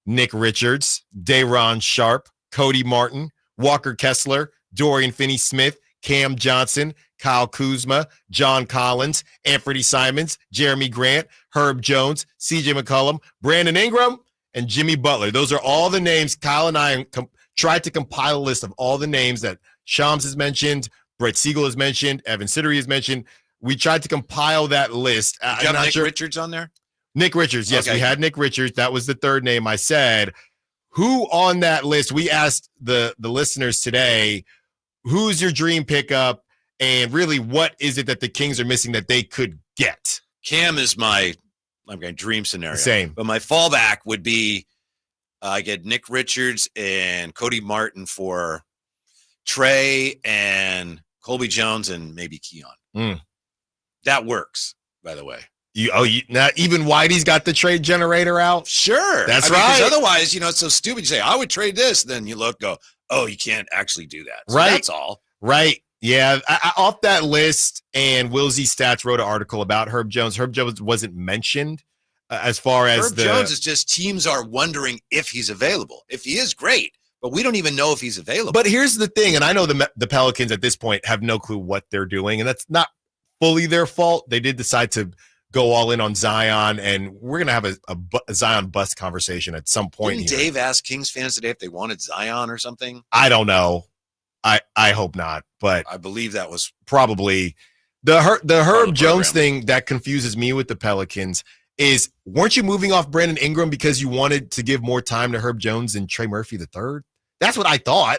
Nick Richards, Dayron Sharp, Cody Martin, Walker Kessler, Dorian Finney-Smith, Cam Johnson, Kyle Kuzma, John Collins, Anthony Simons, Jeremy Grant, Herb Jones, CJ McCollum, Brandon Ingram, and Jimmy Butler. Those are all the names. Kyle and I tried to compile a list of all the names that Shams has mentioned, Brett Siegel has mentioned, Evan Siddery has mentioned. We tried to compile that list. You have Nick Richards on there? Nick Richards, yes, okay. We had Nick Richards. That was the third name I said. Who on that list? We asked the listeners today, who's your dream pickup, and really what is it that the Kings are missing that they could get? Cam is my dream scenario. Same. But my fallback would be I get Nick Richards and Cody Martin for Trey and Colby Jones and maybe Keon. That works, by the way. Now even Whitey's got the trade generator out? Sure. That's right. right. Because otherwise, it's so stupid. You say, I would trade this. Then you go, oh, you can't actually do that. So right. That's all. Right. Yeah. Off that list, and Wilsey Stats wrote an article about Herb Jones. Herb Jones wasn't mentioned as far as Herb Jones is just teams are wondering if he's available. If he is, great. But we don't even know if he's available. But here's the thing, and I know the Pelicans at this point have no clue what they're doing, and that's not fully their fault. They did decide to go all in on Zion, and we're going to have a Zion bust conversation at some point. Didn't Dave ask Kings fans today if they wanted Zion or something? I don't know. I hope not, but I believe that was probably the Herb Jones thing that confuses me with the Pelicans is, weren't you moving off Brandon Ingram because you wanted to give more time to Herb Jones and Trey Murphy III? That's what I thought.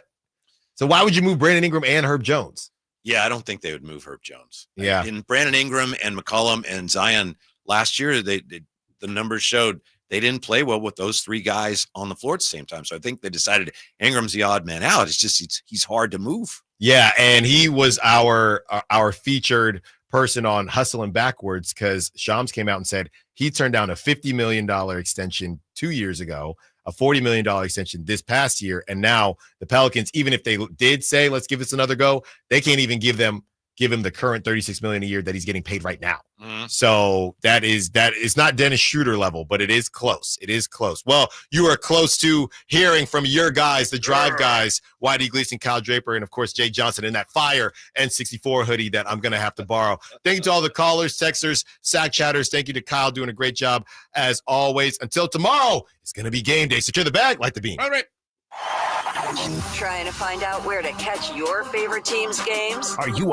So why would you move Brandon Ingram and Herb Jones? Yeah, I don't think they would move Herb Jones. Yeah. And Brandon Ingram and McCollum and Zion last year, the numbers showed they didn't play well with those three guys on the floor at the same time. So I think they decided Ingram's the odd man out. It's just he's hard to move. Yeah, and he was our featured person on Hustling Backwards because Shams came out and said he turned down a $50 million extension 2 years ago, a $40 million extension this past year, and now the Pelicans, even if they did say let's give this another go, they can't even give him the current $36 million a year that he's getting paid right now. So that is not Dennis Schroeder level, but it is close. It is close. Well, you are close to hearing from your guys, the Drive guys, Whitey Gleason, Kyle Draper, and of course Jay Johnson in that Fire N64 hoodie that I'm gonna have to borrow. Thank you to all the callers, texters, sack chatters. Thank you to Kyle, doing a great job as always. Until tomorrow, it's gonna be game day. Secure the bag, light the beam. All right. Trying to find out where to catch your favorite team's games? Are you a